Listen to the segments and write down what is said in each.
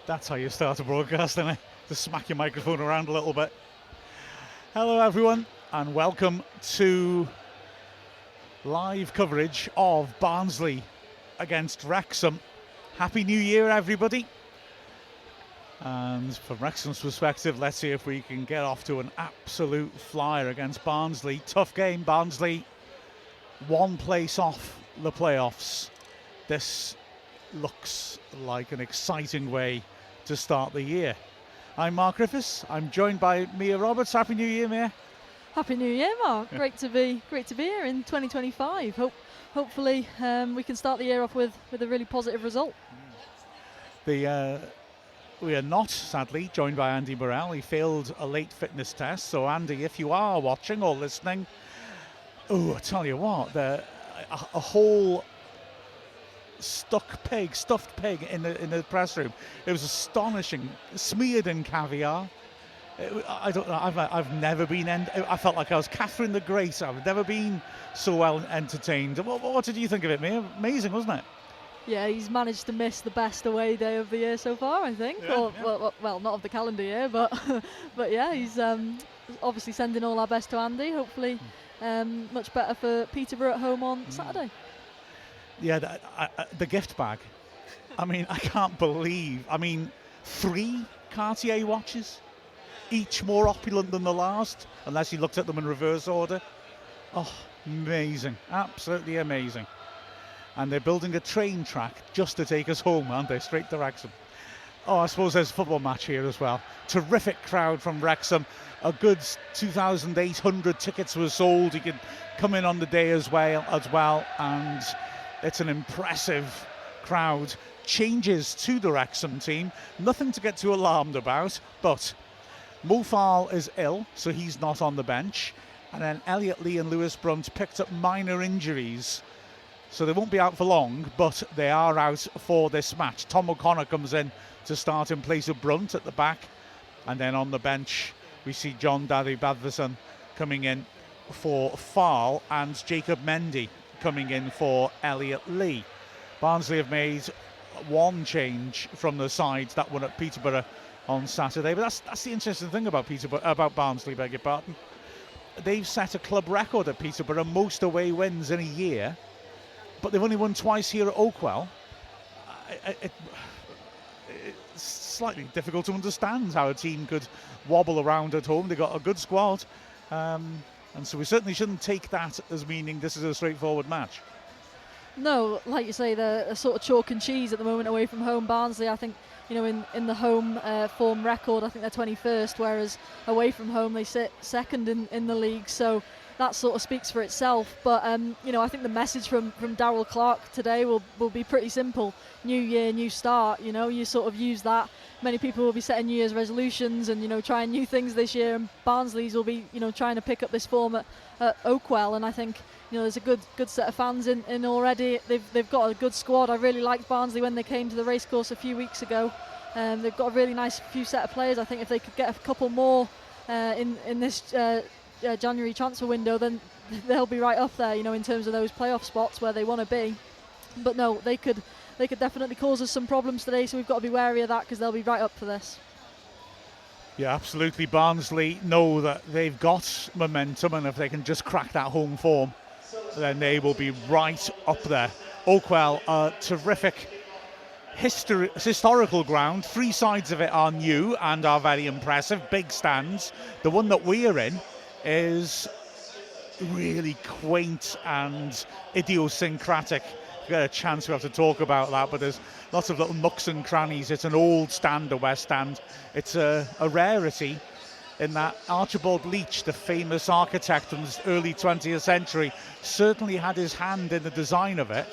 That's how you start a broadcast, isn't it? Just smack your microphone around a little bit. Hello everyone, and welcome to live coverage of Barnsley against Wrexham. Happy New Year, everybody. And from Wrexham's perspective, let's see if we can get off to an absolute flyer against Barnsley. Tough game, Barnsley. One place off the playoffs. This looks like an exciting way to start the year. I'm Mark Griffiths. I'm joined by Mia Roberts. Happy New Year, Mia. Happy New Year, Mark. Great to be here in 2025. Hopefully we can start the year off with a really positive result. We are not, sadly, joined by Andy Burrell. He failed a late fitness test. So, Andy, if you are watching or listening, I tell you what, a whole stuffed pig in the press room. It was astonishing, smeared in caviar. I don't know. I've never been. I felt like I was Catherine the Great. I've never been so well entertained. What did you think of it, Mia? Amazing, wasn't it? Yeah, he's managed to miss the best away day of the year so far, I think. Yeah. Well, not of the calendar year, but but yeah, he's obviously sending all our best to Andy. Hopefully, much better for Peterborough at home on Saturday. Yeah, the gift bag. I mean, I can't believe. 3 Cartier watches, each more opulent than the last, unless you looked at them in reverse order. Oh, amazing. Absolutely amazing. And they're building a train track just to take us home, aren't they? Straight to Wrexham. Oh, I suppose there's a football match here as well. Terrific crowd from Wrexham. A good 2,800 tickets were sold. You could come in on the day as well. And it's an impressive crowd. Changes to the Wrexham team. Nothing to get too alarmed about. But Mo Farl is ill, so he's not on the bench. And then Elliot Lee and Lewis Brunt picked up minor injuries. So they won't be out for long, but they are out for this match. Tom O'Connor comes in to start in place of Brunt at the back. And then on the bench, we see John Daddy Badverson coming in for Farl and Jacob Mendy coming in for Elliot Lee. Barnsley have made one change from the sides, that one at Peterborough on Saturday. But that's the interesting thing about Barnsley, beg your pardon. They've set a club record at Peterborough, most away wins in a year. But they've only won twice here at Oakwell. It's slightly difficult to understand how a team could wobble around at home. They've got a good squad. And so we certainly shouldn't take that as meaning this is a straightforward match. No, like you say, they're a sort of chalk and cheese at the moment away from home. Barnsley, I think, in the home form record, I think they're 21st, whereas away from home they sit second in the league. So that sort of speaks for itself. But I think the message from Darryl Clark today will be pretty simple. New year, new start. You sort of use that. Many people will be setting New Year's resolutions and trying new things this year. And Barnsley's will be trying to pick up this form at Oakwell. And I think there's a good set of fans in already. They've got a good squad. I really liked Barnsley when they came to the racecourse a few weeks ago. They've got a really nice few set of players. I think if they could get a couple more in this January transfer window, then they'll be right up there, in terms of those playoff spots where they want to be. But no, they could definitely cause us some problems today, so we've got to be wary of that because they'll be right up for this. Yeah, absolutely. Barnsley know that they've got momentum, and if they can just crack that home form, then they will be right up there. Oakwell, a terrific historical ground. 3 sides of it are new and are very impressive. Big stands. The one that we are in is really quaint and idiosyncratic. If we get a chance, we have to talk about that, but there's lots of little nooks and crannies. It's an old stand, a West Stand. It's a rarity in that Archibald Leach, the famous architect from the early 20th century, certainly had his hand in the design of it,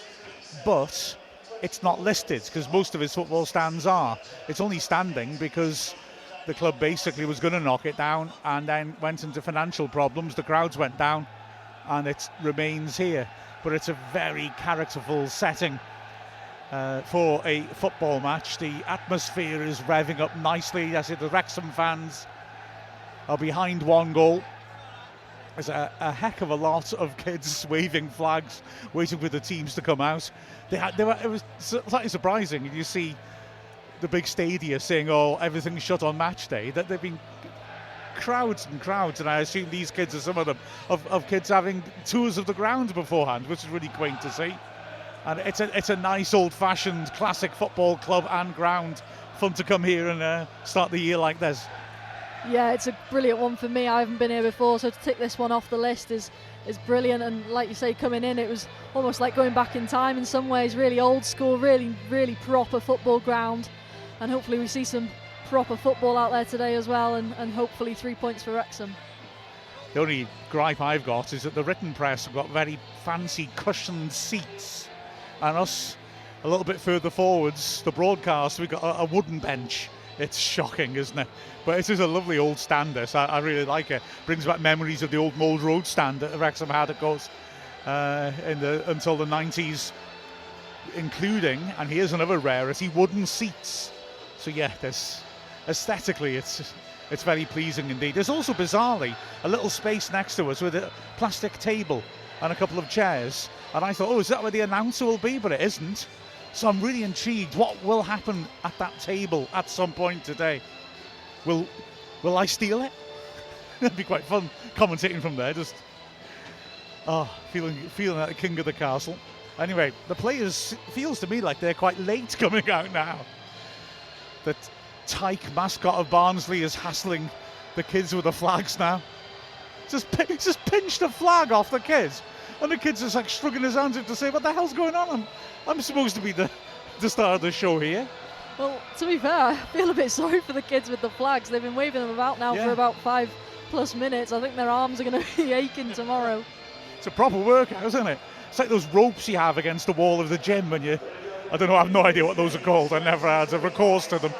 but it's not listed because most of his football stands are. It's only standing because the club basically was going to knock it down and then went into financial problems. The crowds went down and it remains here. But it's a very characterful setting for a football match. The atmosphere is revving up nicely. I see the Wrexham fans are behind 1 goal. there's a heck of a lot of kids waving flags, waiting for the teams to come out. It was slightly surprising. You see the big stadia saying, "Oh, everything's shut on match day." That they've been crowds and crowds, and I assume these kids are some of them of kids having tours of the ground beforehand, which is really quaint to see. And it's a nice old-fashioned classic football club and ground. Fun to come here and start the year like this. Yeah, it's a brilliant one for me. I haven't been here before, so to tick this one off the list is brilliant. And like you say, coming in, it was almost like going back in time in some ways. Really old school, really, really proper football ground. And hopefully we see some proper football out there today as well, and hopefully 3 points for Wrexham. The only gripe I've got is that the written press have got very fancy cushioned seats, and us a little bit further forwards, the broadcast, we've got a wooden bench. It's shocking, isn't it? But it is a lovely old stand, this. I really like it. Brings back memories of the old Mould Road stand that Wrexham had, of course, until the 90s, including, and here's another rarity, wooden seats. So yeah, aesthetically it's very pleasing indeed. There's also, bizarrely, a little space next to us with a plastic table and a couple of chairs. And I thought, oh, is that where the announcer will be? But it isn't. So I'm really intrigued. What will happen at that table at some point today? Will I steal it? It'd be quite fun commentating from there. Just feeling like the king of the castle. Anyway, the players, feels to me like they're quite late coming out now. The Tyke mascot of Barnsley is hassling the kids with the flags now. Just pinched a flag off the kids, and the kids just like shrugging his hands to say, "What the hell's going on? I'm supposed to be the star of the show here." Well, to be fair, I feel a bit sorry for the kids with the flags. They've been waving them about now for about 5+ minutes. I think their arms are going to be aching tomorrow. It's a proper workout, isn't it? It's like those ropes you have against the wall of the gym when you, I don't know, I have no idea what those are called. I never had a recourse to them.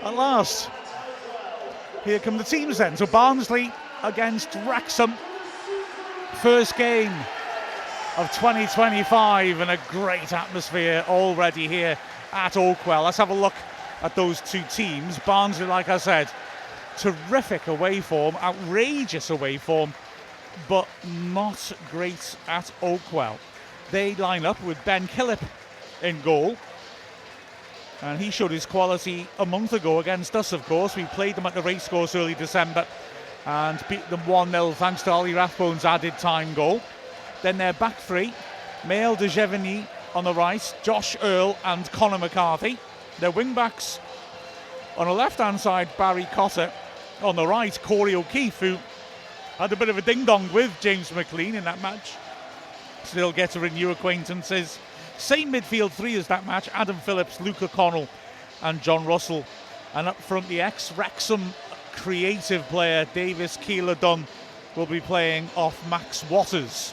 At last, here come the teams then. So Barnsley against Wrexham. First game of 2025, and a great atmosphere already here at Oakwell. Let's have a look at those two teams. Barnsley, like I said, terrific away form, outrageous away form, but not great at Oakwell. They line up with Ben Killip in goal, and he showed his quality a month ago against us, of course. We played them at the racecourse early December and beat them 1-0 thanks to Ollie Rathbone's added time goal. Then their back three, Maël de Gevigny on the right, Josh Earl and Conor McCarthy. Their wing backs, on the left hand side, Barry Cotter. On the right, Corey O'Keefe, who had a bit of a ding-dong with James McLean in that match. Still get to renew acquaintances. Same midfield three as that match, Adam Phillips, Luke O'Connell and John Russell. And up front, the ex-Wrexham creative player Davis Keeler-Dunn will be playing off Max Waters.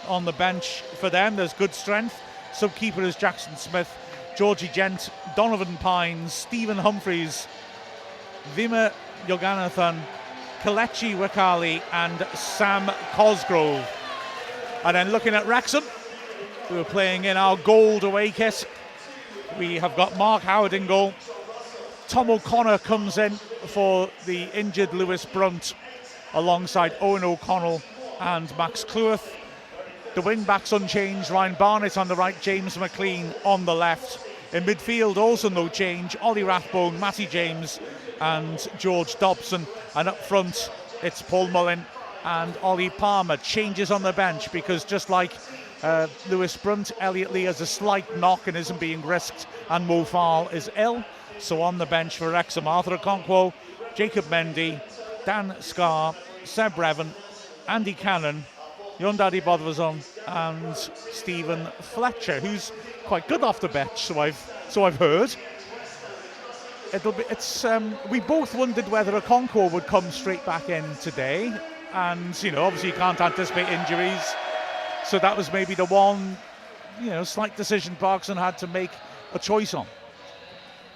On the bench for them, there's good strength. Sub-keeper is Jackson Smith, Georgie Gent, Donovan Pines, Stephen Humphreys, Vima Yoganathan, Kelechi Wekali and Sam Cosgrove. And then looking at Wrexham, who are playing in our gold away kit, we have got Mark Howard in goal. Tom O'Connor comes in for the injured Lewis Brunt alongside Owen O'Connell and Max Cleworth. The wing backs unchanged, Ryan Barnett on the right, James McLean on the left. In midfield also no change, Ollie Rathbone, Matty James and George Dobson. And up front it's Paul Mullin and Ollie Palmer. Changes on the bench because just like Lewis Brunt, Elliot Lee has a slight knock and isn't being risked, and Mo Farl is ill. So on the bench for Wrexham, Arthur Okonkwo, Jacob Mendy, Dan Scarr, Seb Revan, Andy Cannon, Yondadi Bodvazon and Stephen Fletcher, who's quite good off the bench, so I've heard. We both wondered whether Okonkwo would come straight back in today, and obviously you can't anticipate injuries, so that was maybe the one slight decision Parkinson had to make a choice on.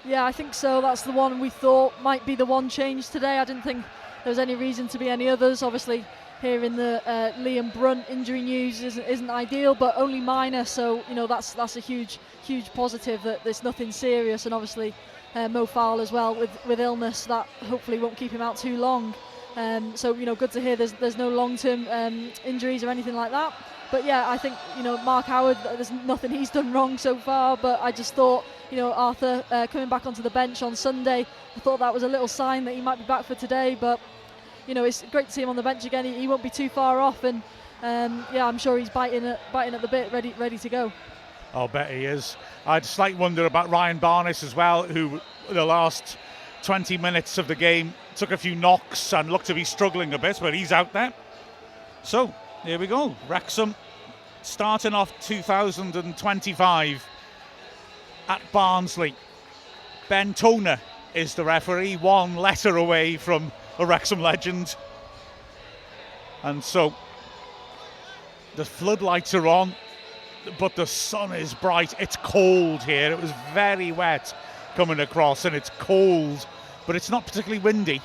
Yeah, I think so. That's the one we thought might be the one change today. I didn't think there was any reason to be any others. Obviously, hearing the Liam Brunt injury news isn't ideal, but only minor. So that's a huge positive that there's nothing serious. And obviously Mo Farl as well with illness that hopefully won't keep him out too long. So good to hear there's no long-term injuries or anything like that. But yeah, I think Mark Howard, there's nothing he's done wrong so far. But I just thought Arthur coming back onto the bench on Sunday, I thought that was a little sign that he might be back for today. But it's great to see him on the bench again. He won't be too far off, and I'm sure he's biting at the bit, ready to go. I'll bet he is. I had a slight wonder about Ryan Barnett as well, who the last 20 minutes of the game took a few knocks and looked to be struggling a bit, but he's out there. So here we go. Wrexham starting off 2025 at Barnsley. Ben Toner is the referee, one letter away from a Wrexham legend. And so the floodlights are on, but the sun is bright. It's cold here. It was very wet coming across, and it's cold, but it's not particularly windy,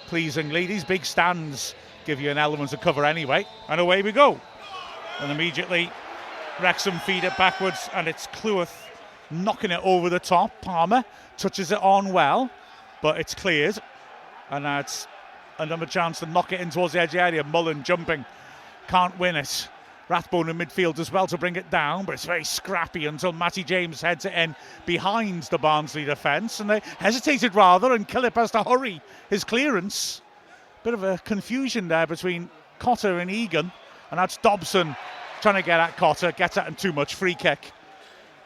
pleasingly. These big stands give you an element of cover anyway, and away we go. And immediately Wrexham feed it backwards, and it's Cleworth knocking it over the top. Palmer touches it on well, but it's cleared, and that's another chance to knock it in towards the edge of the area. Mullen jumping, can't win it. Rathbone in midfield as well to bring it down, but it's very scrappy until Matty James heads it in behind the Barnsley defence, and they hesitated rather, and Killip has to hurry his clearance. Bit of a confusion there between Cotter and Egan, and that's Dobson trying to get at Cotter, gets at him too much, free kick.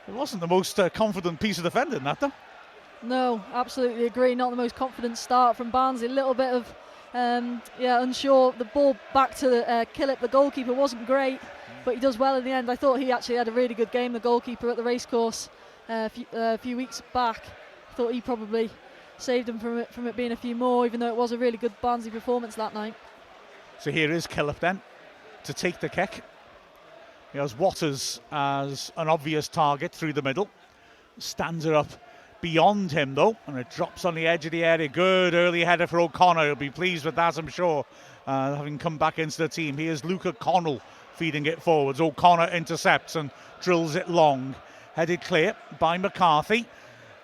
It wasn't the most confident piece of defending, that though. No, absolutely agree. Not the most confident start from Barnsley. A little bit of unsure. The ball back to Killip, the goalkeeper, wasn't great, but he does well in the end. I thought he actually had a really good game, the goalkeeper at the racecourse a few weeks back. I thought he probably saved him from it being a few more, even though it was a really good Barnsley performance that night. So here is Killip then to take the kick. He has Waters as an obvious target through the middle. Stands it up beyond him though, and it drops on the edge of the area. Good early header for O'Connor. He'll be pleased with that, I'm sure, having come back into the team. Here's Luca Connell feeding it forwards. O'Connor intercepts and drills it long. Headed clear by McCarthy.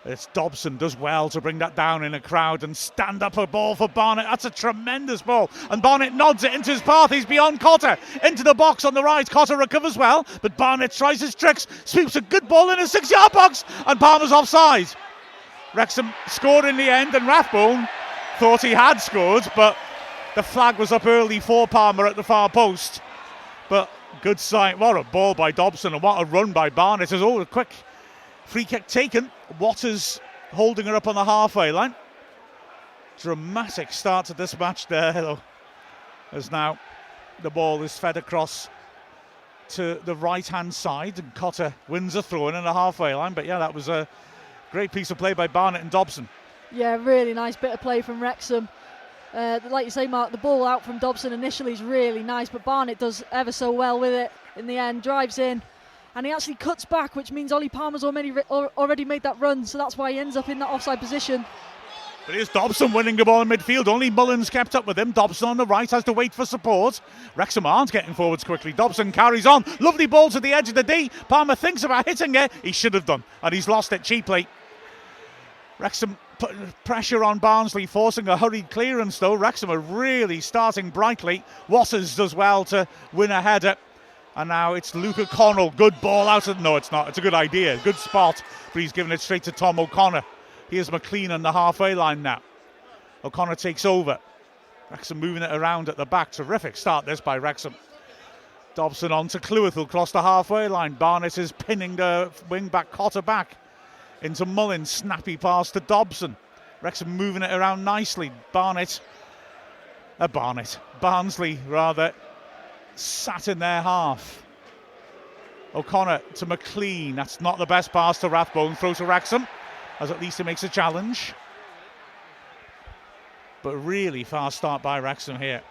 It's Dobson does well to bring that down in a crowd and stand up a ball for Barnett. That's a tremendous ball, and Barnett nods it into his path. He's beyond Cotter, into the box on the right. Cotter recovers well, but Barnett tries his tricks, sweeps a good ball in a 6-yard box, and Palmer's offside. Wrexham scored in the end, and Rathbone thought he had scored, but the flag was up early for Palmer at the far post. But good sight. What a ball by Dobson, and what a run by Barnett. It's all a quick free kick taken. Waters holding her up on the halfway line. Dramatic start to this match there, though, as now the ball is fed across to the right-hand side, and Cotter wins a throw-in on the halfway line. But yeah, that was a great piece of play by Barnett and Dobson. Yeah, really nice bit of play from Wrexham. Like you say, Mark, the ball out from Dobson initially is really nice, but Barnett does ever so well with it in the end, drives in, and he actually cuts back, which means Ollie Palmer's already made that run, so that's why he ends up in that offside position. But here's Dobson winning the ball in midfield. Only Mullins kept up with him. Dobson on the right has to wait for support. Wrexham aren't getting forwards quickly. Dobson carries on. Lovely ball to the edge of the D. Palmer thinks about hitting it. He should have done, and he's lost it cheaply. Wrexham put pressure on Barnsley, forcing a hurried clearance though. Wrexham are really starting brightly. Waters does well to win a header. And now it's Luca Connell. Good ball out of... No, it's not. It's a good idea. Good spot. But he's giving it straight to Tom O'Connor. Here's McLean on the halfway line now. O'Connor takes over. Wrexham moving it around at the back. Terrific start this by Wrexham. Dobson on to Cleworth, who'll cross the halfway line. Barnett is pinning the wing-back Cotter back into Mullins. Snappy pass to Dobson. Wrexham moving it around nicely. Barnsley rather, sat in their half. O'Connor to McLean. That's not the best pass to Rathbone. Throw to Wrexham, as at least he makes a challenge. But really fast start by Wrexham here.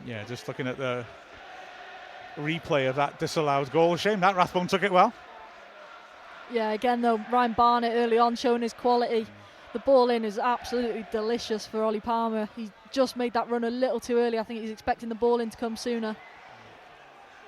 Yeah, just looking at the replay of that disallowed goal. Shame that Rathbone took it well. Yeah, again though, Ryan Barnett early on showing his quality. The ball in is absolutely delicious for Ollie Palmer. He just made that run a little too early. I think he's expecting the ball in to come sooner.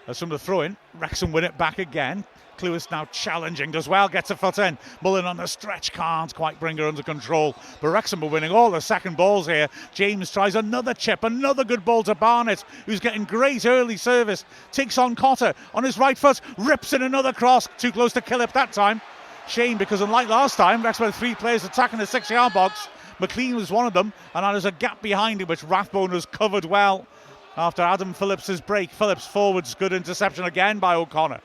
As from the throw-in, Wrexham win it back again. Cluess now challenging, does well, gets a foot in. Mullen on the stretch, can't quite bring her under control. But Wrexham are winning all the second balls here. James tries another chip, another good ball to Barnett, who's getting great early service. Takes on Cotter on his right foot, rips in another cross, too close to kill it that time. Shame, because unlike last time, Wrexham had 3 players attacking the 6-yard box. McLean was one of them, and now there's a gap behind him, which Rathbone has covered well after Adam Phillips' break. Phillips forwards, good interception again by O'Connor.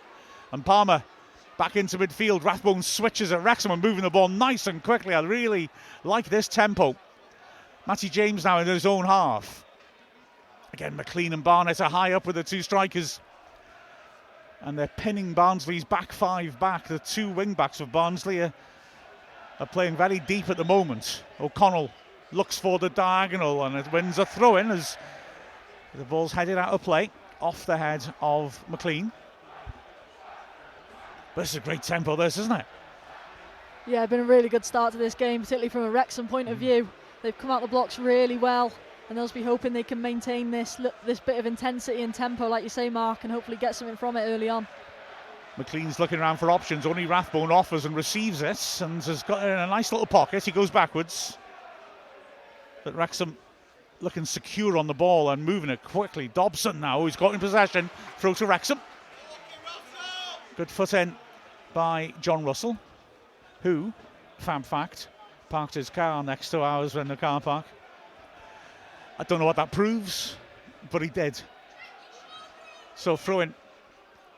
And Palmer back into midfield. Rathbone switches at Wrexham and moving the ball nice and quickly. I really like this tempo. Matty James now in his own half. Again, McLean and Barnett are high up with the 2 strikers. And they're pinning Barnsley's back 5 back. The 2 wing backs of Barnsley are playing very deep at the moment. O'Connell looks for the diagonal and it wins a throw-in as the ball's headed out of play off the head of McLean. But this is a great tempo, this, isn't it? Yeah, been a really good start to this game, particularly from a Wrexham point of view. They've come out the blocks really well, and they'll be hoping they can maintain this bit of intensity and tempo, like you say, Mark, and hopefully get something from it early on. McLean's looking around for options. Only Rathbone offers and receives it, and has got it in a nice little pocket. He goes backwards. But Wrexham looking secure on the ball and moving it quickly. Dobson now, who's got in possession. Throw to Wrexham. Good foot in by John Russell, who, fab fact, parked his car next to ours in the car park. I don't know what that proves, but he did. So throw in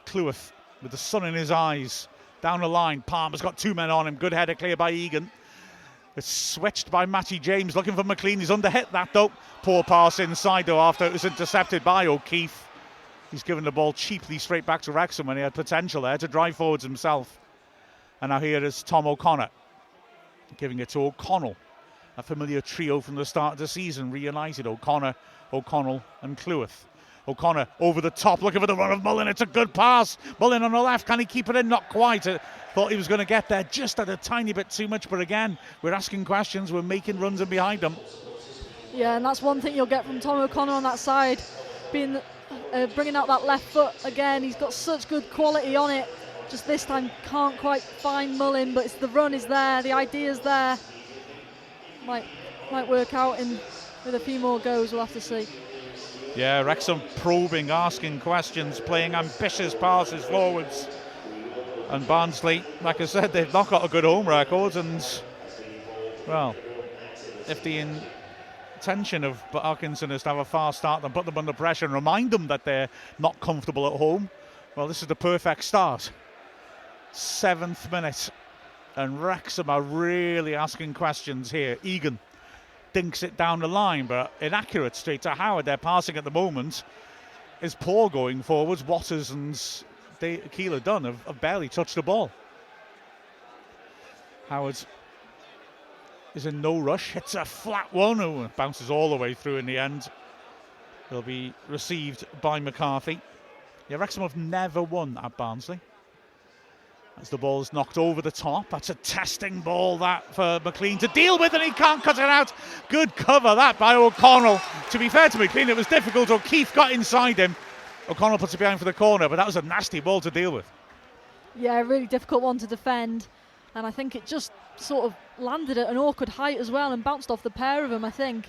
Cluess with the sun in his eyes. Down the line, Palmer's got 2 men on him. Good header clear by Egan. It's switched by Matty James, looking for McLean. He's underhit that though. Poor pass inside though after it was intercepted by O'Keefe. He's given the ball cheaply straight back to Wrexham when he had potential there to drive forwards himself. And now here is Tom O'Connor, giving it to O'Connell. A familiar trio from the start of the season, reunited. O'Connor, O'Connell and Cluess. O'Connor over the top, looking for the run of Mullen. It's a good pass. Mullen on the left, can he keep it in? Not quite. Thought he was going to get there, just had a tiny bit too much. But again, we're asking questions, we're making runs in behind him. Yeah, and that's one thing you'll get from Tom O'Connor on that side, bringing out that left foot again. He's got such good quality on it. Just this time can't quite find Mullen, but the run is there, the idea's there. Might work out with a few more goes, we'll have to see. Yeah, Wrexham probing, asking questions, playing ambitious passes forwards. And Barnsley, like I said, they've not got a good home record. And, well, if the intention of Parkinson is to have a fast start and put them under pressure and remind them that they're not comfortable at home, well, this is the perfect start. 7th minute. And Wrexham are really asking questions here. Egan dinks it down the line, but inaccurate straight to Howard. Their passing at the moment is poor going forwards. Waters and Keeler Dunn have barely touched the ball. Howard is in no rush. Hits a flat one. Oh, bounces all the way through in the end. Will be received by McCarthy. Yeah, Wrexham have never won at Barnsley. As the ball is knocked over the top. That's a testing ball that for McLean to deal with, and he can't cut it out. Good cover that by O'Connell. To be fair to McLean, it was difficult. O'Keefe got inside him. O'Connell puts it behind for the corner, but that was a nasty ball to deal with. Yeah, a really difficult one to defend. And I think it just sort of landed at an awkward height as well and bounced off the pair of them, I think,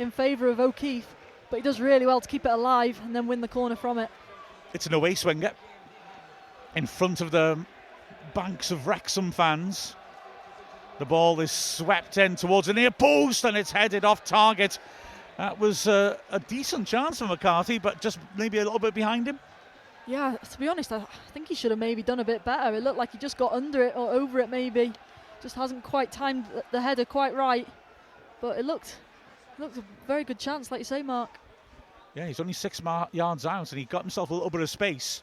in favour of O'Keefe. But he does really well to keep it alive and then win the corner from it. It's an away swinger in front of the banks of Wrexham fans. The ball is swept in towards the near post and it's headed off target. That was a decent chance for McCarthy, but just maybe a little bit behind him. Yeah, to be honest, I think he should have maybe done a bit better. It looked like he just got under it or over it maybe. Just hasn't quite timed the header quite right. But it looked a very good chance, like you say, Mark. Yeah, he's only 6 yards out and he got himself a little bit of space.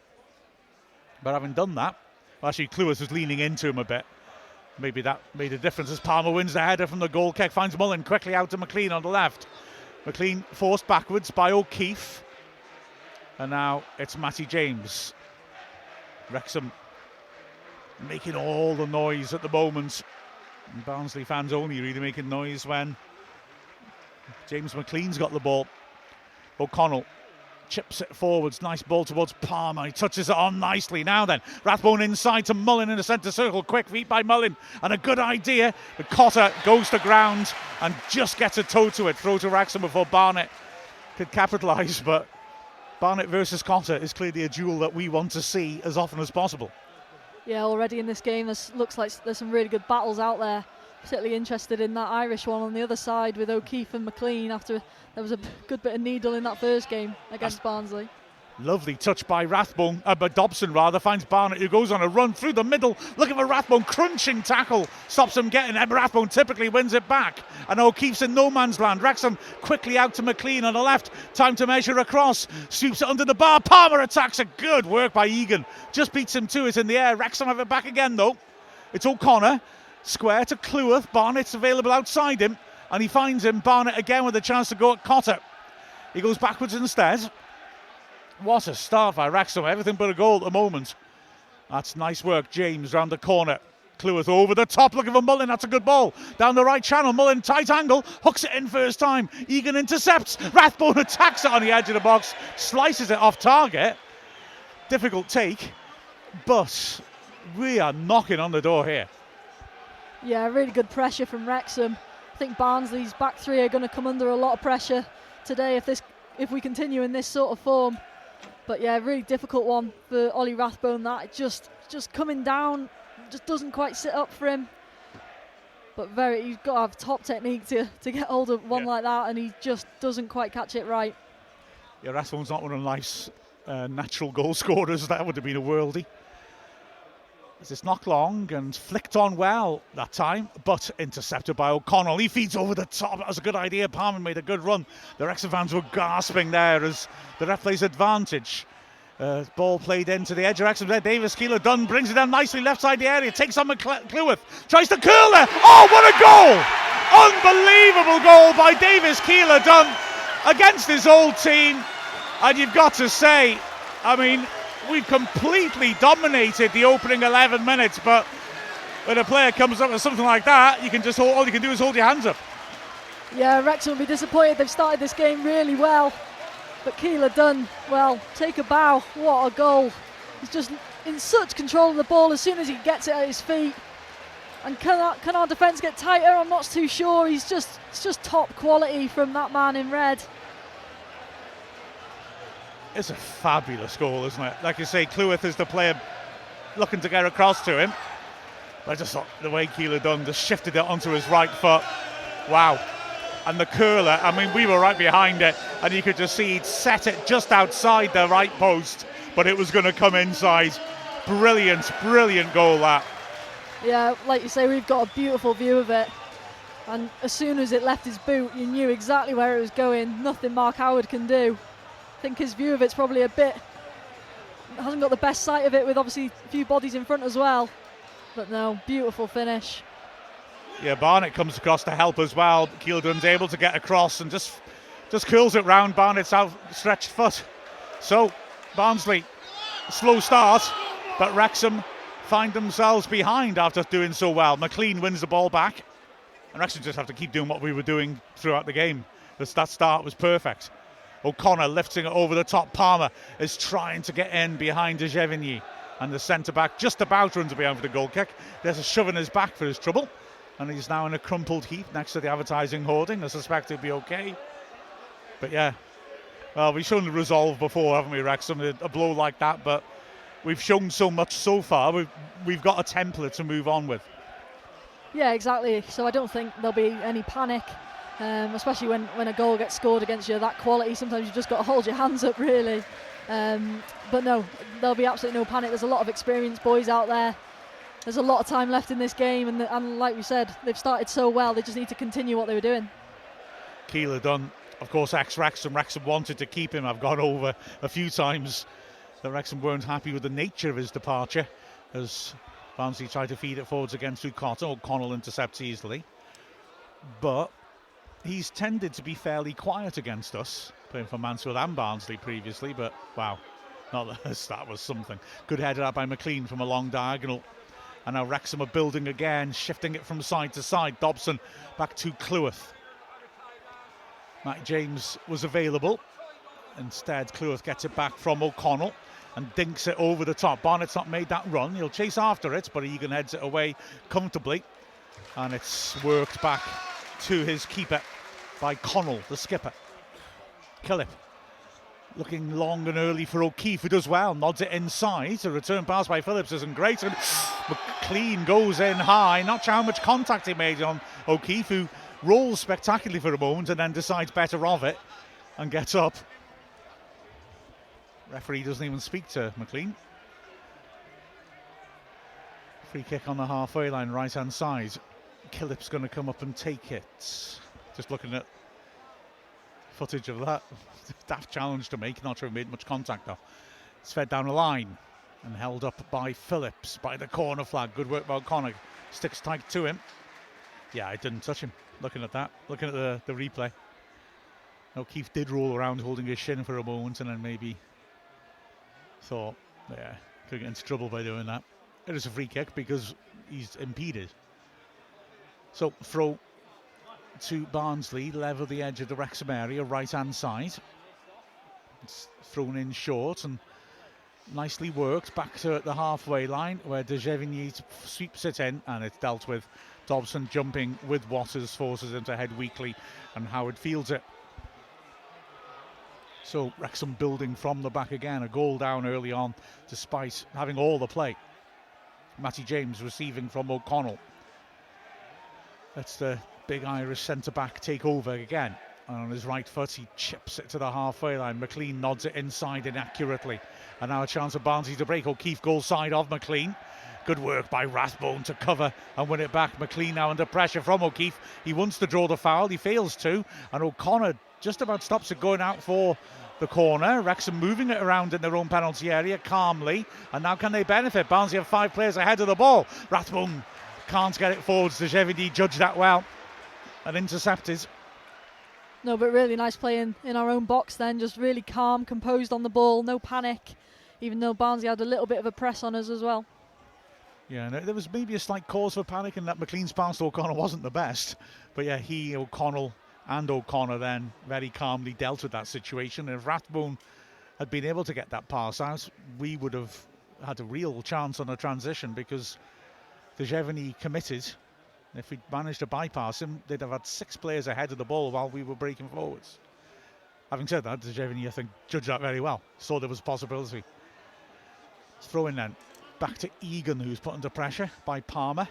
But having done that, actually, Cluess was leaning into him a bit. Maybe that made a difference as Palmer wins the header from the goal kick. Finds Mullen quickly out to McLean on the left. McLean forced backwards by O'Keefe. And now it's Matty James. Wrexham making all the noise at the moment. And Barnsley fans only really making noise when James McLean's got the ball. O'Connell chips it forwards, nice ball towards Palmer, he touches it on nicely. Now then, Rathbone inside to Mullin in the centre circle, quick feet by Mullin, and a good idea, but Cotter goes to ground and just gets a toe to it, throw to Wrexham before Barnett could capitalise, but Barnett versus Cotter is clearly a duel that we want to see as often as possible. Yeah, already in this game, looks like there's some really good battles out there. Particularly interested in that Irish one on the other side with O'Keefe and McLean after there was a good bit of needle in that first game against Barnsley. Lovely touch by Rathbone, by Dobson rather, finds Barnett who goes on a run through the middle, looking for Rathbone, crunching tackle, stops him getting it, Rathbone typically wins it back, and O'Keefe's in no man's land. Wrexham quickly out to McLean on the left, time to measure across, sweeps it under the bar, Palmer attacks it, good work by Egan, just beats him to it in the air. Wrexham have it back again though, it's O'Connor, square to Cleworth, Barnett's available outside him, and he finds him, Barnett again with a chance to go at Cotter. He goes backwards instead. What a start by Wrexham, everything but a goal at the moment. That's nice work, James round the corner. Cleworth over the top, looking for Mullin, that's a good ball. Down the right channel, Mullin, tight angle, hooks it in first time. Egan intercepts, Rathbone attacks it on the edge of the box, slices it off target. Difficult take, but we are knocking on the door here. Yeah, really good pressure from Wrexham. I think Barnsley's back three are going to come under a lot of pressure today if we continue in this sort of form. But yeah, really difficult one for Ollie Rathbone. That just coming down, just doesn't quite sit up for him. But he's got to have top technique to get hold of one like that, and he just doesn't quite catch it right. Yeah, Rathbone's not one of life's natural goal scorers. That would have been a worldie. It's knocked long and flicked on well that time, but intercepted by O'Connell. He feeds over the top. That was a good idea. Palmer made a good run. The Wrexham fans were gasping there as the ref plays advantage. Ball played into the edge of Wrexham there. Davis Keeler-Dunn brings it down nicely left side the area. Takes on Cleworth. Tries to curl there. Oh, what a goal! Unbelievable goal by Davis Keeler-Dunn against his old team. And you've got to say, I mean, we've completely dominated the opening 11 minutes, but when a player comes up with something like that, you can just all you can do is hold your hands up. Yeah, Wrexham will be disappointed. They've started this game really well, but Keeler-Dunn, well, take a bow. What a goal! He's just in such control of the ball as soon as he gets it at his feet. And can our defence get tighter? I'm not too sure. It's just top quality from that man in red. It's a fabulous goal, isn't it? Like you say, Cleworth is the player looking to get across to him. But I just thought the way Keeler-Dunn just shifted it onto his right foot. Wow. And the curler, I mean, we were right behind it, and you could just see he'd set it just outside the right post, but it was going to come inside. Brilliant, brilliant goal, that. Yeah, like you say, we've got a beautiful view of it. And as soon as it left his boot, you knew exactly where it was going. Nothing Mark Howard can do. I think his view of it's probably hasn't got the best sight of it, with obviously a few bodies in front as well. But no, beautiful finish. Yeah, Barnett comes across to help as well. Keeler-Dunn's able to get across and just curls it round Barnett's outstretched foot. So, Barnsley, slow start, but Wrexham find themselves behind after doing so well. McLean wins the ball back, and Wrexham just have to keep doing what we were doing throughout the game. That start was perfect. O'Connor lifting it over the top. Palmer is trying to get in behind de Gevigny, and the centre-back just about runs behind for the goal kick. There's a shove in his back for his trouble, and he's now in a crumpled heap next to the advertising hoarding. I suspect he'll be okay. But yeah, well, we've shown the resolve before, haven't we, Wrexham? A blow like that, but we've shown so much so far. We've got a template to move on with. Yeah, exactly. So I don't think there'll be any panic. Especially when a goal gets scored against you that quality, sometimes you've just got to hold your hands up, really. But no, there'll be absolutely no panic. There's a lot of experienced boys out there. There's a lot of time left in this game, and like we said, they've started so well, they just need to continue what they were doing. Keeler-Dunn, of course, ex-Wrexham. Wrexham wanted to keep him. I've gone over a few times that Wrexham weren't happy with the nature of his departure, as Barnsley tried to feed it forwards again through Cotter. O'Connell intercepts easily. But he's tended to be fairly quiet against us, playing for Mansfield and Barnsley previously, but wow, not that was something. Good header out by McLean from a long diagonal. And now Wrexham are building again, shifting it from side to side. Dobson back to Cleworth. Matt James was available. Instead, Cleworth gets it back from O'Connell and dinks it over the top. Barnett's not made that run. He'll chase after it, but Egan heads it away comfortably. And it's worked back to his keeper by Connell, the skipper. Killip looking long and early for O'Keefe, who does well. Nods it inside. A return pass by Phillips isn't great. And McLean goes in high. Not sure how much contact he made on O'Keefe, who rolls spectacularly for a moment and then decides better of it and gets up. Referee doesn't even speak to McLean. Free kick on the halfway line, right hand side. Killip's going to come up and take it. Just looking at footage of that. Daft challenge to make. Not sure he made much contact though. It's fed down the line and held up by Phillips by the corner flag. Good work by O'Connor. Sticks tight to him. Yeah, I didn't touch him. Looking at that. Looking at the replay. O'Keefe did roll around holding his shin for a moment and then maybe thought, yeah, could get into trouble by doing that. It is a free kick because he's impeded. So throw to Barnsley, level the edge of the Wrexham area, right hand side. It's thrown in short and nicely worked back to the halfway line where De Gevigny sweeps it in and it's dealt with. Dobson jumping with Waters, forces him to head weakly and Howard fields it. So Wrexham building from the back again, a goal down early on despite having all the play. Matty James receiving from O'Connell. That's the big Irish centre-back take over again. And on his right foot, he chips it to the halfway line. McLean nods it inside inaccurately. And now a chance for Barnsley to break. O'Keefe goal side of McLean. Good work by Rathbone to cover and win it back. McLean now under pressure from O'Keefe. He wants to draw the foul. He fails to. And O'Connor just about stops it going out for the corner. Wrexham moving it around in their own penalty area calmly. And now can they benefit? Barnsley have 5 players ahead of the ball. Rathbone can't get it forwards. De Gevigny judged that well and intercepted. No, but really nice play in our own box then. Just really calm, composed on the ball. No panic, even though Barnsley had a little bit of a press on us as well. Yeah, there was maybe a slight cause for panic in that McLean's pass to O'Connor wasn't the best. But yeah, O'Connell then very calmly dealt with that situation. And if Rathbone had been able to get that pass out, we would have had a real chance on a transition because De Gevigny committed. If we'd managed to bypass him, they'd have had 6 players ahead of the ball while we were breaking forwards. Having said that, De Gevigny, I think, judged that very well. Saw there was a possibility. Let's throw in then. Back to Egan, who's put under pressure by Palmer.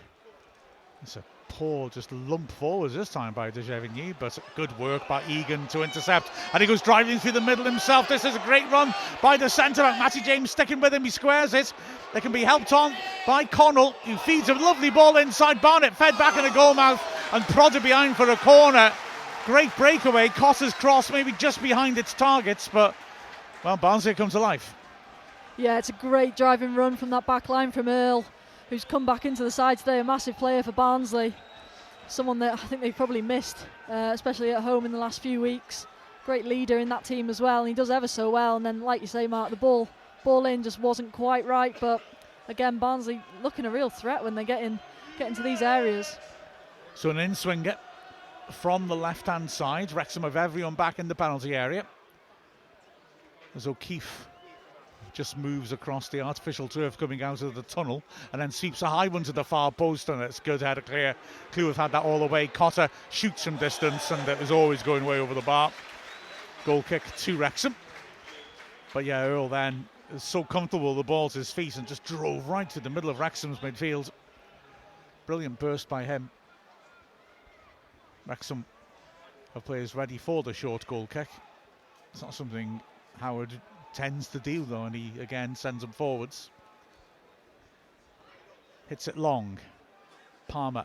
It's a poor just lump forwards this time by De Gevigny, but good work by Egan to intercept. And he goes driving through the middle himself. This is a great run by the centre-back. Matty James sticking with him. He squares it. They can be helped on by Connell, who feeds a lovely ball inside. Barnett fed back in the goal mouth and prodded behind for a corner. Great breakaway. Cossa's cross maybe just behind its targets, but, well, Barnsley come to life. Yeah, it's a great driving run from that back line from Earl, who's come back into the side today, a massive player for Barnsley. Someone that I think they've probably missed, especially at home in the last few weeks. Great leader in that team as well, and he does ever so well. And then, like you say, Mark, the ball in just wasn't quite right. But again, Barnsley looking a real threat when they get into these areas. So an in-swinger from the left-hand side. Wrexham have everyone back in the penalty area. As O'Keefe just moves across the artificial turf coming out of the tunnel and then sweeps a high one to the far post, and it's good header clear. Cleworth had that all the way. Cotter shoots from distance and it was always going way over the bar. Goal kick to Wrexham. But yeah, Earl then is so comfortable with the ball to his feet and just drove right to the middle of Wrexham's midfield. Brilliant burst by him. Wrexham have players ready for the short goal kick. It's not something Howard tends to deal though, and he again sends them forwards. Hits it long. Palmer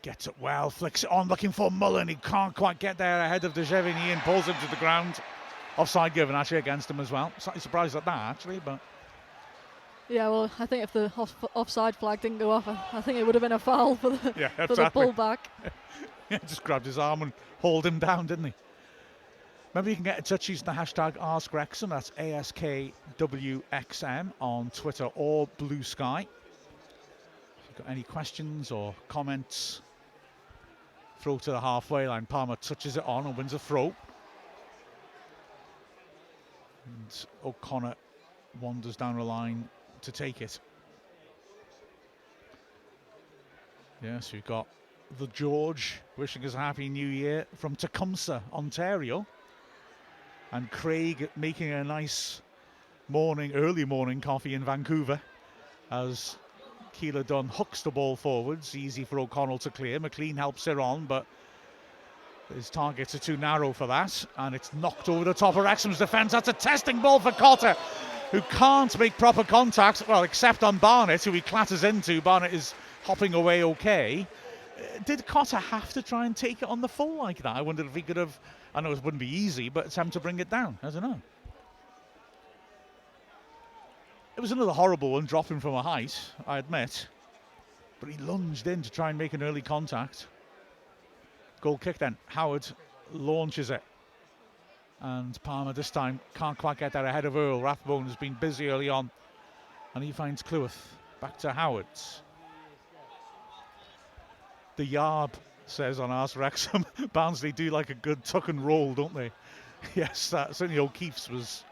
gets it well, flicks it on, looking for Mullen. He can't quite get there ahead of De Gevigny and pulls him to the ground. Offside given actually against him as well. Slightly surprised at that actually, but yeah, well, I think if the offside flag didn't go off, I think it would have been a foul for the for the pullback. Yeah, just grabbed his arm and hauled him down, didn't he? Remember, you can get in touch using the hashtag AskWrexham. That's ASKWXM on Twitter or Blue Sky. If you've got any questions or comments, throw to the halfway line. Palmer touches it on and wins a throw. And O'Connor wanders down the line to take it. Yes, we've got the George wishing us a happy new year from Tecumseh, Ontario. And Craig making a nice early morning coffee in Vancouver as Keeler Dunn hooks the ball forwards. Easy for O'Connell to clear. McLean helps it on, but his targets are too narrow for that. And it's knocked over the top of Wrexham's defence. That's a testing ball for Cotter, who can't make proper contact, well, except on Barnett, who he clatters into. Barnett is hopping away okay. Did Cotter have to try and take it on the full like that? I wondered if he could have, I know it wouldn't be easy, but attempt to bring it down. I don't know. It was another horrible one, dropping from a height, I admit. But he lunged in to try and make an early contact. Goal kick then. Howard launches it. And Palmer this time can't quite get that ahead of Earl. Rathbone has been busy early on. And he finds Cleworth. Back to Howard. The Yarb says on Ask Wrexham, Barnsley do like a good tuck and roll, don't they? Yes, certainly O'Keefe's was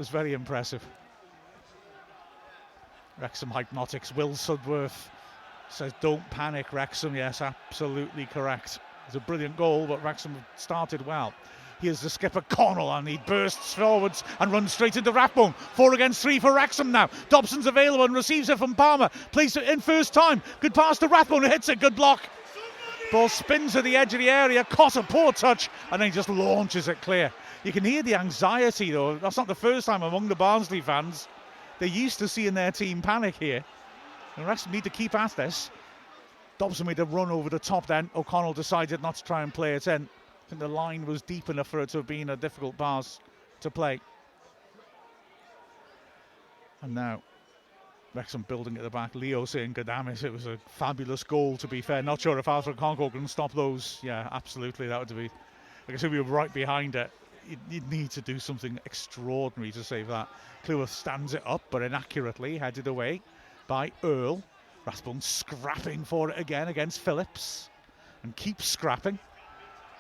very impressive. Wrexham Hypnotics, Will Sudworth says, don't panic, Wrexham. Yes, absolutely correct. It's a brilliant goal, but Wrexham started well. Here's the skipper, Connell, and he bursts forwards and runs straight into Rathbone. 4 against 3 for Wrexham now. Dobson's available and receives it from Palmer. Plays it in first time. Good pass to Rathbone, who hits it. Good block. Ball spins to the edge of the area. Cotter, poor touch, and then he just launches it clear. You can hear the anxiety, though. That's not the first time among the Barnsley fans. They're used to seeing their team panic here. And Wrexham need to keep at this. Dobson made a run over the top then. O'Connell decided not to try and play it in. I think the line was deep enough for it to have been a difficult pass to play. And now Wrexham building at the back. Leo saying, God damn it was a fabulous goal, to be fair. Not sure if Arthur Concord can stop those. Yeah, absolutely. That would be, like I said, we were right behind it. You'd need to do something extraordinary to save that. Cleworth stands it up, but inaccurately headed away by Earl. Rathbone scrapping for it again against Phillips and keeps scrapping.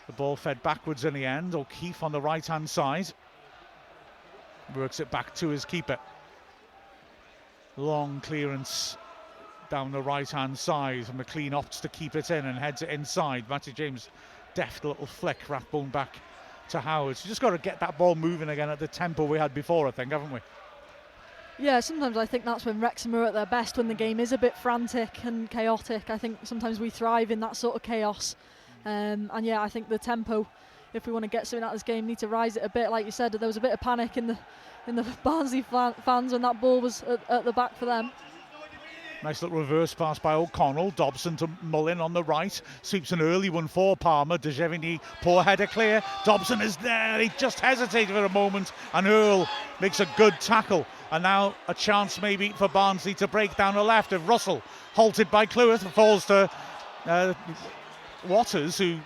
The ball fed backwards in the end. O'Keefe on the right-hand side works it back to his keeper. Long clearance down the right-hand side. McLean opts to keep it in and heads it inside. Matty James, deft little flick. Rathbone back to Howard. So just got to get that ball moving again at the tempo we had before, I think, haven't we? Yeah, sometimes I think that's when Wrexham are at their best, when the game is a bit frantic and chaotic. I think sometimes we thrive in that sort of chaos. And yeah, I think the tempo, if we want to get something out of this game, need to rise it a bit. Like you said, there was a bit of panic in the Barnsley fans when that ball was at the back for them. Nice little reverse pass by O'Connell. Dobson to Mullin on the right. Sweeps an early one for Palmer. De Gevigny, poor header clear. Dobson is there. He just hesitated for a moment. And Earl makes a good tackle. And now a chance maybe for Barnsley to break down the left. If Russell, halted by Cleworth, falls to Waters, who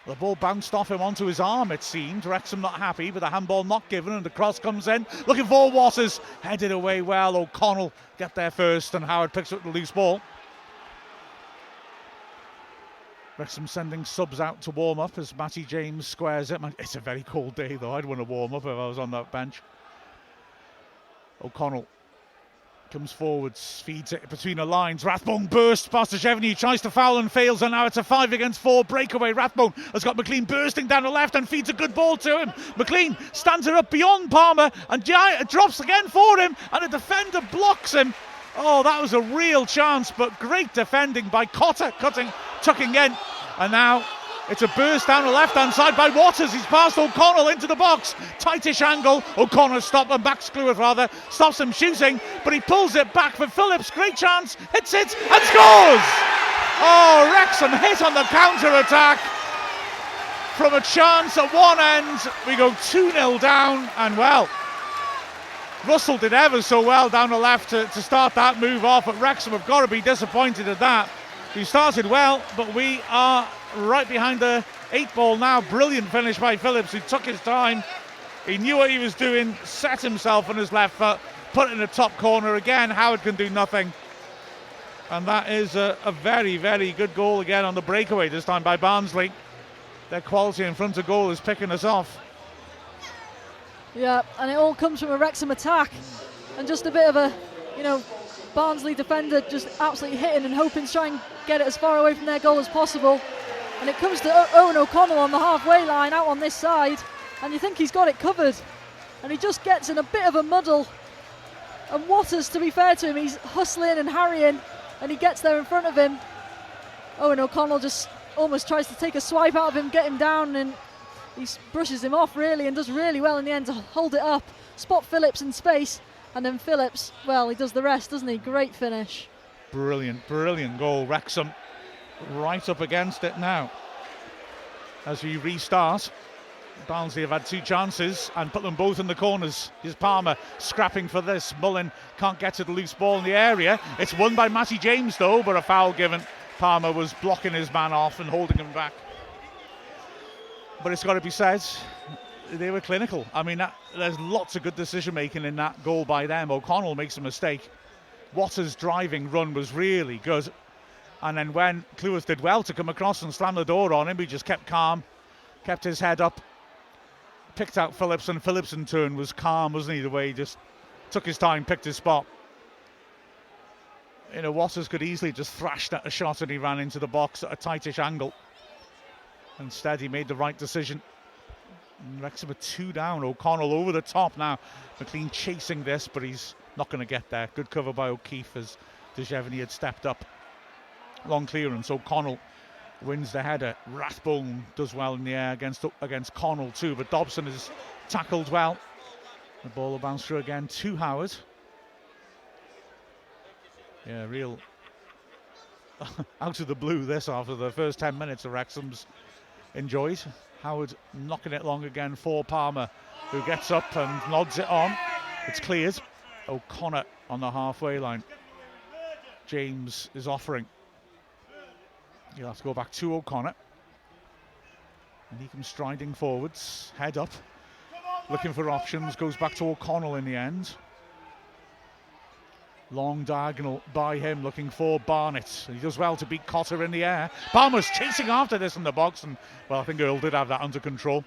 the ball bounced off him onto his arm, it seemed. Wrexham not happy, but the handball not given, and the cross comes in. Looking for Waters, headed away well. O'Connell get there first, and Howard picks up the loose ball. Wrexham sending subs out to warm up as Matty James squares it. It's a very cold day, though. I'd want to warm up if I was on that bench. O'Connell comes forwards, feeds it between the lines. Rathbone bursts past De Gevigny, tries to foul and fails, and now it's a 5 against 4 breakaway. Rathbone has got McLean bursting down the left and feeds a good ball to him. McLean stands it up beyond Palmer and drops again for him, and a defender blocks him. Oh, that was a real chance, but great defending by Cotter, tucking in. And now it's a burst down the left-hand side by Waters. He's passed O'Connell into the box. Tightish angle. O'Connell stops him shooting, but he pulls it back for Phillips. Great chance. Hits it and scores! Oh, Wrexham hit on the counter-attack. From a chance at one end, we go 2-0 down, and well, Russell did ever so well down the left to start that move off, but Wrexham have got to be disappointed at that. He started well, but we are right behind the 8 ball now. Brilliant finish by Phillips, who took his time. He knew what he was doing, set himself on his left foot, put it in the top corner again. Howard can do nothing. And that is a very, very good goal again on the breakaway, this time by Barnsley. Their quality in front of goal is picking us off. Yeah, and it all comes from a Wrexham attack, and just a bit of a, Barnsley defender just absolutely hitting and hoping to try and get it as far away from their goal as possible. And it comes to Owen O'Connell on the halfway line out on this side, and you think he's got it covered, and he just gets in a bit of a muddle. And Waters, to be fair to him, he's hustling and harrying, and he gets there in front of him. Owen O'Connell just almost tries to take a swipe out of him, get him down, and he brushes him off really and does really well in the end to hold it up, spot Phillips in space, and then Phillips, well, he does the rest, doesn't he? Great finish. Brilliant goal. Wrexham right up against it now. As we restart, Barnsley have had 2 chances and put them both in the corners. Here's Palmer scrapping for this. Mullin can't get to the loose ball in the area. It's won by Matty James though, but a foul given. Palmer was blocking his man off and holding him back. But it's got to be said, they were clinical. I mean, there's lots of good decision making in that goal by them. O'Connell makes a mistake. Waters' driving run was really good. And then when Cleworth did well to come across and slam the door on him, he just kept calm, kept his head up, picked out Phillips, and Phillips in turn was calm, wasn't he? The way he just took his time, picked his spot. Waters could easily just thrashed at a shot and he ran into the box at a tightish angle. Instead, he made the right decision. Wrexham are 2 down. O'Connell over the top now. McLean chasing this, but he's not going to get there. Good cover by O'Keefe as Dejevny had stepped up. Long clearance. O'Connell wins the header. Rathbone does well in the air against Connell too, but Dobson is tackled well. The ball will bounce through again to Howard. Yeah, real out of the blue this after the first 10 minutes of Wrexham's enjoyed. Howard knocking it long again for Palmer, who gets up and nods it on. It's cleared. O'Connor on the halfway line. James is offering. He'll have to go back to O'Connor. And he comes striding forwards, head up, looking for options, goes back to O'Connell in the end. Long diagonal by him, looking for Barnett. He does well to beat Cotter in the air. Palmer's chasing after this in the box, and well, I think Earl did have that under control.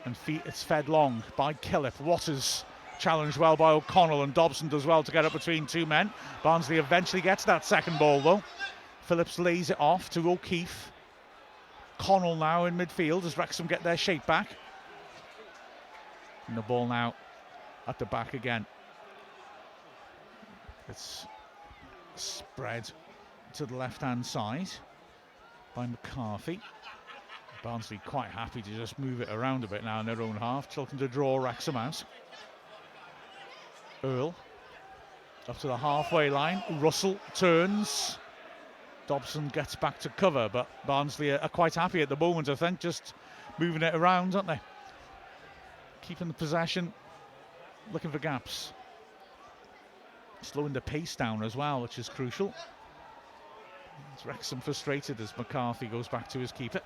And it's fed long by Killip. Waters challenged well by O'Connell, and Dobson does well to get up between 2 men. Barnsley eventually gets that second ball though. Phillips lays it off to O'Keefe. Connell now in midfield as Wrexham get their shape back. And the ball now at the back again. It's spread to the left-hand side by McCarthy. Barnsley quite happy to just move it around a bit now in their own half, looking to draw Wrexham out. Earl up to the halfway line. Russell turns. Dobson gets back to cover, but Barnsley are quite happy at the moment, I think, just moving it around, aren't they? Keeping the possession, looking for gaps. Slowing the pace down as well, which is crucial. It's Wrexham frustrated as McCarthy goes back to his keeper.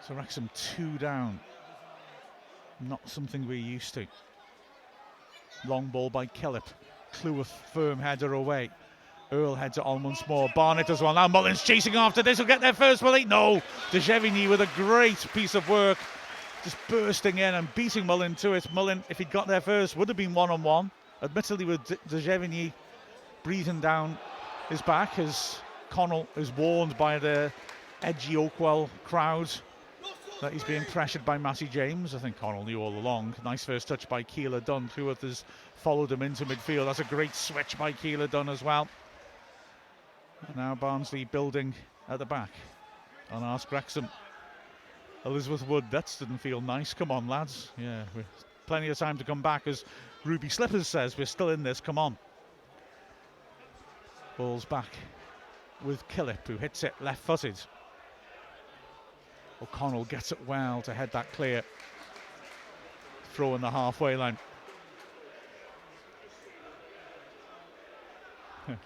So Wrexham 2 down. Not something we're used to. Long ball by Killip. Cleworth firm header away. Earl heads it on once more. Barnett as well. Now Mullin's chasing after this. He'll get there first, will he? No. Dejevny with a great piece of work. Just bursting in and beating Mullin to it. Mullin, if he'd got there first, would have been one-on-one. Admittedly, with Dejevny breathing down his back as Connell is warned by the edgy Oakwell crowd that he's being pressured by Matty James. I think Connell knew all along. Nice first touch by Keeler Dunn. Cleworth has followed him into midfield. That's a great switch by Keeler Dunn as well. And now Barnsley building at the back. And ask Wrexham. Elizabeth Wood, that didn't feel nice. Come on, lads. Yeah, we've plenty of time to come back. As Ruby Slippers says, we're still in this. Come on. Ball's back with Killip, who hits it left-footed. O'Connell gets it well to head that clear. Throw in the halfway line.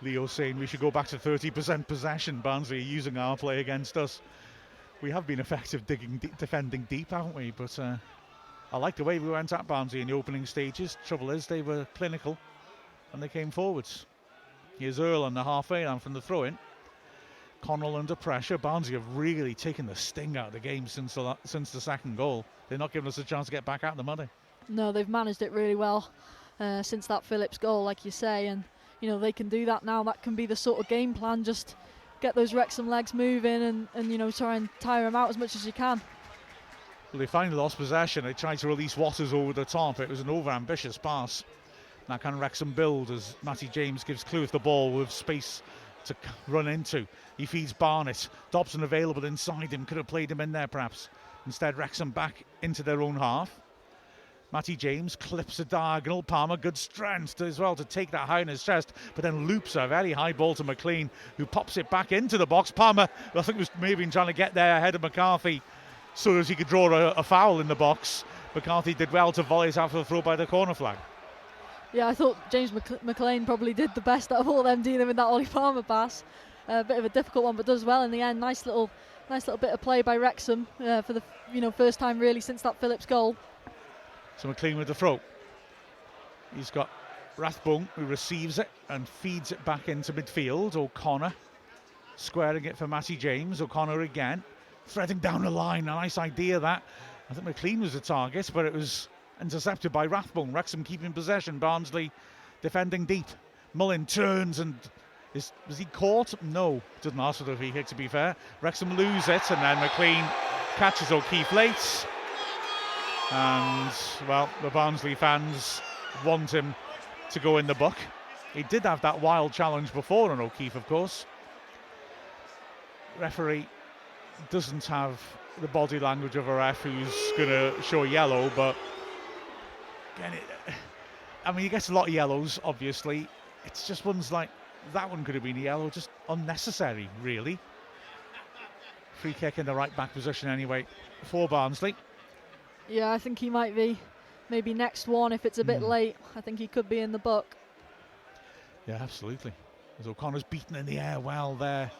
Leo saying we should go back to 30% possession. Barnsley are using our play against us. We have been effective defending deep, haven't we? But I like the way we went at Barnsley in the opening stages. Trouble is, they were clinical and they came forwards. Here's Earl on the halfway line from the throw-in. Connell under pressure. Barnsley have really taken the sting out of the game since the second goal. They're not giving us a chance to get back out of the money. No, they've managed it really well since that Phillips goal, like you say, and they can do that now. That can be the sort of game plan. Just get those Wrexham legs moving and try and tire them out as much as you can. Well, they finally lost possession. They tried to release Waters over the top. It was an over-ambitious pass. Now can Wrexham build as Matty James gives Cleworth the ball with space to run into. He feeds Barnett. Dobson available inside him. Could have played him in there perhaps. Instead, Wrexham back into their own half. Matty James clips a diagonal. Palmer, good strength as well to take that high in his chest, but then loops a very high ball to McLean, who pops it back into the box. Palmer, I think, was maybe trying to get there ahead of McCarthy so as he could draw a foul in the box. McCarthy did well to volley it after the throw by the corner flag. Yeah, I thought James McLean probably did the best out of all of them dealing with that Ollie Palmer pass. A bit of a difficult one, but does well in the end. Nice little bit of play by Wrexham for the first time really since that Phillips goal. So McLean with the throw. He's got Rathbone, who receives it and feeds it back into midfield. O'Connor squaring it for Matty James. O'Connor again, threading down the line. A nice idea that. I think McLean was the target, but it was intercepted by Rathbone. Wrexham keeping possession. Barnsley defending deep. Mullin turns and was he caught? No, doesn't ask for the free kick, to be fair. Wrexham lose it, and then McLean catches O'Keefe late. And, well, the Barnsley fans want him to go in the book. He did have that wild challenge before on O'Keefe, of course. Referee doesn't have the body language of a ref who's going to show yellow, but again, he gets a lot of yellows, obviously. It's just ones like that one could have been a yellow, just unnecessary, really. Free kick in the right back position anyway for Barnsley. Yeah, I think he might be maybe next one if it's a bit late. I think he could be in the book. Yeah, absolutely. As O'Connor's beaten in the air well there,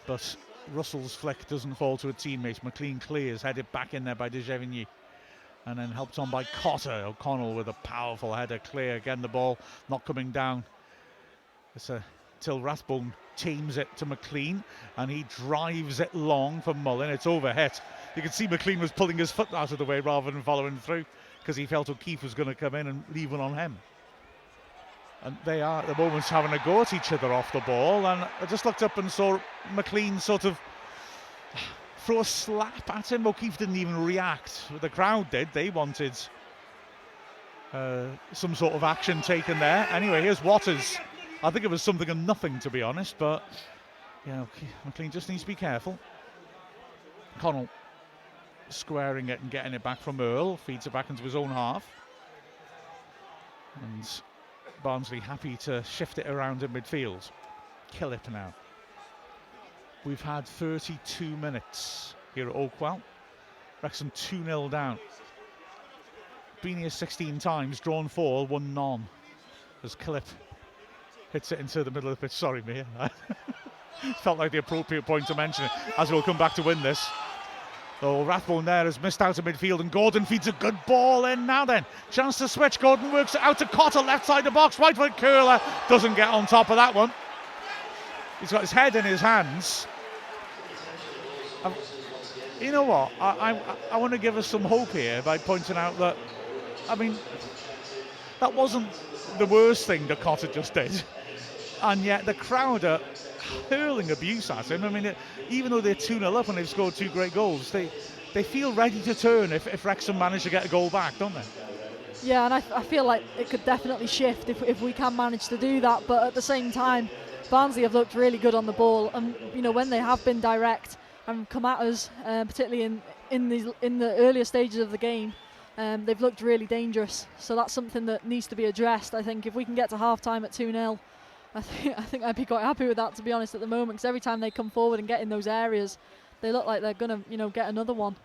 but Russell's flick doesn't fall to a teammate. McLean clears, headed back in there by De Gevigny, and then helped on by Cotter. O'Connell with a powerful header clear. Again, the ball not coming down. It's till Rathbone tames it to McLean, and he drives it long for Mullin. It's overhit. You can see McLean was pulling his foot out of the way rather than following through, because he felt O'Keefe was going to come in and leave one on him. And they are at the moment having a go at each other off the ball, and I just looked up and saw McLean sort of throw a slap at him. O'Keefe didn't even react. The crowd did. They wanted some sort of action taken there. Anyway, here's Waters. I think it was something and nothing, to be honest, but yeah, McLean just needs to be careful. Connell squaring it and getting it back from Earl, feeds it back into his own half, and Barnsley happy to shift it around in midfield. Killip now. We've had 32 minutes here at Oakwell. Wrexham 2-0 down. Been here 16 times, drawn 4, won none. As Killip hits it into the middle of the pitch. Sorry, Mia. Felt like the appropriate point to mention it, as we'll come back to win this. So Rathbone there has missed out of midfield, and Gordon feeds a good ball in now then. Chance to switch. Gordon works it out to Cotter, left side the box. Right foot curler. Doesn't get on top of that one. He's got his head in his hands. You know what? I want to give us some hope here by pointing out that, I mean, that wasn't the worst thing that Cotter just did. And yet the crowd are hurling abuse at him. I mean, even though they're 2-0 up and they've scored 2 great goals, they feel ready to turn if Wrexham manage to get a goal back, don't they? Yeah, and I feel like it could definitely shift if we can manage to do that. But at the same time, Barnsley have looked really good on the ball, and when they have been direct and come at us, particularly in the earlier stages of the game, they've looked really dangerous. So that's something that needs to be addressed. I think if we can get to half-time at 2-0, I think I'd be quite happy with that, to be honest, at the moment, because every time they come forward and get in those areas, they look like they're going to, get another one.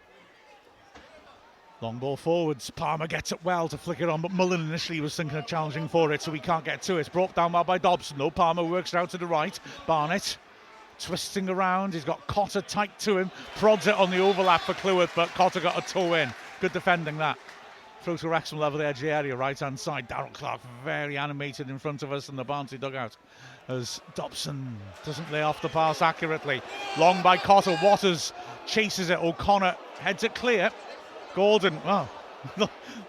Long ball forwards. Palmer gets it well to flick it on, but Mullin initially was thinking of challenging for it, so he can't get to it. Brought down well by Dobson, though. Palmer works it out to the right. Barnett twisting around. He's got Cotter tight to him. Prods it on the overlap for Cleworth, but Cotter got a toe in. Good defending that Throw to Wrexham level edge of the area, right hand side. Darryl Clark very animated in front of us in the Barnsley dugout as Dobson doesn't lay off the pass accurately. Long by Cotter, Waters chases it, O'Connor heads it clear. Gordon, well,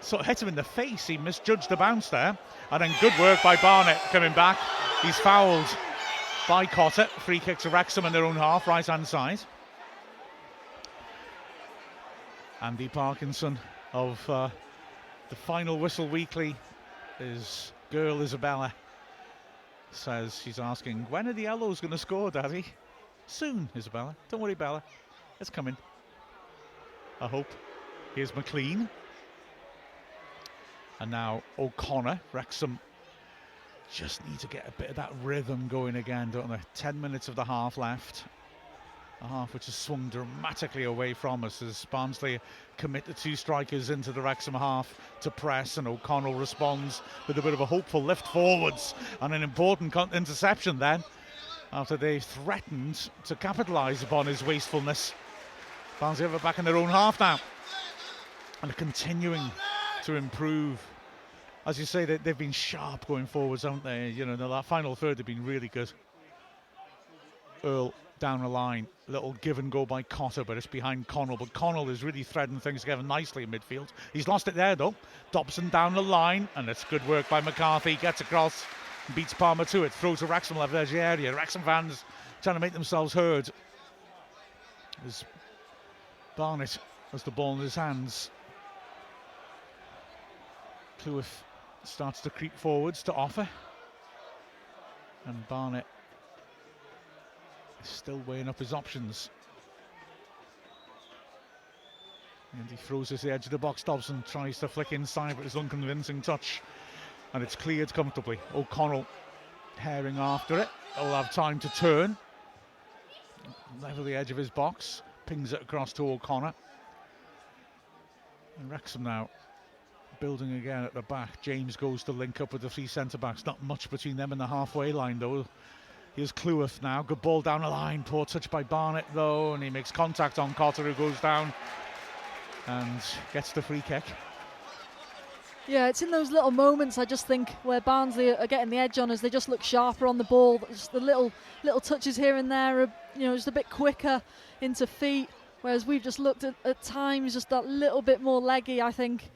sort of hit him in the face, he misjudged the bounce there. And then good work by Barnett coming back. He's fouled by Cotter. Free kick to Wrexham in their own half, right hand side. Andy Parkinson of the Final Whistle Weekly, his girl Isabella, says she's asking, when are the Yellows going to score, Daddy? Soon, Isabella. Don't worry, Bella. It's coming. I hope. Here's McLean. And now O'Connor. Wrexham just need to get a bit of that rhythm going again, don't they? 10 minutes of the half left. A half which has swung dramatically away from us as Barnsley commit the two strikers into the Wrexham half to press, and O'Connell responds with a bit of a hopeful lift forwards and an important interception then after they threatened to capitalise upon his wastefulness. Barnsley have it back in their own half now and are continuing to improve. As you say, they've been sharp going forwards, haven't they? You know, in the final third they've been really good. Earl down the line, little give and go by Cotter, but it's behind Connell. But Connell is really threading things together nicely in midfield. He's lost it there though. Dobson down the line, and it's good work by McCarthy. Gets across, beats Palmer to it. Throws to Wrexham left edge area. Wrexham fans trying to make themselves heard. As Barnett has the ball in his hands. Cleworth starts to creep forwards to offer, and Barnett still weighing up his options. And he throws it to the edge of the box. Dobson tries to flick inside, but it's an unconvincing touch. And it's cleared comfortably. O'Connell herring after it. He'll have time to turn. Level the edge of his box. Pings it across to O'Connor. And Wrexham now building again at the back. James goes to link up with the three centre-backs. Not much between them and the halfway line though. Here's Cleworth now, good ball down the line, poor touch by Barnett though, and he makes contact on Cotter, who goes down and gets the free kick. Yeah, it's in those little moments I just think where Barnsley are getting the edge on us. They just look sharper on the ball. Just the little touches here and there are, just a bit quicker into feet, whereas we've just looked at times just that little bit more leggy, I think.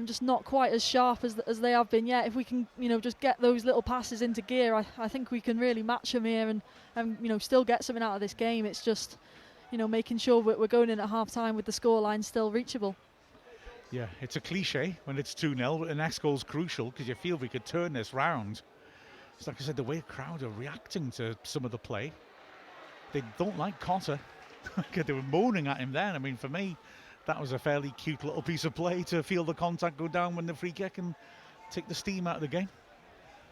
Just not quite as sharp as they have been yet. If we can, just get those little passes into gear, I think we can really match them here and still get something out of this game. It's just, making sure we're going in at half time with the scoreline still reachable. Yeah, it's a cliche when it's 2-0, but the next goal's crucial because you feel we could turn this round. It's like I said, the way the crowd are reacting to some of the play. They don't like Cotter. They were moaning at him then. I mean, for me, that was a fairly cute little piece of play to feel the contact go down when the free kick and take the steam out of the game.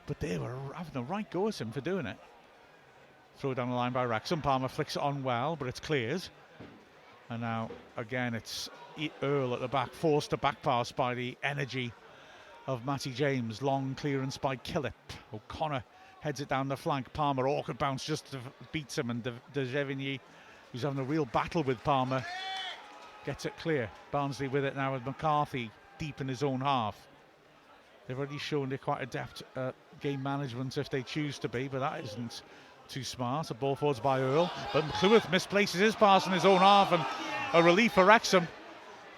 But they were having a right go at him for doing it. Throw down the line by Wrexham. Palmer flicks it on well, but it's cleared. And now, again, it's Earl at the back, forced to back pass by the energy of Matty James. Long clearance by Killip. O'Connor heads it down the flank. Palmer, awkward bounce, just beats him. And De Gevigny, who's having a real battle with Palmer, gets it clear. Barnsley with it now with McCarthy deep in his own half. They've already shown they're quite adept at game management if they choose to be, but that isn't too smart. A ball forwards by Earl, but Cleworth misplaces his pass in his own half, and a relief for Wrexham.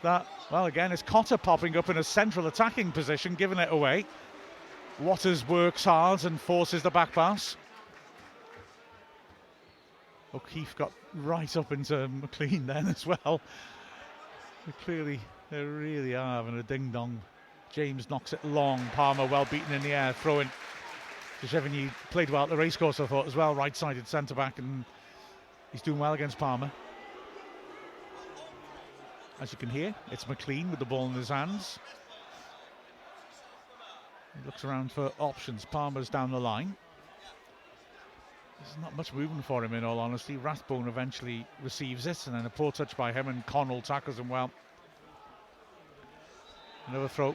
That, well, again, it's Cotter popping up in a central attacking position, giving it away. Waters works hard and forces the back pass. O'Keefe got right up into McLean then as well. Clearly, they really are having a ding-dong. James knocks it long. Palmer well beaten in the air. Throw in. Dejevigny played well at the racecourse, I thought, as well. Right-sided centre-back, and he's doing well against Palmer. As you can hear, it's McLean with the ball in his hands. He looks around for options. Palmer's down the line. There's not much movement for him, in all honesty. Rathbone eventually receives it, and then a poor touch by him, and Connell tackles him well. Another throw.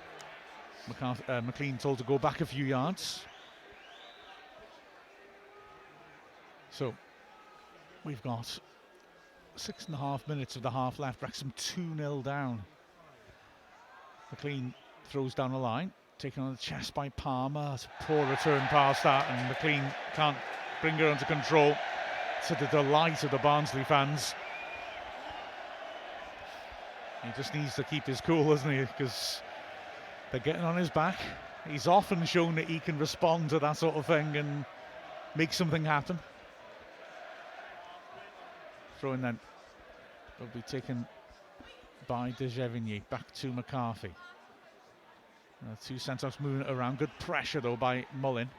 McLean told to go back a few yards. So we've got 6.5 minutes of the half left. Wrexham 2-0 down. McLean throws down the line, taken on the chest by Palmer. It's a poor return past that, and McLean can't bring her under control, to the delight of the Barnsley fans. He just needs to keep his cool, doesn't he? Because they're getting on his back. He's often shown that he can respond to that sort of thing and make something happen. Throw in then will be taken by De Gevigny, back to McCarthy. Two centre-backs moving it around. Good pressure though by Mullin.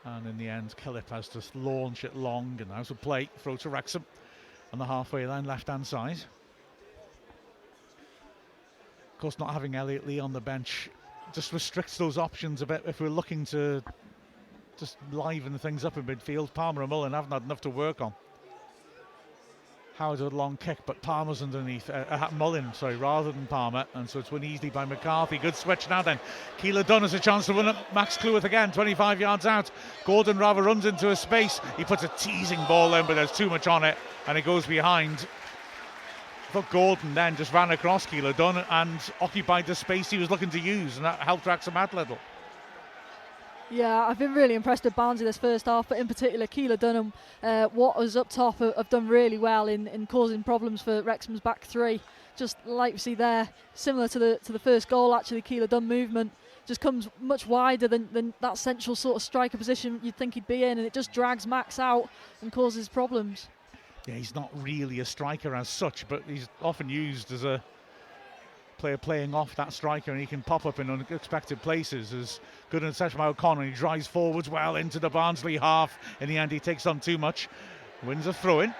And in the end, Killip has to launch it long, and out of play. Throw to Wrexham on the halfway line, left-hand side. Of course, not having Elliot Lee on the bench just restricts those options a bit if we're looking to just liven things up in midfield. Palmer and Mullin haven't had enough to work on. Howard with a long kick, but Palmer's underneath. Mullin, sorry, rather than Palmer, and so it's won easily by McCarthy. Good switch now then. Keeler Dunn has a chance to win it. Max Cleworth again, 25 yards out. Gordon rather runs into a space. He puts a teasing ball in, but there's too much on it, and it goes behind. I thought Gordon then just ran across Keeler Dunn and occupied the space he was looking to use, and that helped Wrexham out a little. Yeah, I've been really impressed with Barnsley this first half, but in particular Keeler Dunham, what was up top have done really well in causing problems for Wrexham's back three. Just like we see there, similar to the first goal, actually, Keeler Dunn movement just comes much wider than that central sort of striker position you'd think he'd be in, and it just drags Max out and causes problems. Yeah, he's not really a striker as such, but he's often used as a player playing off that striker, and he can pop up in unexpected places. As good an interception by O'Connor, he drives forwards well into the Barnsley half. In the end, he takes on too much, wins a throw-in.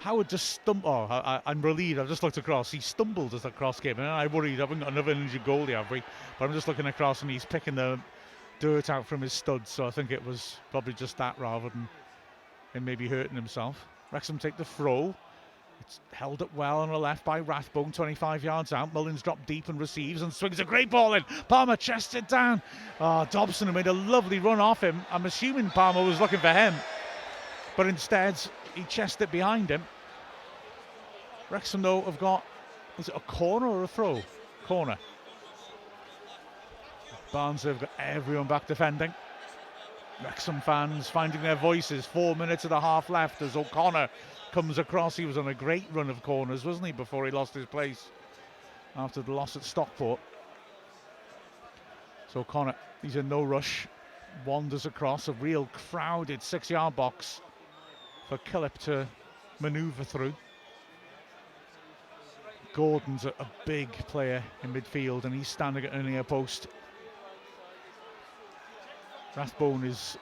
Howard just stumbled. I'm relieved. I've just looked across. He stumbled as the cross came in. I worried I haven't got another injured goalie, have we? But I'm just looking across, and he's picking the dirt out from his studs. So I think it was probably just that rather than him maybe hurting himself. Wrexham take the throw. It's held up well on the left by Rathbone, 25 yards out. Mullins dropped deep and receives and swings a great ball in. Palmer chests it down. Dobson made a lovely run off him. I'm assuming Palmer was looking for him, but instead he chested it behind him. Wrexham though have got, is it a corner or a throw? Corner. Barnsley have got everyone back defending. Wrexham fans finding their voices. 4 minutes of the half left as O'Connor comes across. He was on a great run of corners, wasn't he, before he lost his place after the loss at Stockport. So O'Connor, he's in no rush, wanders across a real crowded 6-yard box for Killip to manoeuvre through. Gordon's a big player in midfield, and he's standing at the near post. Rathbone is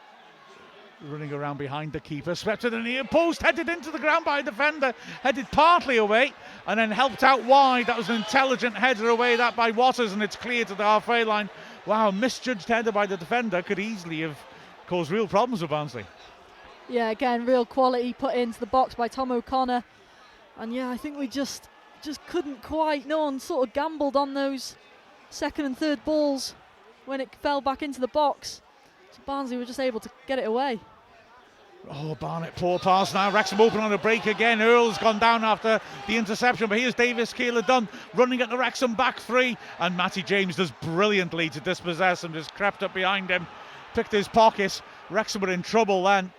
running around behind the keeper, swept to the near post, headed into the ground by a defender, headed partly away and then helped out wide. That was an intelligent header away, that by Waters, and it's clear to the halfway line. Wow, misjudged header by the defender, could easily have caused real problems for Barnsley. Yeah, again, real quality put into the box by Tom O'Connor, and yeah, I think we just couldn't quite, no one sort of gambled on those second and third balls when it fell back into the box. Barnsley were just able to get it away. Oh, Barnett, poor pass now. Wrexham open on a break again. Earl's gone down after the interception, but here's Davis Keeler Dunn running at the Wrexham back three, and Matty James does brilliantly to dispossess him, just crept up behind him, picked his pocket. Wrexham were in trouble then.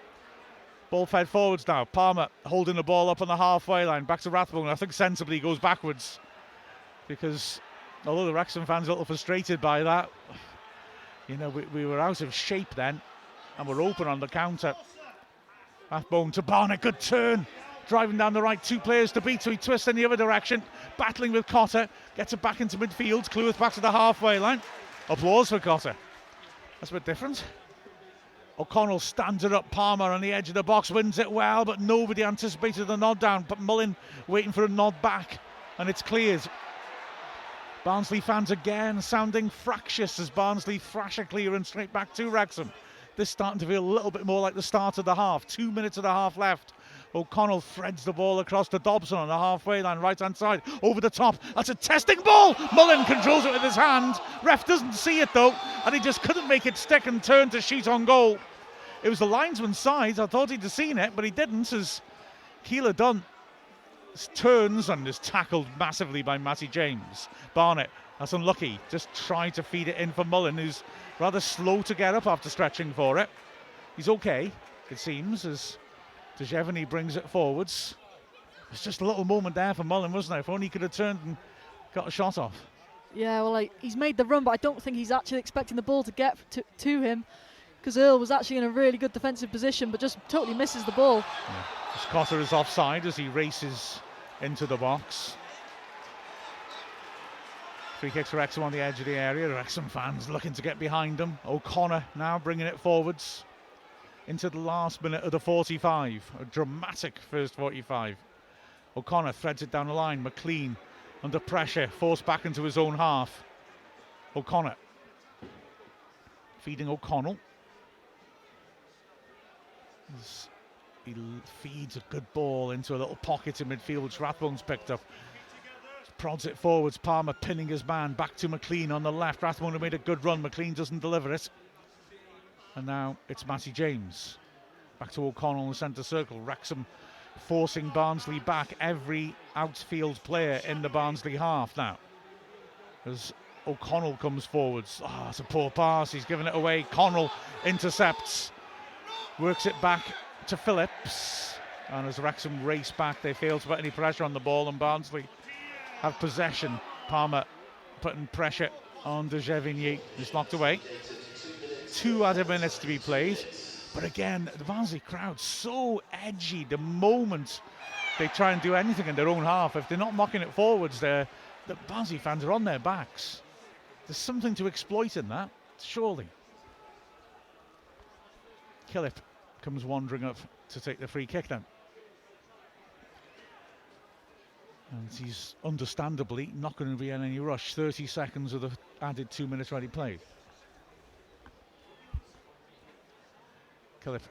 Ball fed forwards now. Palmer holding the ball up on the halfway line, back to Rathbone. I think sensibly goes backwards, because although the Wrexham fans are a little frustrated by that, you know, we were out of shape then, and we're open on the counter. Rathbone to Barnett, good turn. Driving down the right, two players to beat, so he twists in the other direction. Battling with Cotter, gets it back into midfield. Cleworth back to the halfway line. Applause for Cotter. That's a bit different. O'Connell stands it up. Palmer on the edge of the box, wins it well, but nobody anticipated the nod down. But Mullin waiting for a nod back, and it's cleared. Barnsley fans again sounding fractious as Barnsley thrash a clearance straight back to Wrexham. This starting to feel a little bit more like the start of the half. 2 minutes of the half left. O'Connell threads the ball across to Dobson on the halfway line, right hand side, over the top. That's a testing ball. Mullin controls it with his hand. Ref doesn't see it though, and he just couldn't make it stick and turn to shoot on goal. It was the linesman's side. I thought he'd have seen it, but he didn't, as Keeler Dunn turns and is tackled massively by Matty James. Barnett, that's unlucky, just tried to feed it in for Mullin, who's rather slow to get up after stretching for it. He's okay, it seems, as Dejevny brings it forwards. It's just a little moment there for Mullin, wasn't there? If only he could have turned and got a shot off. Yeah, well, he's made the run, but I don't think he's actually expecting the ball to get to him, because Earl was actually in a really good defensive position, but just totally misses the ball. Yeah. Cotter is offside as he races into the box. Free kicks for Wrexham on the edge of the area. Wrexham fans looking to get behind them. O'Connor now bringing it forwards into the last minute of the 45. A dramatic first 45. O'Connor threads it down the line. McLean under pressure, forced back into his own half. O'Connor feeding O'Connell. He feeds a good ball into a little pocket in midfield, which Rathbone's picked up. Prods it forwards. Palmer pinning his man back to McLean on the left. Rathbone have made a good run. McLean doesn't deliver it. And now it's Matty James. Back to O'Connell in the centre circle. Wrexham forcing Barnsley back. Every outfield player in the Barnsley half now. As O'Connell comes forwards. Oh, it's a poor pass. He's given it away. Connell intercepts. Works it back to Phillips, and as Wrexham race back, they fail to put any pressure on the ball, and Barnsley have possession. Palmer putting pressure on Dejevny. He's knocked away. 2 added minutes to be played, but again, the Barnsley crowd so edgy the moment they try and do anything in their own half. If they're not knocking it forwards, the Barnsley fans are on their backs. There's something to exploit in that, surely. Killip comes wandering up to take the free kick then. And he's understandably not going to be in any rush. 30 seconds of the added 2 minutes already played. Killip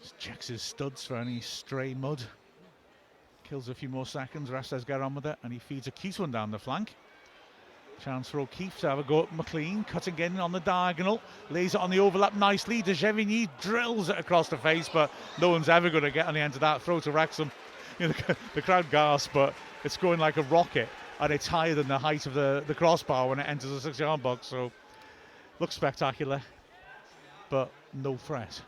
just checks his studs for any stray mud. Kills a few more seconds, rest says get on with it, and he feeds a cute one down the flank. Chance for O'Keefe to have a go at McLean, cutting in on the diagonal, lays it on the overlap nicely. Dejevny drills it across the face, but no one's ever going to get on the end of that throw to Wrexham. You know, the crowd gasps, but it's going like a rocket, and it's higher than the height of the crossbar when it enters the 6-yard box, so looks spectacular, but no threat.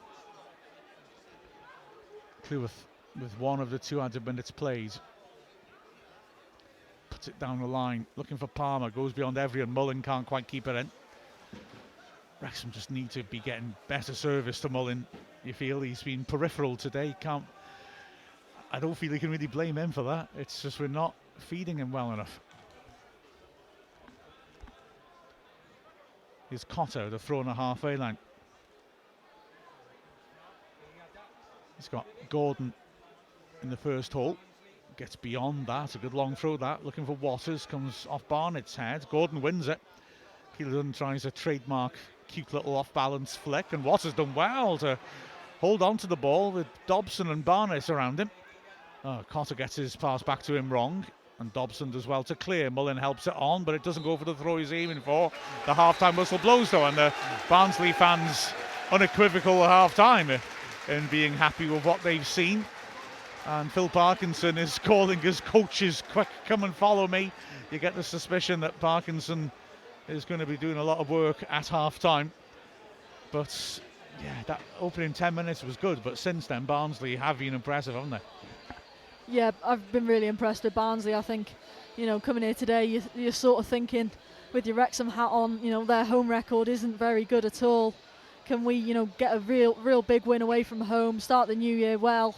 Cleworth with one of the 2 added minutes played. Puts it down the line, looking for Palmer, goes beyond every, and Mullin can't quite keep it in. Wrexham just need to be getting better service to Mullin. You feel he's been peripheral today. I don't feel you can really blame him for that. It's just we're not feeding him well enough. Here's Cotter, the throw on the halfway line. He's got Gordon in the first hole. Gets beyond that, a good long throw that, looking for Waters, comes off Barnett's head. Gordon wins it. Keelan tries a trademark cute little off-balance flick, and Waters done well to hold on to the ball with Dobson and Barnett around him. Cotter gets his pass back to him wrong, and Dobson does well to clear. Mullin helps it on, but it doesn't go for the throw he's aiming for. The half-time whistle blows though, and the Barnsley fans unequivocal at half-time in being happy with what they've seen. And Phil Parkinson is calling his coaches, quick, come and follow me. You get the suspicion that Parkinson is going to be doing a lot of work at half-time. But, yeah, that opening 10 minutes was good. But since then, Barnsley have been impressive, haven't they? Yeah, I've been really impressed with Barnsley. I think, coming here today, you're sort of thinking, with your Wrexham hat on, their home record isn't very good at all. Can we, get a real big win away from home, start the new year well?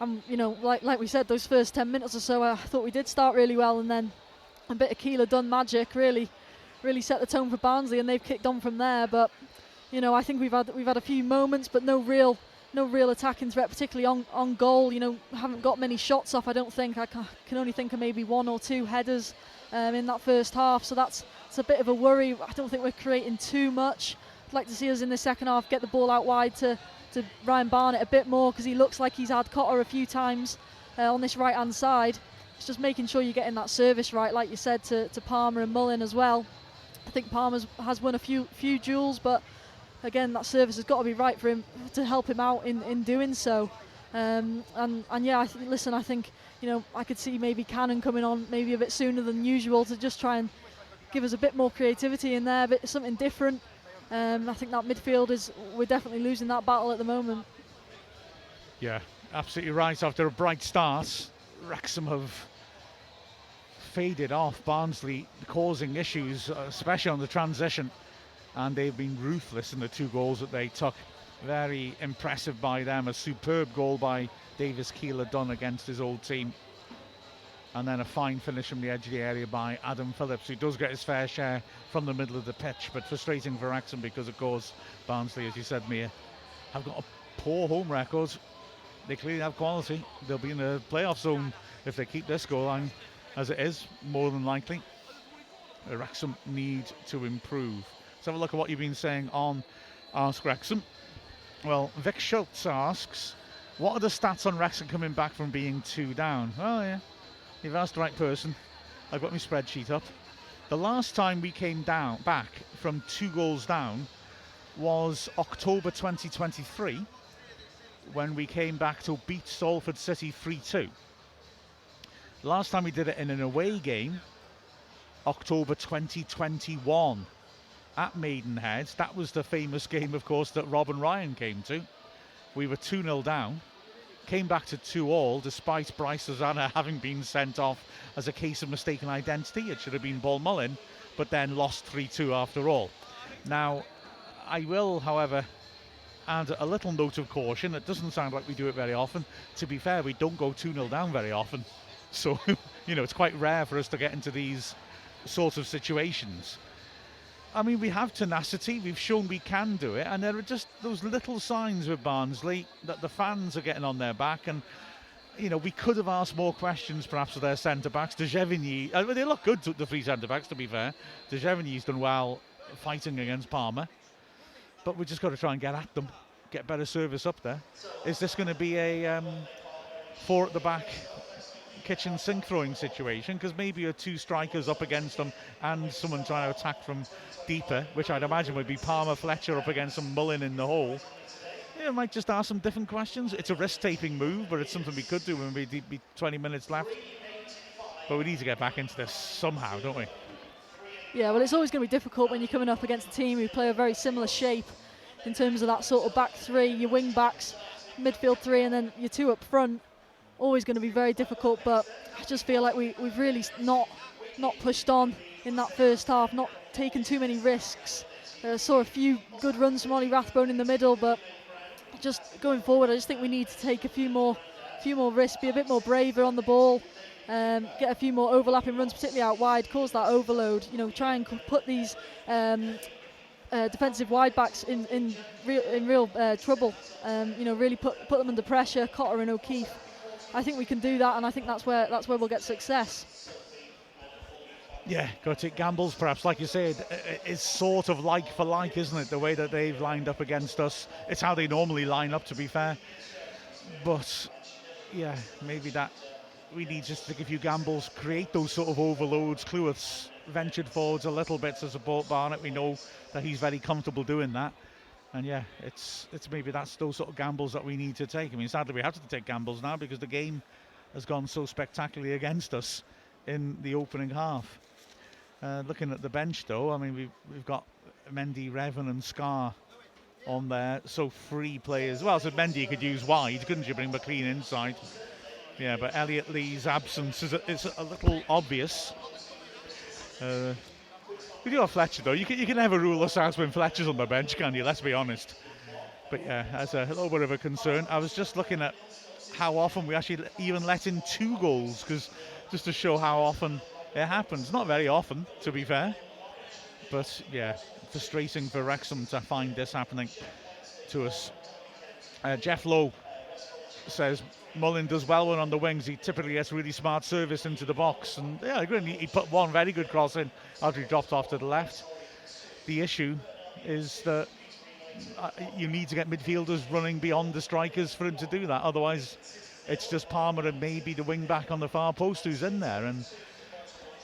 Like we said, those first 10 minutes or so, I thought we did start really well, and then a bit of Keeler done magic, really set the tone for Barnsley, and they've kicked on from there. But I think we've had a few moments, but no real attacking threat, particularly on goal. Haven't got many shots off. I don't think. I can only think of maybe 1 or 2 headers in that first half. So it's a bit of a worry. I don't think we're creating too much. I'd like to see us in the second half get the ball out wide to Ryan Barnett a bit more, because he looks like he's had Cotter a few times on this right hand side. It's just making sure you're getting that service right, like you said, to Palmer and Mullin as well. I think Palmer has won a few duels, but again, that service has got to be right for him to help him out in doing so. And yeah, I think I could see maybe Cannon coming on maybe a bit sooner than usual to just try and give us a bit more creativity in there, but something different. I think that midfield we're definitely losing that battle at the moment. Yeah, absolutely right. After a bright start, Wrexham have faded off. Barnsley causing issues, especially on the transition, and they've been ruthless in the 2 goals that they took. Very impressive by them. A superb goal by Davis Keeler done against his old team, and then a fine finish from the edge of the area by Adam Phillips, who does get his fair share from the middle of the pitch, but frustrating for Wrexham because, of course, Barnsley, as you said, Mia, have got a poor home record. They clearly have quality. They'll be in the playoff zone if they keep this scoreline as it is, more than likely. Wrexham need to improve. Let's have a look at what you've been saying on Ask Wrexham. Well, Vic Schultz asks, what are the stats on Wrexham coming back from being 2 down? Oh yeah, you've asked the right person. I've got my spreadsheet up. The last time we came back from 2 goals down was October 2023, when we came back to beat Salford City 3-2. Last time we did it in an away game, October 2021 at Maidenhead. That was the famous game, of course, that Rob and Ryan came to. We were 2-0 down, came back to 2-2 despite Bryce Susanna having been sent off as a case of mistaken identity. It should have been Balmullen, but then lost 3-2 after all. Now, I will, however, add a little note of caution. It doesn't sound like we do it very often. To be fair, we don't go 2-0 down very often. So, it's quite rare for us to get into these sorts of situations. I mean, we have tenacity, we've shown we can do it, and there are just those little signs with Barnsley that the fans are getting on their back, and, we could have asked more questions perhaps of their centre-backs. De Gevigny, they look good, the 3 centre-backs, to be fair. De Gevigny's done well fighting against Palmer, but we've just got to try and get at them, get better service up there. Is this going to be a 4 at the back kitchen sink throwing situation? Because maybe a 2 strikers up against them and someone trying to attack from deeper, which I'd imagine would be Palmer, Fletcher up against some Mullin in the hole. Yeah, might just ask some different questions. It's a risk-taking move, but it's something we could do when we'd be 20 minutes left. But we need to get back into this somehow, don't we? Yeah, well, it's always going to be difficult when you're coming up against a team who play a very similar shape in terms of that sort of back 3, your wing backs, midfield 3, and then your 2 up front. Always going to be very difficult, but I just feel like we've really not pushed on in that first half, not taken too many risks. Saw a few good runs from Ollie Rathbone in the middle, but just going forward, I just think we need to take a few more risks, be a bit more braver on the ball, get a few more overlapping runs, particularly out wide, cause that overload. Try and put these defensive wide backs in real trouble. Really put them under pressure. Cotter and O'Keefe. I think we can do that, and I think that's where we'll get success. Yeah, got to take gambles, perhaps. Like you said, it's sort of like for like, isn't it? The way that they've lined up against us. It's how they normally line up, to be fair. But yeah, maybe that we need just to take a few gambles, create those sort of overloads. Cleworth's ventured forwards a little bit to support Barnett. We know that he's very comfortable doing that. And yeah, it's maybe that's those sort of gambles that we need to take. I mean, sadly, we have to take gambles now because the game has gone so spectacularly against us in the opening half. Looking at the bench, though, I mean, we've got Mendy, Revan and Scar on there. So 3 players. Well, so Mendy could use wide, couldn't you? Bring McLean inside. Yeah, but Elliot Lee's absence is a little obvious. We do have Fletcher, though. You can never rule us out when Fletcher's on the bench, can you? Let's be honest. But yeah, that's a little bit of a concern. I was just looking at how often we actually even let in 2 goals, because just to show how often it happens. Not very often, to be fair. But yeah, frustrating for Wrexham to find this happening to us. Jeff Lowe says Mullin does well when on the wings. He typically gets really smart service into the box, and yeah, I agree. He put one very good cross in after he dropped off to the left. The issue is that you need to get midfielders running beyond the strikers for him to do that. Otherwise, it's just Palmer and maybe the wing back on the far post who's in there, and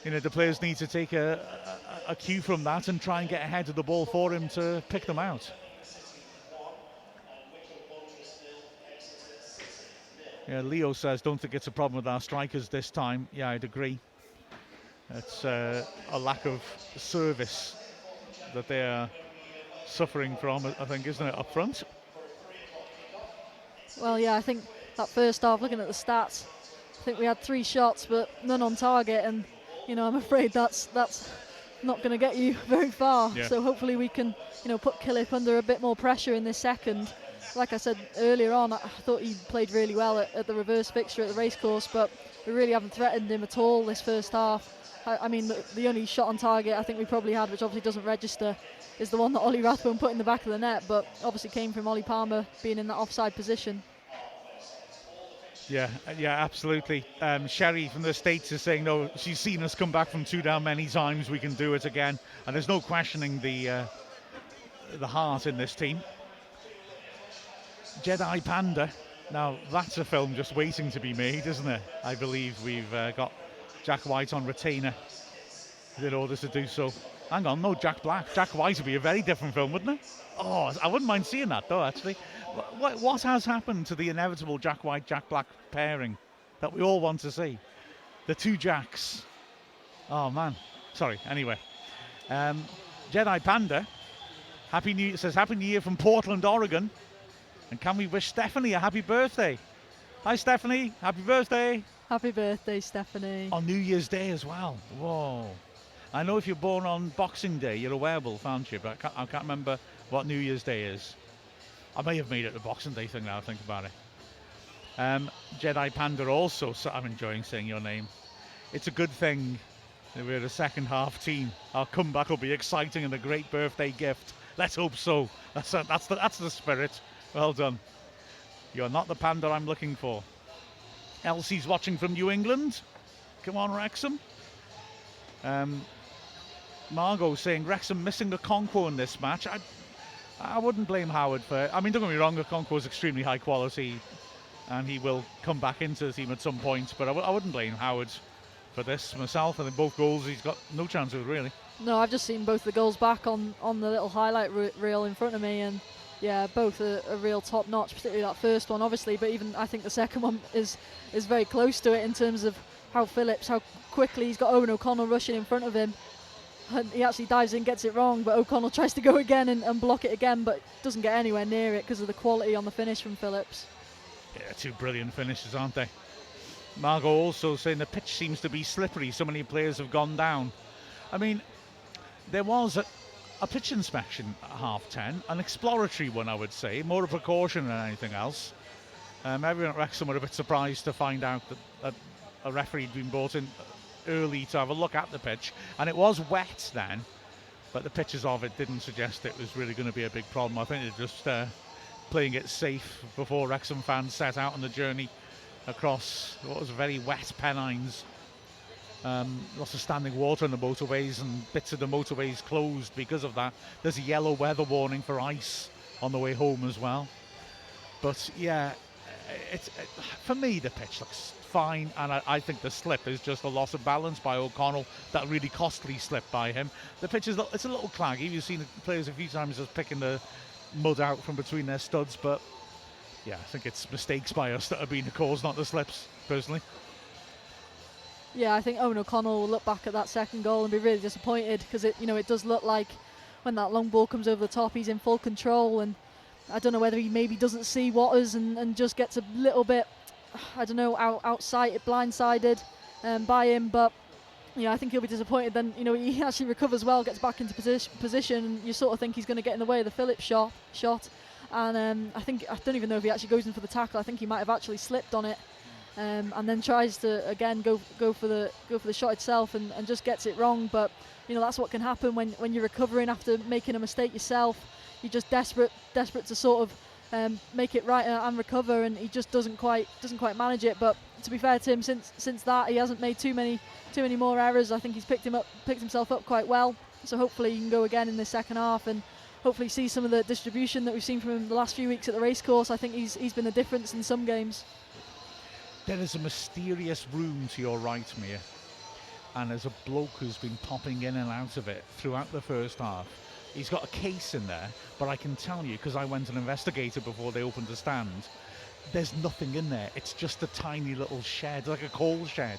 the players need to take a cue from that and try and get ahead of the ball for him to pick them out. Yeah, Leo says, don't think it's a problem with our strikers this time. Yeah, I'd agree. It's a lack of service that they're suffering from, I think, isn't it, up front? Well, yeah, I think that first half, looking at the stats, I think we had 3 shots, but none on target, and I'm afraid that's not going to get you very far. Yeah. So hopefully we can, put Killip under a bit more pressure in this second. Like I said earlier on, I thought he played really well at the reverse fixture at the racecourse, but we really haven't threatened him at all this first half. I mean, the only shot on target I think we probably had, which obviously doesn't register, is the one that Ollie Rathbone put in the back of the net, but obviously came from Ollie Palmer being in that offside position. Yeah, absolutely. Sherry from the States is saying, no, she's seen us come back from 2 down many times, we can do it again. And there's no questioning the heart in this team. Jedi Panda. Now, that's a film just waiting to be made, isn't it? I believe we've got Jack White on retainer in order to do so. Hang on, no, Jack Black. Jack White would be a very different film, wouldn't it? Oh, I wouldn't mind seeing that, though, actually. What has happened to the inevitable Jack White, Jack Black pairing that we all want to see? The 2 Jacks. Oh, man. Sorry, anyway. Jedi Panda. Says Happy New Year from Portland, Oregon. And can we wish Stephanie a happy birthday? Hi, Stephanie. Happy birthday. Happy birthday, Stephanie. On New Year's Day as well. Whoa. I know if you're born on Boxing Day, you're a werewolf, aren't you? But I can't remember what New Year's Day is. I may have made it the Boxing Day thing now I think about it. Jedi Panda also, so I'm enjoying saying your name. It's a good thing that we're a second half team. Our comeback will be exciting and a great birthday gift. Let's hope so. That's the spirit. Well done. You're not the panda I'm looking for. Elsie's watching from New England. Come on, Wrexham. Margot saying Wrexham missing the Okonkwo in this match. I wouldn't blame Howard for... I mean, don't get me wrong, Okonkwo is extremely high quality and he will come back into the team at some point, but I wouldn't blame Howard for this myself. I think both goals he's got no chance with, really. No, I've just seen both the goals back on the little highlight reel in front of me, and yeah, both are real top notch, particularly that first one, obviously, but even I think the second one is very close to it in terms of how quickly he's got Owen O'Connell rushing in front of him. And he actually dives in, gets it wrong, but O'Connell tries to go again and block it again, but doesn't get anywhere near it because of the quality on the finish from Phillips. Yeah, 2 brilliant finishes, aren't they? Margot also saying the pitch seems to be slippery, so many players have gone down. I mean, there was a pitch inspection at half-10, an exploratory one, I would say, more a precaution than anything else. Everyone at Wrexham were a bit surprised to find out that a referee had been brought in early to have a look at the pitch, and it was wet then, but the pictures of it didn't suggest it was really going to be a big problem. I think they're just playing it safe before Wrexham fans set out on the journey across what was very wet Pennines. Lots of standing water in the motorways, and bits of the motorways closed because of that. There's a yellow weather warning for ice on the way home as well. But yeah, for me the pitch looks fine, and I think the slip is just a loss of balance by O'Connell, that really costly slip by him. The pitch is it's a little claggy. You've seen the players a few times just picking the mud out from between their studs, but yeah, I think it's mistakes by us that have been the cause, not the slips, personally. Yeah, I think Owen O'Connell will look back at that second goal and be really disappointed, because it does look like when that long ball comes over the top, he's in full control, and I don't know whether he maybe doesn't see Watters and just gets a little bit, I don't know, outside, blindsided by him, but I think he'll be disappointed. Then he actually recovers well, gets back into position, and you sort of think he's going to get in the way of the Phillips shot, and I don't even know if he actually goes in for the tackle. I think he might have actually slipped on it. And then tries to again go for the shot itself and just gets it wrong. But that's what can happen when you're recovering after making a mistake yourself. You're just desperate to sort of make it right and recover, and he just doesn't quite manage it. But to be fair to him, since that he hasn't made too many more errors. I think he's picked himself up quite well. So hopefully he can go again in the second half and hopefully see some of the distribution that we've seen from him the last few weeks at the racecourse. I think he's been the difference in some games. There is a mysterious room to your right, Mia, and there's a bloke who's been popping in and out of it throughout the first half. He's got a case in there, but I can tell you, because I went and investigated before they opened the stand, there's nothing in there. It's just a tiny little shed, like a coal shed.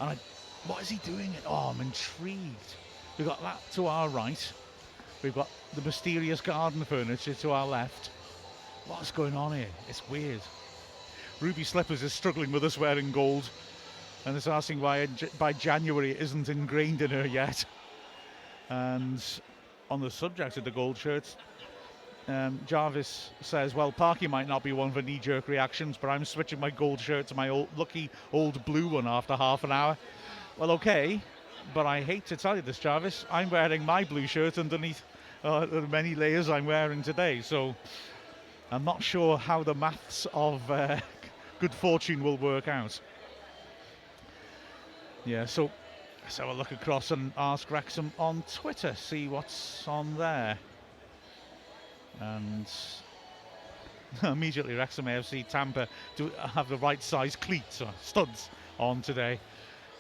And what is he doing? Oh, I'm intrigued. We've got that to our right. We've got the mysterious garden furniture to our left. What's going on here? It's weird. Ruby Slippers is struggling with us wearing gold and is asking why by January it isn't ingrained in her yet. And on the subject of the gold shirts, Jarvis says, well, Parky might not be one for knee-jerk reactions, but I'm switching my gold shirt to my lucky old blue one after half an hour. Well, okay, but I hate to tell you this, Jarvis. I'm wearing my blue shirt underneath the many layers I'm wearing today, so I'm not sure how the maths of good fortune will work out. Yeah, so let's have a look across and ask Wrexham on Twitter, see what's on there. And immediately Wrexham AFC Tampa do have the right size cleats or studs on today.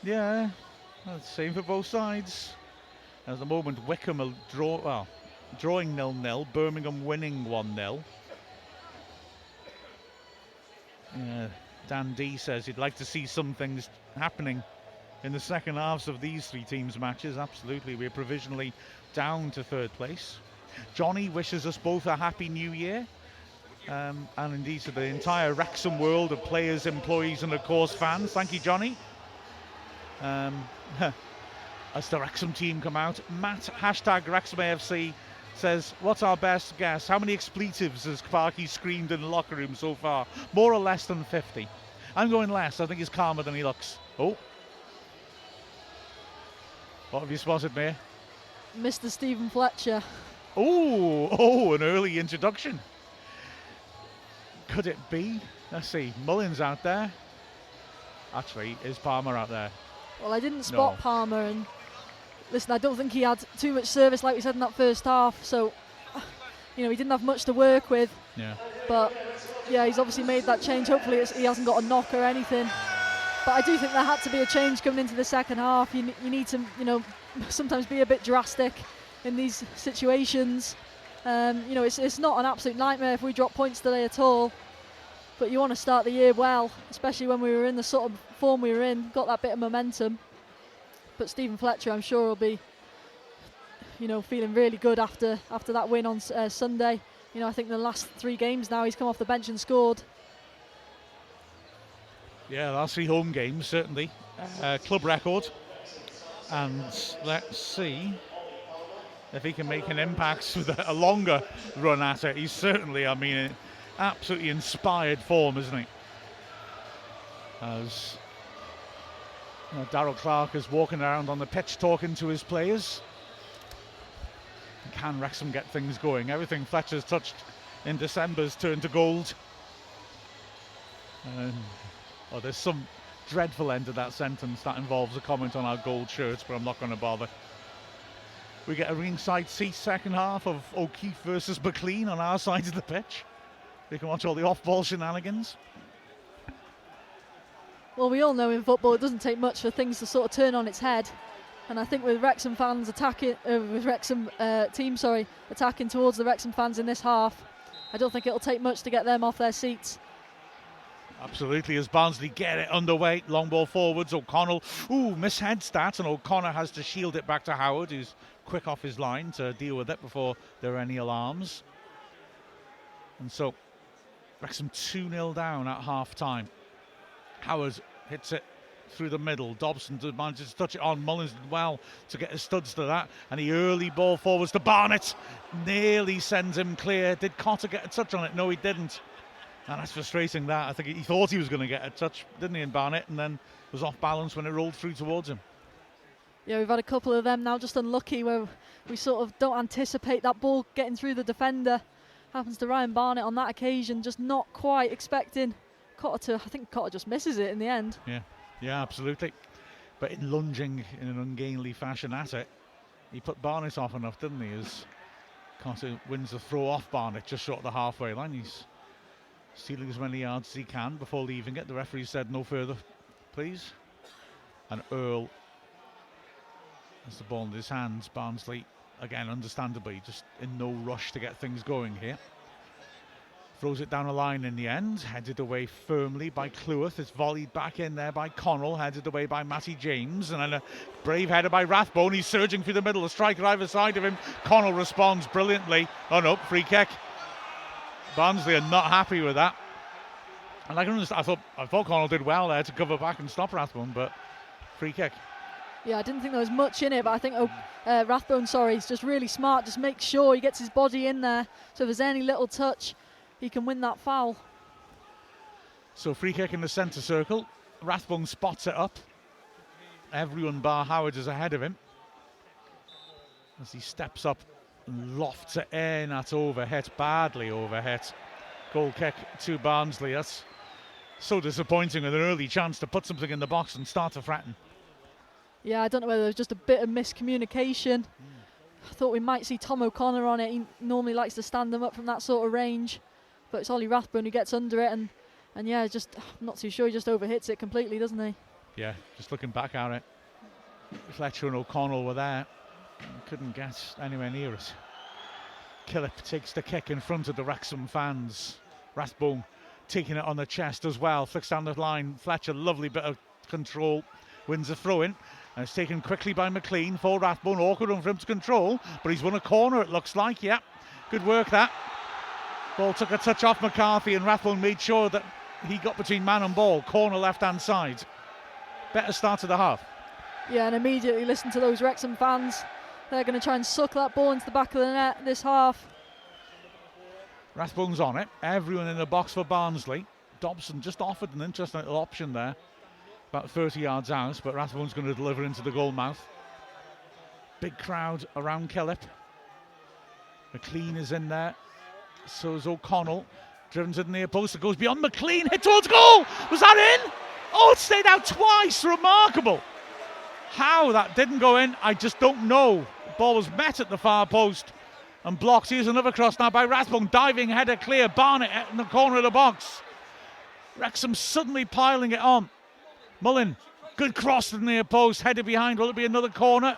Yeah, same for both sides. At the moment, Wickham are drawing 0-0, Birmingham winning 1-0. Dan D says he'd like to see some things happening in the second halves of these three teams' matches. Absolutely, we're provisionally down to third place. Johnny wishes us both a happy new year, and indeed to the entire Wrexham world of players, employees and of course fans. Thank you, Johnny. As the Wrexham team come out, Matt hashtag Wrexham AFC says, what's our best guess? How many expletives has Parky screamed in the locker room so far? More or less than 50? I'm going less. I think he's calmer than he looks. Oh, what have you spotted, Mia? Mr. Stephen Fletcher. Oh, an early introduction. Could it be? Let's see. Mullins out there. Actually, is Palmer out there? Well, I didn't spot Palmer, and listen, I don't think he had too much service, like we said in that first half. So, he didn't have much to work with. Yeah. But yeah, he's obviously made that change. Hopefully, he hasn't got a knock or anything. But I do think there had to be a change coming into the second half. You need to, sometimes be a bit drastic in these situations. It's not an absolute nightmare if we drop points today at all, but you want to start the year well, especially when we were in the sort of form we were in, got that bit of momentum. But Stephen Fletcher, I'm sure, will be feeling really good after that win on Sunday. I think the last 3 games now he's come off the bench and scored. Yeah, last 3 home games certainly club record, and let's see if he can make an impact with a longer run at it. He's certainly, in absolutely inspired form, isn't he? As Darryl Clark is walking around on the pitch talking to his players. Can Wrexham get things going? Everything Fletcher's touched in December's turned to gold. There's some dreadful end to that sentence that involves a comment on our gold shirts, but I'm not going to bother. We get a ringside seat second half of O'Keefe versus McLean on our side of the pitch. We can watch all the off-ball shenanigans. Well, we all know in football it doesn't take much for things to sort of turn on its head. And I think with Wrexham fans attacking towards the Wrexham fans in this half, I don't think it'll take much to get them off their seats. Absolutely, as Barnsley get it underway, long ball forwards, O'Connell, misheads that, and O'Connor has to shield it back to Howard, who's quick off his line to deal with it before there are any alarms. And so, Wrexham 2-0 down at half-time. Howard hits it through the middle. Dobson manages to touch it on. Mullins did well to get his studs to that. And the early ball forwards to Barnett. Nearly sends him clear. Did Cotter get a touch on it? No, he didn't. And that's frustrating, that. I think he thought he was going to get a touch, didn't he, in Barnett, and then was off balance when it rolled through towards him. Yeah, we've had a couple of them now, just unlucky, where we sort of don't anticipate that ball getting through the defender. Happens to Ryan Barnett on that occasion, just not quite expecting Cotter to, I think Cotter just misses it in the end. Yeah, absolutely. But in lunging in an ungainly fashion at it, he put Barnett off enough, didn't he, as Cotter wins the throw off Barnett just short of the halfway line. He's stealing as many yards as he can before leaving it. The referee said no further, please. And Earl has the ball in his hands. Barnsley, again, understandably, just in no rush to get things going here. Throws it down the line in the end, headed away firmly by Cleworth. It's volleyed back in there by Connell, headed away by Matty James, and then a brave header by Rathbone. He's surging through the middle, a striker either side of him. Connell responds brilliantly. Oh no, free kick. Barnsley are not happy with that. And I thought Connell did well there to cover back and stop Rathbone, but free kick. Yeah, I didn't think there was much in it, but I think Rathbone, is just really smart. Just make sure he gets his body in there, so if there's any little touch, he can win that foul. So free kick in the centre circle. Rathbone spots it up. Everyone bar Howard is ahead of him as he steps up and lofts it in. That's overhit, badly overhit. Goal kick to Barnsley. That's so disappointing with an early chance to put something in the box and start to threaten. Yeah, I don't know whether there was just a bit of miscommunication. I thought we might see Tom O'Connor on it. He normally likes to stand them up from that sort of range. But it's Ollie Rathbone who gets under it, and yeah, just I'm not too sure. He just overhits it completely, doesn't he? Yeah, just looking back at it, Fletcher and O'Connell were there, couldn't get anywhere near it. Killip takes the kick in front of the Wrexham fans. Rathbone taking it on the chest as well, flicks down the line. Fletcher, lovely bit of control, wins a throw-in, and it's taken quickly by McLean for Rathbone. Awkward one for him to control, but he's won a corner, it looks like. Yeah, good work that. Ball took a touch off McCarthy, and Rathbone made sure that he got between man and ball. Corner left-hand side. Better start to the half. Yeah, and immediately listen to those Wrexham fans. They're going to try and suck that ball into the back of the net this half. Rathbone's on it. Everyone in the box for Barnsley. Dobson just offered an interesting little option there, about 30 yards out, but Rathbone's going to deliver into the goal mouth. Big crowd around Killip. McLean is in there. So is O'Connell, driven to the near post. It goes beyond McLean, hit towards goal. Was that in? Oh, it stayed out twice. Remarkable. How that didn't go in, I just don't know. The ball was met at the far post and blocked. Here's another cross now by Rathbone. Diving header clear. Barnett in the corner of the box. Wrexham suddenly piling it on. Mullin, good cross to the near post. Headed behind. Will it be another corner?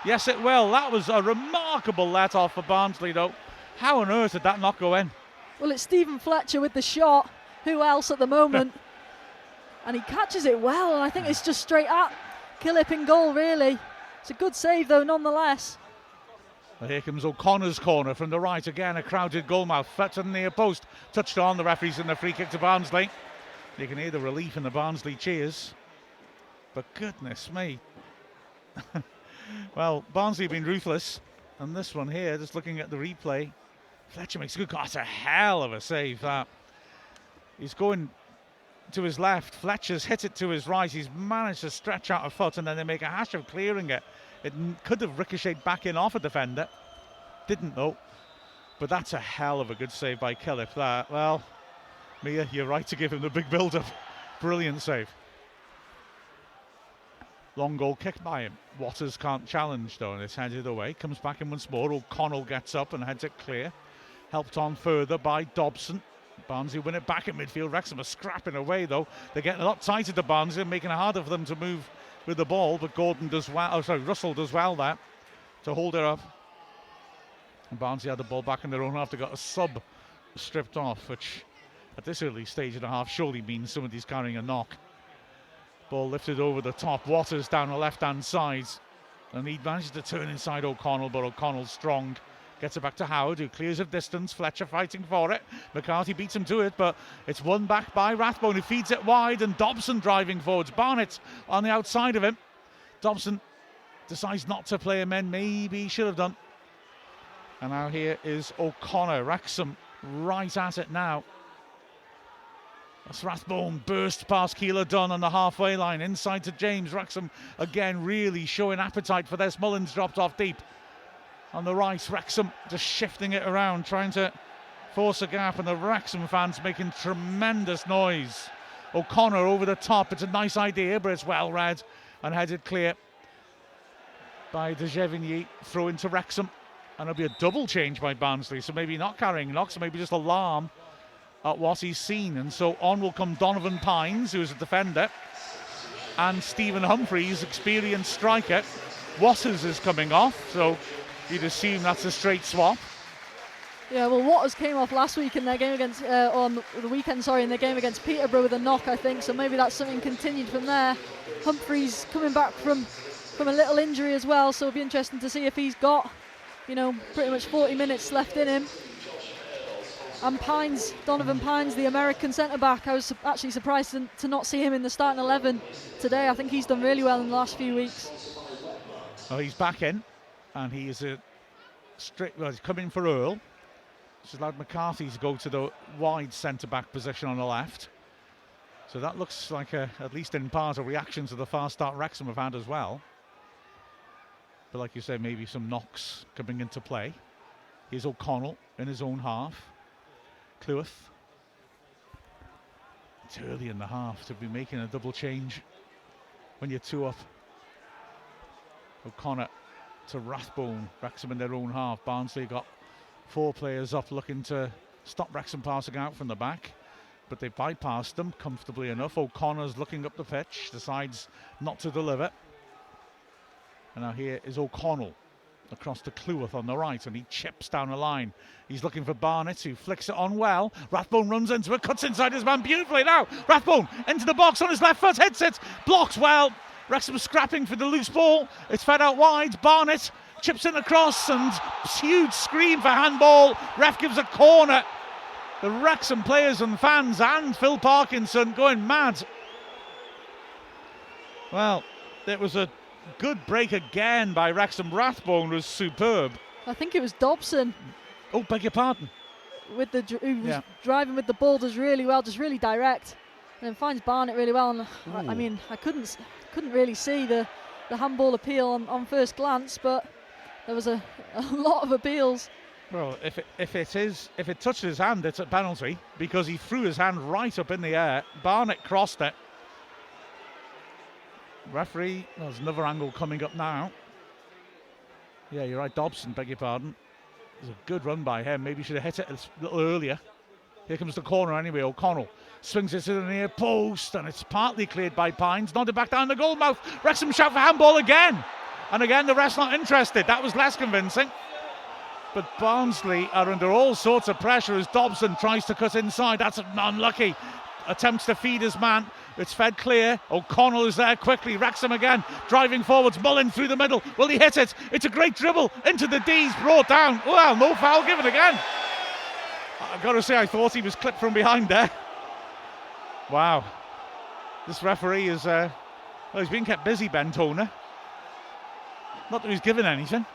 Yes, it will. That was a remarkable let-off for Barnsley, though. How on earth did that not go in? Well, it's Stephen Fletcher with the shot. Who else at the moment? And he catches it well, and I think it's just straight at Killip in goal, really. It's a good save, though, nonetheless. Well, here comes O'Connor's corner from the right. Again, a crowded goalmouth. Fletcher near post. Touched on. The referee's in the free kick to Barnsley. You can hear the relief in the Barnsley cheers. But goodness me. Well, Barnsley have been ruthless. And this one here, just looking at the replay, Fletcher makes a good. That's a hell of a save, that. He's going to his left. Fletcher's hit it to his right. He's managed to stretch out a foot, and then they make a hash of clearing it. It could have ricocheted back in off a defender. Didn't, though. But that's a hell of a good save by Killip, that. Well, Mia, you're right to give him the big build-up. Brilliant save. Long goal kick by him. Waters can't challenge, though, and it's headed away. Comes back in once more. O'Connell gets up and heads it clear. Helped on further by Dobson. Barnsley win it back at midfield. Wrexham are scrapping away, though. They're getting a lot tighter to Barnsley, making it harder for them to move with the ball. But Russell does well there to hold it up. And Barnsley had the ball back in their own half. They got a sub stripped off, which at this early stage of the half surely means somebody's carrying a knock. Ball lifted over the top. Waters down the left-hand side. And he manages to turn inside O'Connell, but O'Connell's strong. Gets it back to Howard, who clears of distance. Fletcher fighting for it. McCarthy beats him to it, but it's won back by Rathbone, who feeds it wide, and Dobson driving forwards. Barnett on the outside of him. Dobson decides not to play him in. Maybe he should have done. And now here is O'Connor. Wrexham right at it now. That's Rathbone burst past Keeler Dunn on the halfway line. Inside to James. Wrexham again really showing appetite for this. Mullins dropped off deep. On the right, Wrexham just shifting it around, trying to force a gap, and the Wrexham fans making tremendous noise. O'Connor over the top. It's a nice idea, but it's well read and headed clear by De Gevigny. Throw into Wrexham, and it'll be a double change by Barnsley, so maybe not carrying knocks, maybe just alarm at what he's seen. And so on will come Donovan Pines, who's a defender, and Stephen Humphreys, experienced striker. Waters is coming off, so you'd assume that's a straight swap. Yeah, well, Waters came off last week in their game against, on the weekend, in their game against Peterborough with a knock, I think. So maybe that's something continued from there. Humphreys coming back from a little injury as well, so it'll be interesting to see if he's got, pretty much 40 minutes left in him. And Pines, Donovan Pines, the American centre-back, I was actually surprised to not see him in the starting 11 today. I think he's done really well in the last few weeks. Well, he's back in, and he is he's coming for Earl. This has allowed McCarthy to go to the wide centre-back position on the left. So that looks like, at least in part, a reaction to the fast start Wrexham have had as well. But like you say, maybe some knocks coming into play. Here's O'Connell in his own half. Cleworth. It's early in the half to be making a double change when you're 2 up. O'Connor to Rathbone. Wrexham in their own half. Barnsley got 4 players up looking to stop Wrexham passing out from the back, but they bypassed them comfortably enough. O'Connor's looking up the pitch, decides not to deliver. And now here is O'Connell across to Cleworth on the right, and he chips down the line. He's looking for Barnett, who flicks it on well. Rathbone runs into it, cuts inside his man beautifully. Now Rathbone into the box on his left foot, hits it, blocked well. Wrexham scrapping for the loose ball. It's fed out wide. Barnett chips in across, and huge scream for handball. Ref gives a corner. The Wrexham players and fans and Phil Parkinson going mad. Well, it was a good break again by Wrexham. Rathbone was superb. I think it was Dobson. Oh, beg your pardon. Who was driving with the ball, does really well, just really direct, and then finds Barnett really well. And I mean, I couldn't really see the handball appeal on first glance, but there was a lot of appeals. Well, if it touched his hand, it's a penalty, because he threw his hand right up in the air. Barnett crossed it. Referee, there's another angle coming up now. Yeah, you're right, Dobson, beg your pardon. It was a good run by him. Maybe should have hit it a little earlier. Here comes the corner anyway. O'Connell swings it to the near post, and it's partly cleared by Pines. Nodded back down the goal mouth. Wrexham shout for handball again. And again, the ref's not interested. That was less convincing. But Barnsley are under all sorts of pressure as Dobson tries to cut inside. That's unlucky. Attempts to feed his man. It's fed clear. O'Connell is there quickly. Wrexham again driving forwards. Mullin through the middle. Will he hit it? It's a great dribble into the D's. Brought down. Well, no foul given again. I've got to say, I thought he was clipped from behind there. Wow. This referee is, he's being kept busy, Ben Toner. Not that he's given anything.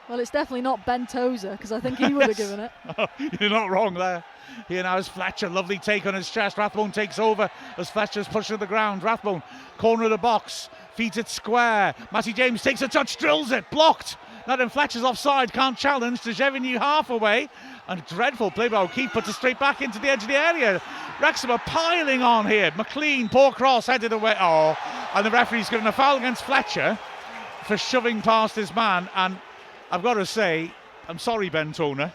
Well, it's definitely not Ben Tozer, because I think he would have given it. Oh, you're not wrong there. Here now is Fletcher. Lovely take on his chest. Rathbone takes over as Fletcher's pushed to the ground. Rathbone, corner of the box, feeds it square. Matty James takes a touch, drills it, blocked. Now then Fletcher's offside, can't challenge. Dejevenou half away. And dreadful play by O'Keefe, puts it straight back into the edge of the area. Wrexham are piling on here. McLean, poor cross, headed away. Oh, and the referee's given a foul against Fletcher for shoving past his man. And I've got to say, I'm sorry, Ben Toner,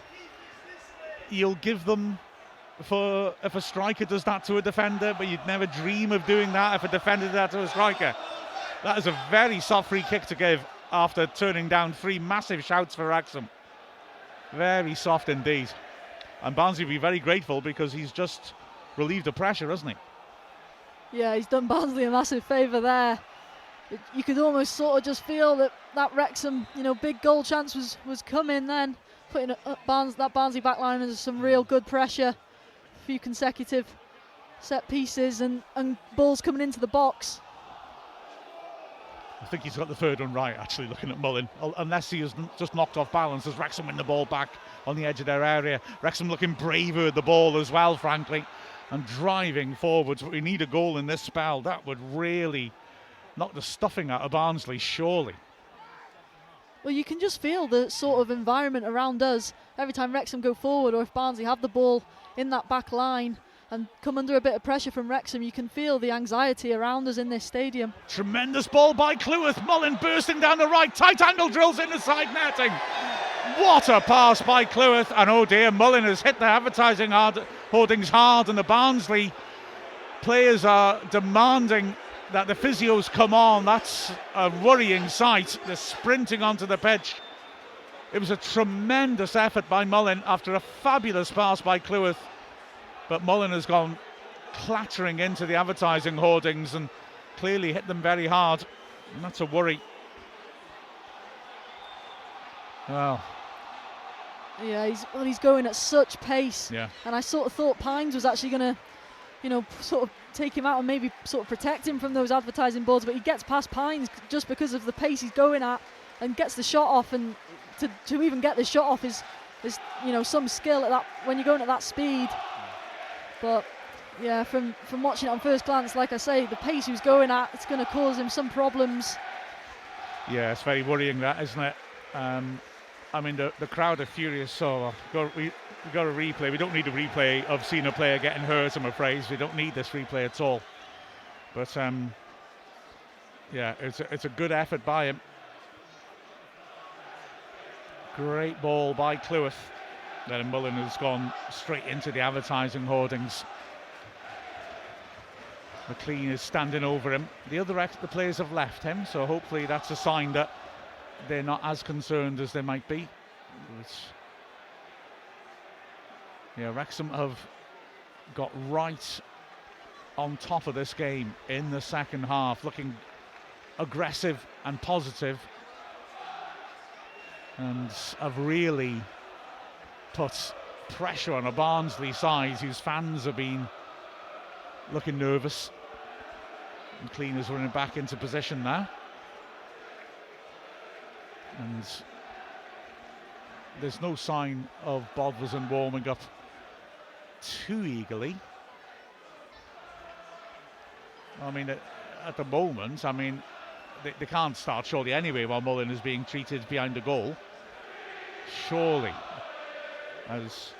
you'll give them for if a striker does that to a defender, but you'd never dream of doing that if a defender did that to a striker. That is a very soft free kick to give after turning down 3 massive shouts for Wrexham. Very soft indeed. And Barnsley will be very grateful, because he's just relieved the pressure, hasn't he? Yeah, he's done Barnsley a massive favour there. You could almost sort of just feel that Wrexham, big goal chance was coming then, putting that Barnsley back line under some real good pressure. A few consecutive set pieces and balls coming into the box. I think he's got the third one right, actually, looking at Mullin. Unless he has just knocked off balance as Wrexham win the ball back on the edge of their area. Wrexham looking braver with the ball as well, frankly, and driving forwards. We need a goal in this spell. That would really knock the stuffing out of Barnsley, surely. Well, you can just feel the sort of environment around us every time Wrexham go forward, or if Barnsley have the ball in that back line and come under a bit of pressure from Wrexham. You can feel the anxiety around us in this stadium. Tremendous ball by Cleworth. Mullin bursting down the right. Tight angle drills in the side netting. What a pass by Cleworth. And oh dear, Mullin has hit the advertising hoardings hard, and the Barnsley players are demanding that the physios come on. That's a worrying sight. They're sprinting onto the pitch. It was a tremendous effort by Mullin after a fabulous pass by Cleworth. But Mullin has gone clattering into the advertising hoardings and clearly hit them very hard. And that's a worry. Well. Yeah, he's going at such pace. Yeah. And I sort of thought Pines was actually going to, you know, sort of take him out and maybe sort of protect him from those advertising boards, but he gets past Pines just because of the pace he's going at and gets the shot off. And to even get the shot off is you know, some skill at that when you're going at that speed. But yeah, from watching it on first glance, like I say, the pace he was going at, it's going to cause him some problems. Yeah, it's very worrying, that, isn't it? I mean, the crowd are furious, so we've got a replay. We don't need a replay of seeing a player getting hurt, I'm afraid. We don't need this replay at all. But, yeah, it's a good effort by him. Great ball by Cleworth. Then Mullin has gone straight into the advertising hoardings. McLean is standing over him. The players have left him, so hopefully that's a sign that they're not as concerned as they might be. Yeah, Wrexham have got right on top of this game in the second half, looking aggressive and positive, and have really put pressure on a Barnsley side whose fans have been looking nervous. And McLean is running back into position now. And there's no sign of Bodvarsson warming up too eagerly. I mean, at the moment, I mean, they can't start surely anyway while Mullin is being treated behind the goal. Surely. As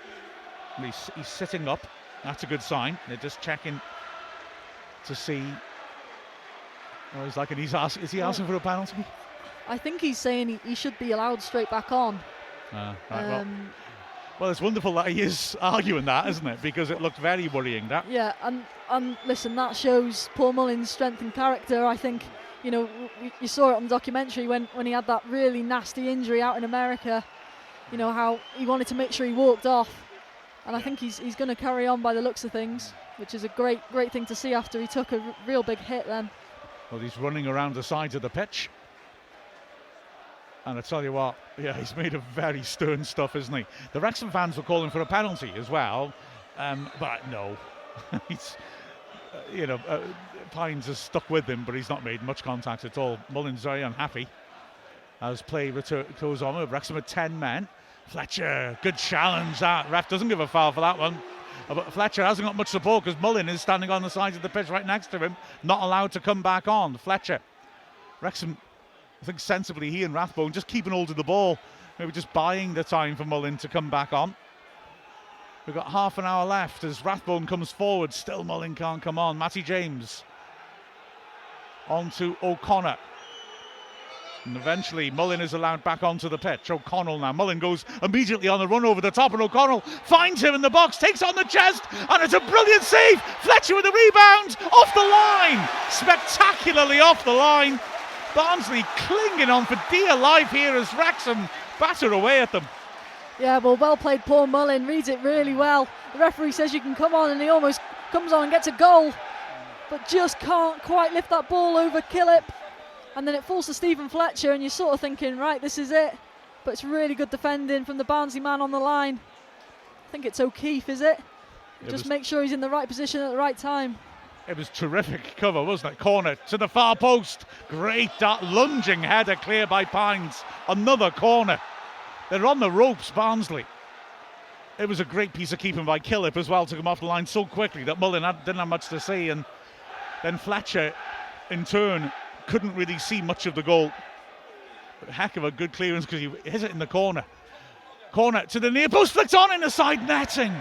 he's sitting up, that's a good sign. They're just checking to see. Oh, is he asking for a penalty? I think he's saying he should be allowed straight back on. Right, well, it's wonderful that he is arguing that, isn't it? Because it looked very worrying, that. Yeah, and listen, that shows Paul Mullin's strength and character. I think, you know, you saw it on the documentary when he had that really nasty injury out in America. You know, how he wanted to make sure he walked off. And I think he's going to carry on by the looks of things, which is a great thing to see after he took a real big hit then. Well, he's running around the sides of the pitch. And I tell you what, yeah, he's made of very stern stuff, isn't he? The Wrexham fans were calling for a penalty as well, but no. He's, you know, Pines has stuck with him, but he's not made much contact at all. Mullin's very unhappy as play goes on with Wrexham at 10 men. Fletcher, good challenge that. Ref doesn't give a foul for that one. But Fletcher hasn't got much support because Mullin is standing on the sides of the pitch right next to him, not allowed to come back on. Fletcher. Wrexham, I think sensibly, he and Rathbone just keeping hold of the ball, maybe just buying the time for Mullin to come back on. We've got half an hour left as Rathbone comes forward. Still Mullin can't come on. Matty James on to O'Connor. And eventually Mullin is allowed back onto the pitch. O'Connell now. Mullin goes immediately on the run over the top, and O'Connell finds him in the box, takes on the chest, and it's a brilliant save. Fletcher with the rebound, off the line. Spectacularly off the line. Barnsley clinging on for dear life here as Wrexham batter away at them. Yeah, well played Paul Mullin, reads it really well. The referee says you can come on, and he almost comes on and gets a goal, but just can't quite lift that ball over Killip. And then it falls to Stephen Fletcher, and you're sort of thinking, right, this is it. But it's really good defending from the Barnsley man on the line. I think it's O'Keefe, is it? Just make sure he's in the right position at the right time. It was terrific cover, wasn't it? Corner to the far post. Great lunging header clear by Pines. Another corner. They're on the ropes, Barnsley. It was a great piece of keeping by Killip as well to come off the line so quickly that Mullin didn't have much to see. And then Fletcher, in turn, couldn't really see much of the goal. But a heck of a good clearance because he hit it in the corner. Corner to the near post, flicked on in the side netting.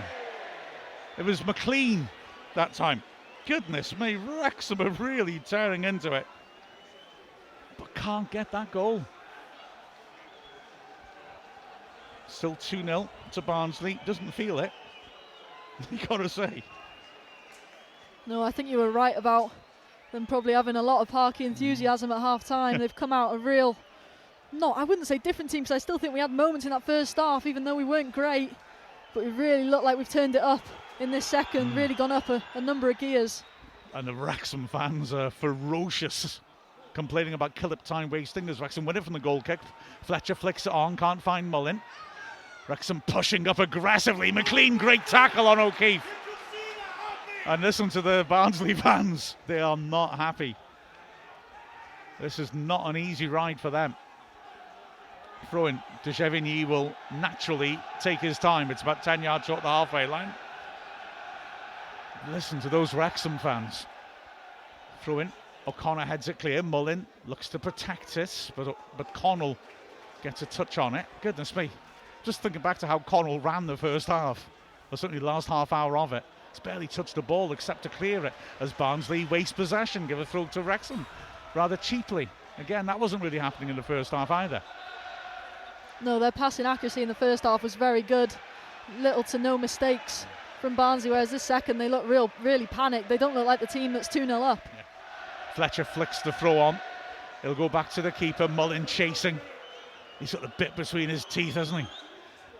It was McLean that time. Goodness me, Wrexham are really tearing into it. But can't get that goal. Still 2-0 to Barnsley. Doesn't feel it, you gotta say. No, I think you were right about them probably having a lot of Parky enthusiasm at half time. They've come out a real I wouldn't say different team, because I still think we had moments in that first half, even though we weren't great. But we really look like we've turned it up in this second, really gone up a number of gears. And the Wrexham fans are ferocious, complaining about Killip time wasting as Wrexham win it from the goal kick. Fletcher flicks it on, can't find Mullin. Wrexham pushing up aggressively. McLean, great tackle on O'Keefe. And listen to the Barnsley fans. They are not happy. This is not an easy ride for them. Throw-in. De Chevigny will naturally take his time. It's about 10 yards short the halfway line. Listen to those Wrexham fans. Throw-in. O'Connor heads it clear. Mullin looks to protect it, but Connell gets a touch on it. Goodness me. Just thinking back to how Connell ran the first half, or certainly the last half hour of it. It's barely touched the ball except to clear it as Barnsley waste possession, give a throw to Wrexham rather cheaply. Again, that wasn't really happening in the first half either. No, their passing accuracy in the first half was very good. Little to no mistakes from Barnsley, whereas this second they look really panicked. They don't look like the team that's 2-0 up. Yeah. Fletcher flicks the throw on. It'll go back to the keeper. Mullin chasing. He's got the bit between his teeth, hasn't he?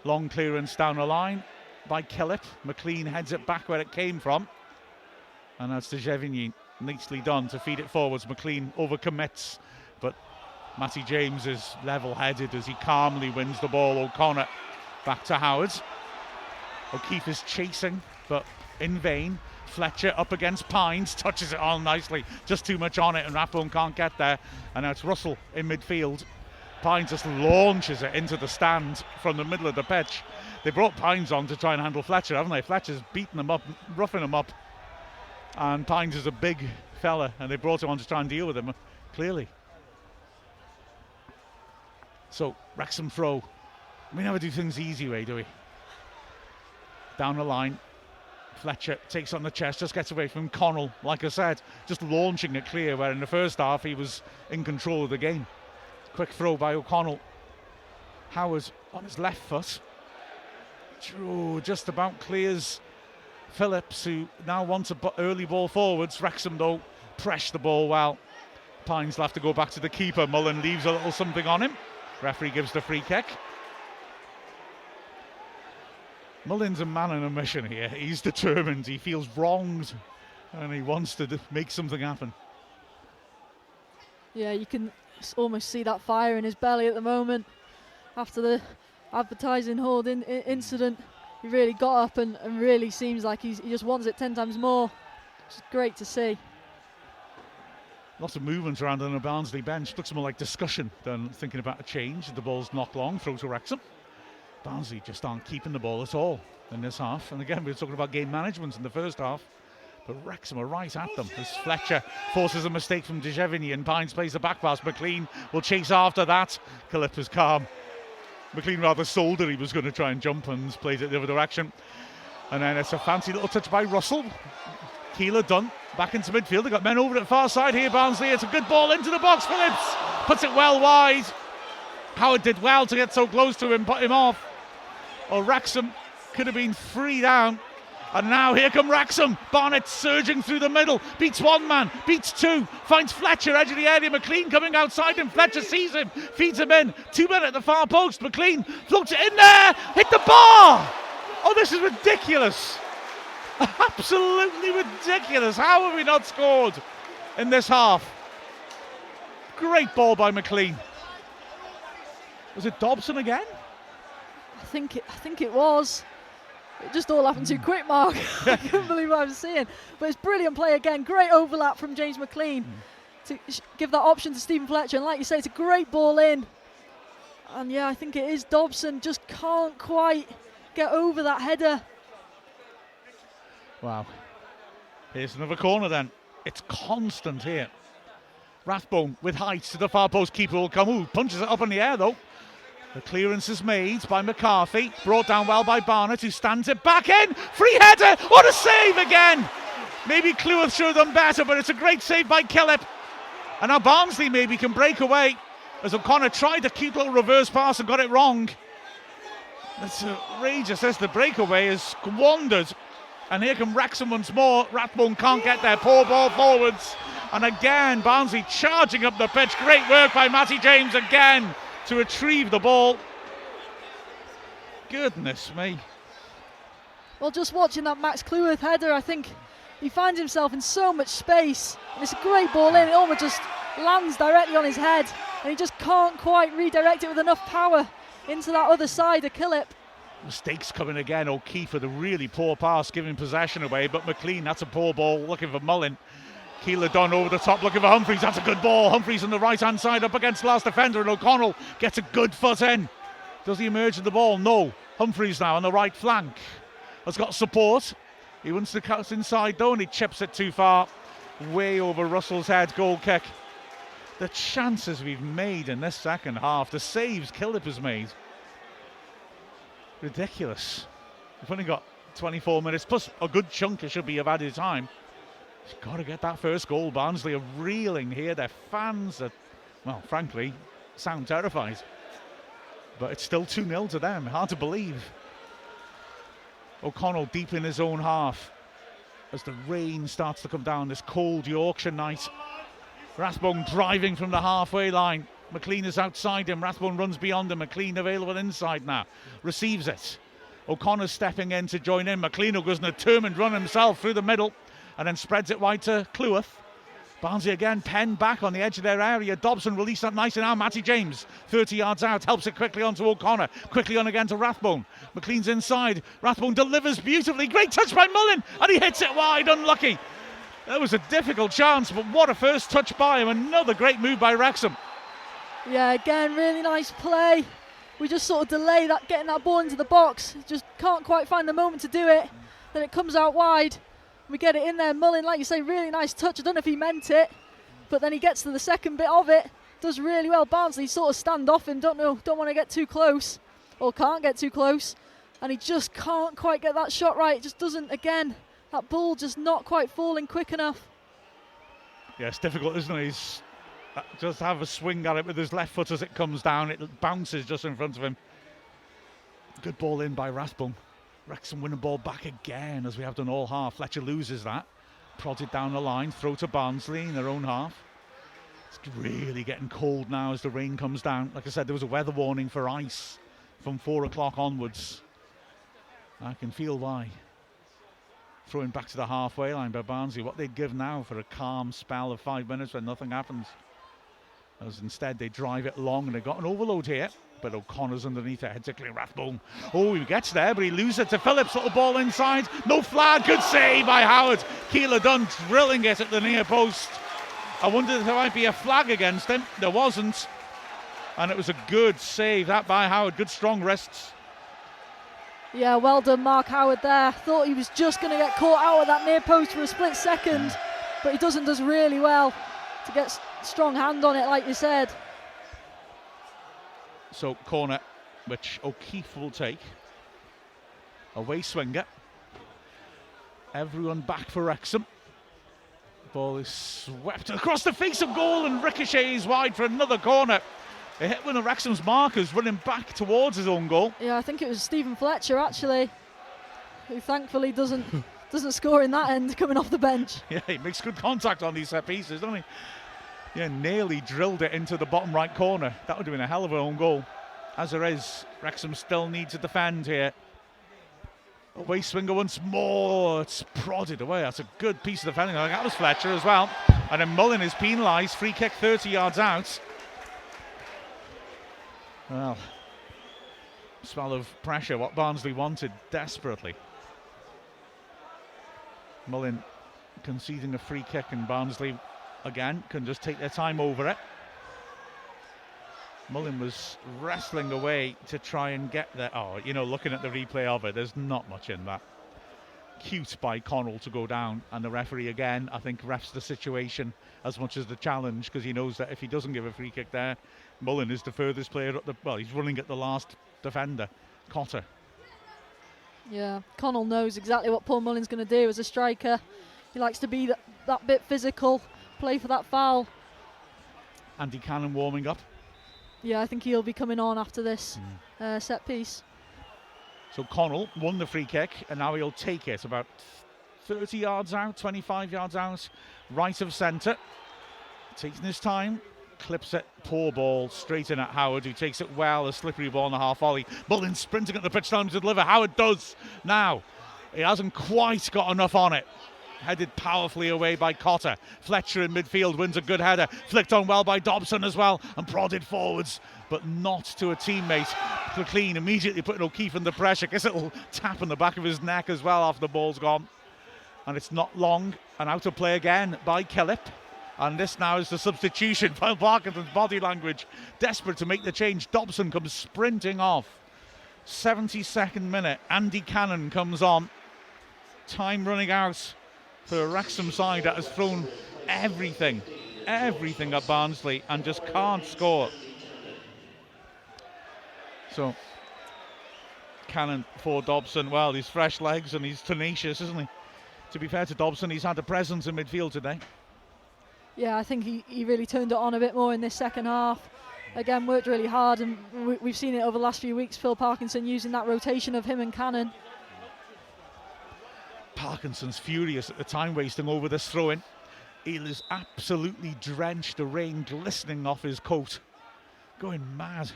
Long clearance down the line by Killip. McLean heads it back where it came from. And that's De Chevigny. Neatly done to feed it forwards. McLean overcommits, but Matty James is level-headed as he calmly wins the ball. O'Connor back to Howard. O'Keefe is chasing, but in vain. Fletcher up against Pines, touches it on nicely. Just too much on it, and Rathbone can't get there. And now it's Russell in midfield. Pines just launches it into the stand from the middle of the pitch. They brought Pines on to try and handle Fletcher, haven't they? Fletcher's beating him up, roughing him up. And Pines is a big fella, and they brought him on to try and deal with him, clearly. So, Wrexham throw. We never do things the easy way, do we? Down the line. Fletcher takes on the chest, just gets away from Connell, like I said, just launching it clear, where in the first half he was in control of the game. Quick throw by O'Connell. Howard on his left foot. Just about clears Phillips, who now wants an early ball forwards. Wrexham, though, press the ball well. Pines will have to go back to the keeper. Mullin leaves a little something on him. Referee gives the free kick. Mullin's a man on a mission here. He's determined. He feels wronged, and he wants to make something happen. Yeah, you can almost see that fire in his belly at the moment. After the advertising hoard incident, he really got up and really seems like he just wants it 10 times more. It's great to see. Lots of movement around on the Barnsley bench. Looks more like discussion than thinking about a change. The ball's knocked long, throw to Wrexham. Barnsley just aren't keeping the ball at all in this half. And again, we were talking about game management in the first half. But Wrexham are right at them as Fletcher forces a mistake from De Chevigny and Pines plays the back pass. McLean will chase after that. Killip is calm. McLean rather sold it. He was going to try and jump and played it the other direction. And then it's a fancy little touch by Russell. Keeler done. Back into midfield. They've got men over at the far side here, Barnsley. It's a good ball into the box. Phillips puts it well wide. Howard did well to get so close to him, put him off. Or Wrexham could have been free down. And now here come Wrexham. Barnett surging through the middle. Beats one man, beats two. Finds Fletcher, edge of the area. McLean coming outside him. Fletcher sees him, feeds him in. 2 men at the far post. McLean floats it in there. Hit the bar. Oh, this is ridiculous. Absolutely ridiculous. How have we not scored in this half? Great ball by McLean. Was it Dobson again? I think it was. It just all happened too quick, Mark. I couldn't believe what I was seeing. But it's brilliant play again. Great overlap from James McLean to give that option to Stephen Fletcher. And like you say, it's a great ball in. And yeah, I think it is Dobson. Just can't quite get over that header. Wow. Here's another corner then. It's constant here. Rathbone with height to the far post. Keeper will come. Ooh, punches it up in the air though. The clearance is made by McCarthy. Brought down well by Barnett, who stands it back in. Free header. What a save again. Maybe Cleworth should have done better, but it's a great save by Killip. And now Barnsley maybe can break away as O'Connor tried a cute little reverse pass and got it wrong. That's outrageous. As the breakaway is squandered. And here come Wrexham once more. Rathbone can't get there. Poor ball forwards. And again, Barnsley charging up the pitch. Great work by Matty James again. to retrieve the ball. Goodness me. Well, just watching that Max Cleworth header, I think he finds himself in so much space. And it's a great ball in. It almost just lands directly on his head. And he just can't quite redirect it with enough power into that other side of Killip. Mistakes coming again. O'Keefe with a really poor pass, giving possession away. But McLean, that's a poor ball, looking for Mullin. Keeler Dunn over the top, looking for Humphreys. That's a good ball. Humphreys on the right-hand side, up against the last defender. And O'Connell gets a good foot in. Does he emerge with the ball? No. Humphreys now on the right flank. Has got support. He wants to cut inside though, and he chips it too far. Way over Russell's head. Goal kick. The chances we've made in this second half, the saves Killip has made. Ridiculous. We've only got 24 minutes, plus a good chunk it should be of added time. He's got to get that first goal. Barnsley are reeling here. Their fans are, well, frankly, sound terrified. But it's still 2-0 to them. Hard to believe. O'Connell deep in his own half as the rain starts to come down this cold Yorkshire night. Rathbone driving from the halfway line. McLean is outside him. Rathbone runs beyond him. McLean available inside now. Receives it. O'Connor's stepping in to join in. McLean, who goes on a determined run himself through the middle and then spreads it wide to Cleworth. Barnsley again penned back on the edge of their area. Dobson released that nicely now. Matty James 30 yards out, helps it quickly onto O'Connor. Quickly on again to Rathbone. McLean's inside. Rathbone delivers beautifully. Great touch by Mullin, and he hits it wide. Unlucky. That was a difficult chance, but what a first touch by him. Another great move by Wrexham. Yeah, again, really nice play. We just sort of delay that, getting that ball into the box. Just can't quite find the moment to do it. Then it comes out wide. We get it in there. Mullin, like you say, really nice touch. I don't know if he meant it, but then he gets to the second bit of it. Does really well. Barnsley sort of stand off him. Don't want to get too close, or can't get too close, and he just can't quite get that shot right. It just doesn't. Again, that ball just not quite falling quick enough. Yeah, it's difficult, isn't it? He's just have a swing at it with his left foot as it comes down. It bounces just in front of him. Good ball in by Rathbone. Wrexham win the ball back again, as we have done all half. Fletcher loses that. Prodded down the line. Throw to Barnsley in their own half. It's really getting cold now as the rain comes down. Like I said, there was a weather warning for ice from 4 o'clock onwards. I can feel why. Throwing back to the halfway line by Barnsley. What they'd give now for a calm spell of 5 minutes when nothing happens. As instead they drive it long, and they've got an overload here. But O'Connor's underneath it, heads to clear Rathbone. Oh, he gets there, but he loses it to Phillips. Little ball inside. No flag. Good save by Howard. Keeler Dunn drilling it at the near post. I wondered if there might be a flag against him. There wasn't. And it was a good save, that by Howard. Good strong wrists. Yeah, well done, Mark Howard there. Thought he was just going to get caught out of that near post for a split second. But he does really well to get strong hand on it, like you said. So corner, which O'Keefe will take. Away swinger. Everyone back for Wrexham. Ball is swept across the face of goal and ricochets wide for another corner. It hit one of Wrexham's markers, running back towards his own goal. Yeah, I think it was Stephen Fletcher actually, who thankfully doesn't score in that end, coming off the bench. Yeah, he makes good contact on these set pieces, doesn't he? Yeah, nearly drilled it into the bottom right corner. That would have been a hell of an own goal. As there is, Wrexham still need to defend here. Away swinger once more. It's prodded away. That's a good piece of defending. I think that was Fletcher as well. And then Mullin is penalised. Free kick 30 yards out. Well, spell of pressure, what Barnsley wanted desperately. Mullin conceding a free kick, and Barnsley again can just take their time over it. Mullin was wrestling away to try and get there. Oh, looking at the replay of it, there's not much in that. Cute by Connell to go down, and the referee again, I think, refs the situation as much as the challenge, because he knows that if he doesn't give a free kick there, Mullin is the furthest player up he's running at the last defender, Cotter. Yeah, Connell knows exactly what Paul Mullin's going to do as a striker. He likes to be that bit physical, play for that foul. Andy Cannon warming up. Yeah, I think he'll be coming on after this set piece. So Connell won the free kick, and now he'll take it about 30 yards out, 25 yards out, right of centre. Taking his time. clips it, poor ball, straight in at Howard, who takes it well, a slippery ball on the half volley. Mullins sprinting at the pitch time to deliver. Howard does now. He hasn't quite got enough on it. Headed powerfully away by Cotter. Fletcher in midfield wins a good header. Flicked on well by Dobson as well and prodded forwards, but not to a teammate. McLean immediately putting O'Keefe under pressure. Gets a little tap on the back of his neck as well after the ball's gone. And it's not long, and out of play again by Killip. And this now is the substitution. While Parkinson's body language desperate to make the change. Dobson comes sprinting off. 72nd minute. Andy Cannon comes on. Time running out for a Wrexham side that has thrown everything at Barnsley and just can't score. So Cannon for Dobson. Well, he's fresh legs and he's tenacious, isn't he? To be fair to Dobson, he's had a presence in midfield today. Yeah, I think he really turned it on a bit more in this second half. Again, worked really hard, and we've seen it over the last few weeks. Phil Parkinson using that rotation of him and Cannon. Parkinson's furious at the time wasting over this throw-in. He is absolutely drenched, the rain glistening off his coat. Going mad.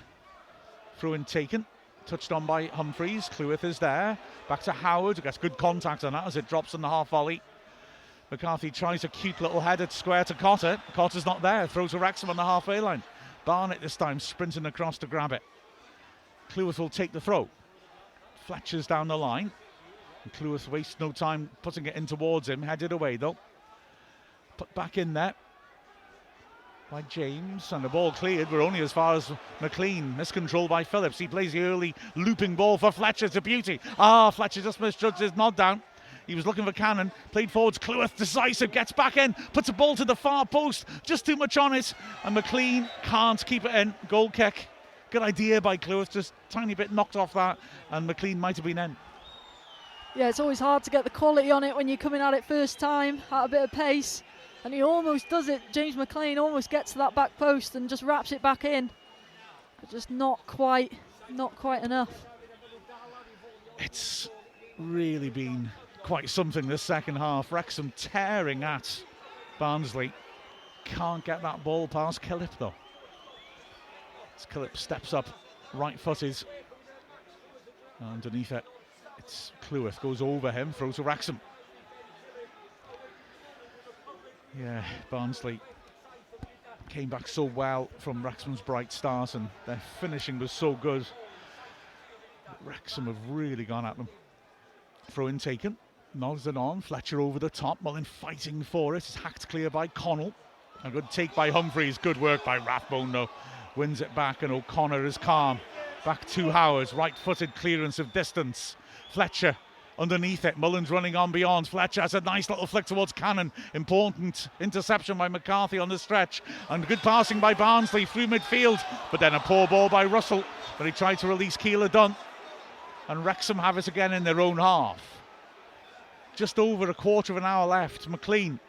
Throw-in taken. Touched on by Humphreys. Cleworth is there. Back to Howard, who gets good contact on that as it drops in the half volley. McCarthy tries a cute little headed square to Cotter. Cotter's not there. Throws to Wrexham on the halfway line. Barnett this time sprinting across to grab it. Cleworth will take the throw. Fletcher's down the line. And Cleworth wastes no time putting it in towards him. Headed away though. Put back in there by James, and the ball cleared. We're only as far as McLean. Miscontrol by Phillips. He plays the early looping ball for Fletcher to Beauty. Fletcher just misjudged his nod down. He was looking for Cannon, played forwards. Cleworth decisive, gets back in, puts a ball to the far post, just too much on it, and McLean can't keep it in. Goal kick. Good idea by Cleworth, just tiny bit knocked off that, and McLean might have been in. Yeah, it's always hard to get the quality on it when you're coming at it first time, at a bit of pace, and he almost does it. James McLean almost gets to that back post and just wraps it back in, but just not quite enough. It's really been quite something this second half. Wrexham tearing at Barnsley. Can't get that ball past Killip though. As Killip steps up, right-footed. Underneath it, it's Cleworth, goes over him, throws to Wrexham. Yeah, Barnsley came back so well from Wrexham's bright start, and their finishing was so good. Wrexham have really gone at them. Throw-in taken. Nods it on. Fletcher over the top. Mullin fighting for it. It's hacked clear by Connell. A good take by Humphreys. Good work by Rathbone though. Wins it back, and O'Connor is calm. Back to Howard. Right-footed clearance of distance. Fletcher underneath it. Mullins running on beyond. Fletcher has a nice little flick towards Cannon. Important interception by McCarthy on the stretch. And good passing by Barnsley through midfield. But then a poor ball by Russell. But he tried to release Keeler Dunn. And Wrexham have it again in their own half. Just over a quarter of an hour left. McLean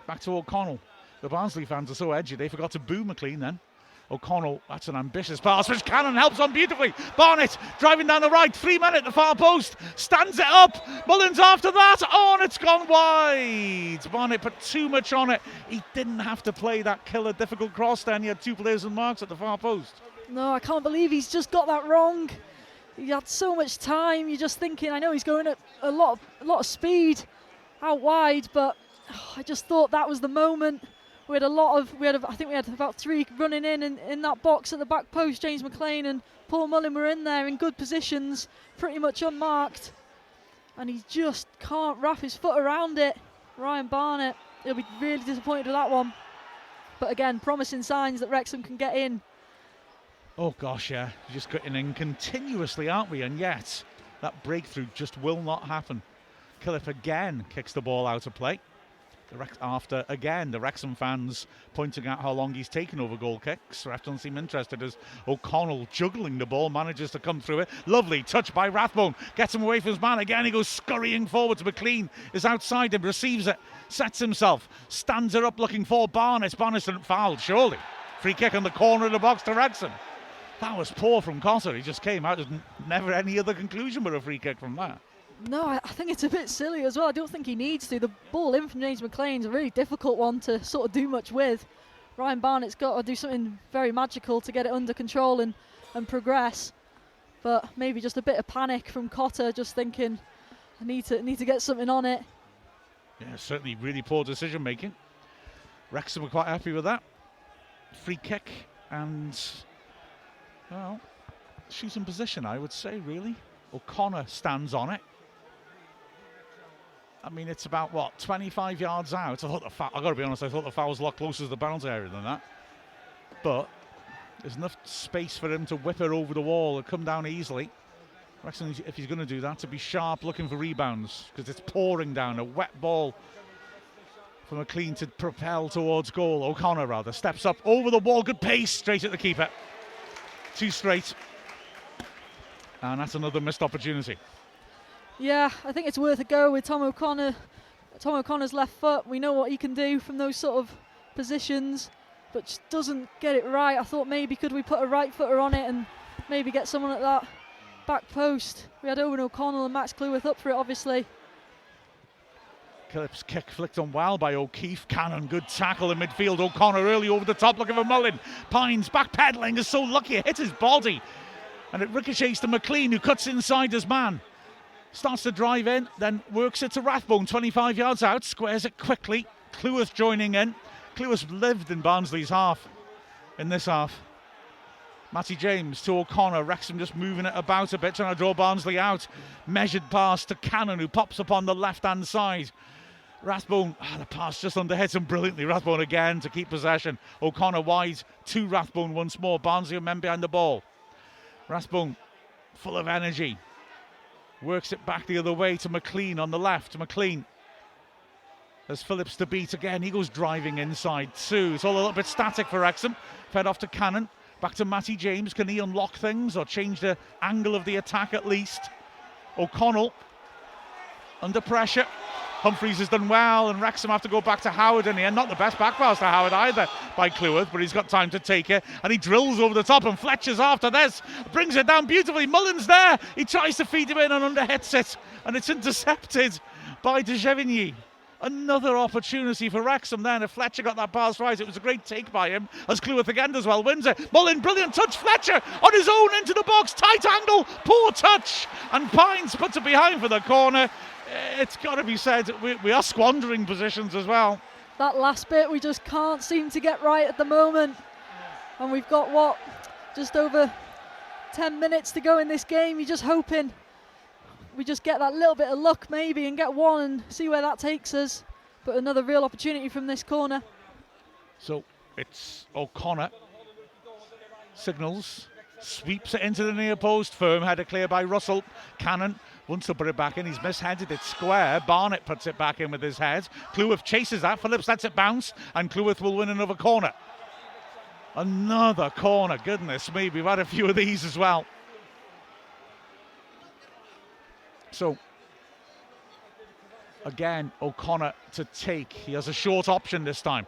back to O'Connell. The Barnsley fans are so edgy they forgot to boo McLean then. O'Connell, that's an ambitious pass which Cannon helps on beautifully. Barnett driving down the right, 3 men at the far post, stands it up. Mullins after that, and it's gone wide. Barnett put too much on it. He didn't have to play that killer difficult cross then. He had two players and marks at the far post. No, I can't believe he's just got that wrong. He had so much time. You're just thinking, I know he's going at a lot of speed out wide, but I just thought that was the moment. I think we had about three running in that box at the back post. James McLean and Paul Mullin were in there in good positions, pretty much unmarked, and he just can't wrap his foot around it. Ryan Barnett, he'll be really disappointed with that one. But again, promising signs that Wrexham can get in. Oh gosh, yeah, just getting in continuously, aren't we? And yet, that breakthrough just will not happen. Killip again kicks the ball out of play. After, again, the Wrexham fans pointing out how long he's taken over goal kicks. Ref doesn't seem interested as O'Connell, juggling the ball, manages to come through it. Lovely touch by Rathbone. Gets him away from his man. Again, he goes scurrying forwards. McLean is outside him, receives it, sets himself, stands it up looking for Barnett. Barnett didn't foul, surely. Free kick on the corner of the box to Wrexham. That was poor from Cotter. He just came out. There's never any other conclusion but a free kick from that. No, I think it's a bit silly as well. I don't think he needs to. The ball in from James McLean's a really difficult one to sort of do much with. Ryan Barnett's got to do something very magical to get it under control and progress. But maybe just a bit of panic from Cotter, just thinking, I need to get something on it. Yeah, certainly really poor decision making. Wrexham were quite happy with that. Free kick and, well, she's in position, I would say, really. O'Connor stands on it. I mean, it's about, what, 25 yards out. I've got to be honest, I thought the foul was a lot closer to the bounce area than that. But there's enough space for him to whip her over the wall and come down easily. Wrexham, if he's going to do that, to be sharp looking for rebounds, because it's pouring down. A wet ball for McLean to propel towards goal. O'Connor, rather, steps up over the wall. Good pace, straight at the keeper. 2 straight. And that's another missed opportunity. Yeah, I think it's worth a go with Tom O'Connor. Tom O'Connor's left foot, we know what he can do from those sort of positions, but just doesn't get it right. I thought maybe could we put a right footer on it and maybe get someone at that back post. We had Owen O'Connell and Max Cleworth up for it, obviously. Phillips' kick flicked on well by O'Keefe. Cannon, good tackle in midfield. O'Connor early over the top looking for Mullin. Pines backpedaling, is so lucky it hit his body. And it ricochets to McLean, who cuts inside his man. Starts to drive in, then works it to Rathbone, 25 yards out, squares it quickly. Cleworth joining in. Cleworth lived in Barnsley's half, in this half. Matty James to O'Connor. Wrexham just moving it about a bit, trying to draw Barnsley out. Measured pass to Cannon, who pops up on the left-hand side. Rathbone, the pass just underhits him brilliantly. Rathbone again to keep possession. O'Connor wide to Rathbone once more. Barnsley are men behind the ball. Rathbone, full of energy. Works it back the other way to McLean on the left. McLean has Phillips to beat again. He goes driving inside too. It's all a little bit static for Wrexham. Fed off to Cannon. Back to Matty James. Can he unlock things or change the angle of the attack at least? O'Connell under pressure. Humphreys has done well, and Wrexham have to go back to Howard in the end. Not the best back pass to Howard either by Cleworth, but he's got time to take it, and he drills over the top, and Fletcher's after this. Brings it down beautifully. Mullin's there. He tries to feed him in and underhits it, and it's intercepted by De Gevigny. Another opportunity for Wrexham then. If Fletcher got that pass right, it was a great take by him, as Cleworth again does well, wins it. Mullin, brilliant touch. Fletcher on his own into the box. Tight angle, poor touch, and Pines puts it behind for the corner. It's got to be said, we are squandering positions as well. That last bit we just can't seem to get right at the moment. And we've got, just over 10 minutes to go in this game. You're just hoping we just get that little bit of luck maybe and get one and see where that takes us. But another real opportunity from this corner. So it's O'Connor. Signals. Sweeps it into the near post. Firm header clear by Russell. Cannon wants to put it back in. He's misheaded it square. Barnett puts it back in with his head. Cleworth chases that. Phillips lets it bounce, and Cleworth will win another corner. Another corner. Goodness me, we've had a few of these as well. So again, O'Connor to take. He has a short option this time.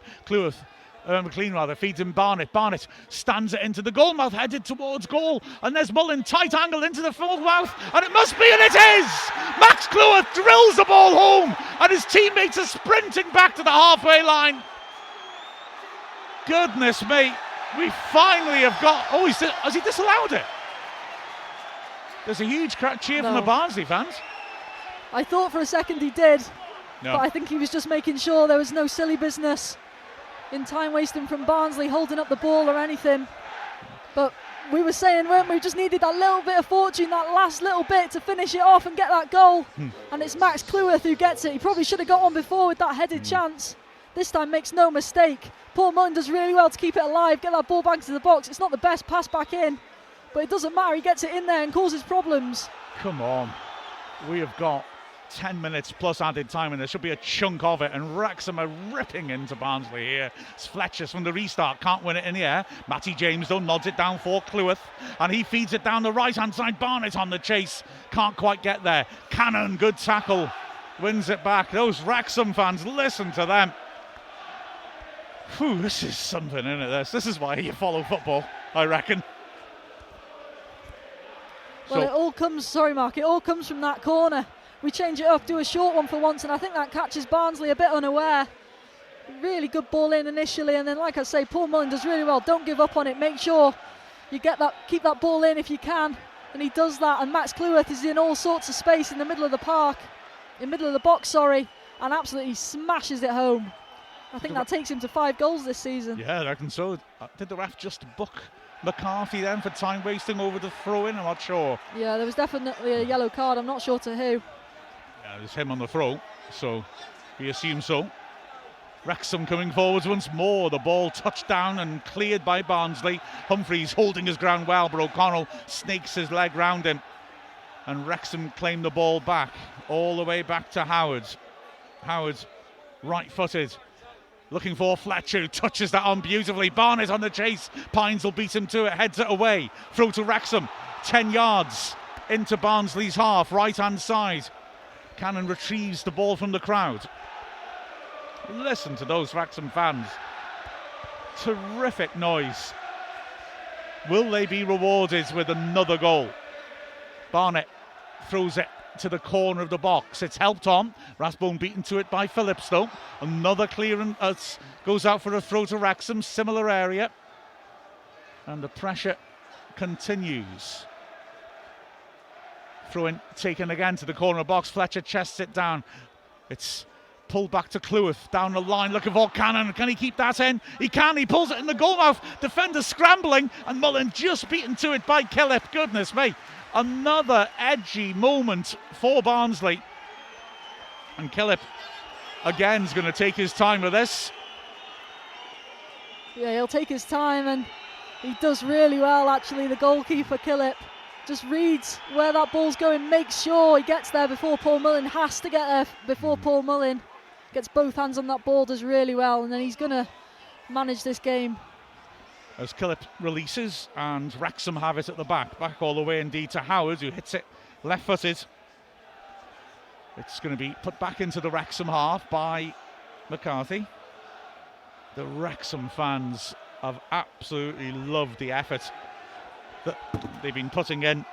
McLean feeds him Barnett. Barnett stands it into the goal mouth, headed towards goal, and there's Mullin, tight angle into the full mouth, and it must be, and it is! Max Cleworth drills the ball home, and his teammates are sprinting back to the halfway line. Goodness me, we finally have got... Oh, has he disallowed it? There's a huge cheer from the Barnsley fans. I thought for a second he did, no. But I think he was just making sure there was no silly business in time wasting from Barnsley holding up the ball or anything. But we were saying, weren't we, just needed that little bit of fortune, that last little bit to finish it off and get that goal. And it's Max Cleworth who gets it. He probably should have got one before with that headed chance. This time makes no mistake. Paul Mullin does really well to keep it alive, get that ball back into the box. It's not the best pass back in, but it doesn't matter. He gets it in there and causes problems. Come on. We have got 10 minutes plus added time, and there should be a chunk of it, and Wrexham are ripping into Barnsley here. It's Fletcher's from the restart, can't win it in the air. Matty James though nods it down for Cleworth, and he feeds it down the right hand side. Barnett on the chase, can't quite get there. Cannon, good tackle, wins it back. Those Wrexham fans, listen to them. Whew, this is something, isn't it? This is why you follow football, I reckon. Well, it all comes, it all comes from that corner. We change it up, do a short one for once, and I think that catches Barnsley a bit unaware. really good ball in initially, and then like I say, Paul Mullin does really well. Don't give up on it. Make sure you keep that ball in if you can, and he does that. And Max Cleworth is in all sorts of space in the middle of the box, and absolutely smashes it home. I think that takes him to 5 goals this season. Yeah, I reckon so. Did the ref just book McCarthy then for time wasting over the throw-in? I'm not sure. Yeah, there was definitely a yellow card. I'm not sure to who. Yeah, it was him on the throw, so we assume so. Wrexham coming forwards once more. The ball touched down and cleared by Barnsley. Humphreys holding his ground well, but O'Connell snakes his leg round him. And Wrexham claim the ball back, all the way back to Howard. Howard, right-footed. Looking for Fletcher, who touches that on beautifully. Barnett on the chase. Pines will beat him to it, heads it away. Throw to Wrexham, 10 yards into Barnsley's half, right-hand side. Cannon retrieves the ball from the crowd. Listen to those Wrexham fans. Terrific noise. Will they be rewarded with another goal? Barnett throws it to the corner of the box. It's helped on. Rathbone beaten to it by Phillips though. Another clearance goes out for a throw to Wrexham, similar area. And the pressure continues. Throw-in taken again to the corner box. Fletcher chests it down. It's pulled back to Cleworth down the line, looking for Cannon. Can he keep that in? He can. He pulls it in the goal mouth. Defender scrambling, and Mullin just beaten to it by Killip. Goodness me. Another edgy moment for Barnsley. And Killip again is going to take his time with this. Yeah, he'll take his time, and he does really well actually. The goalkeeper Killip just reads where that ball's going, makes sure he gets there before Paul Mullin has to get there before Paul Mullin gets both hands on that ball, does really well, and then he's going to manage this game. As Killip releases, and Wrexham have it at the back all the way indeed to Howard, who hits it left-footed. It's going to be put back into the Wrexham half by McCarthy. The Wrexham fans have absolutely loved the effort that they've been putting in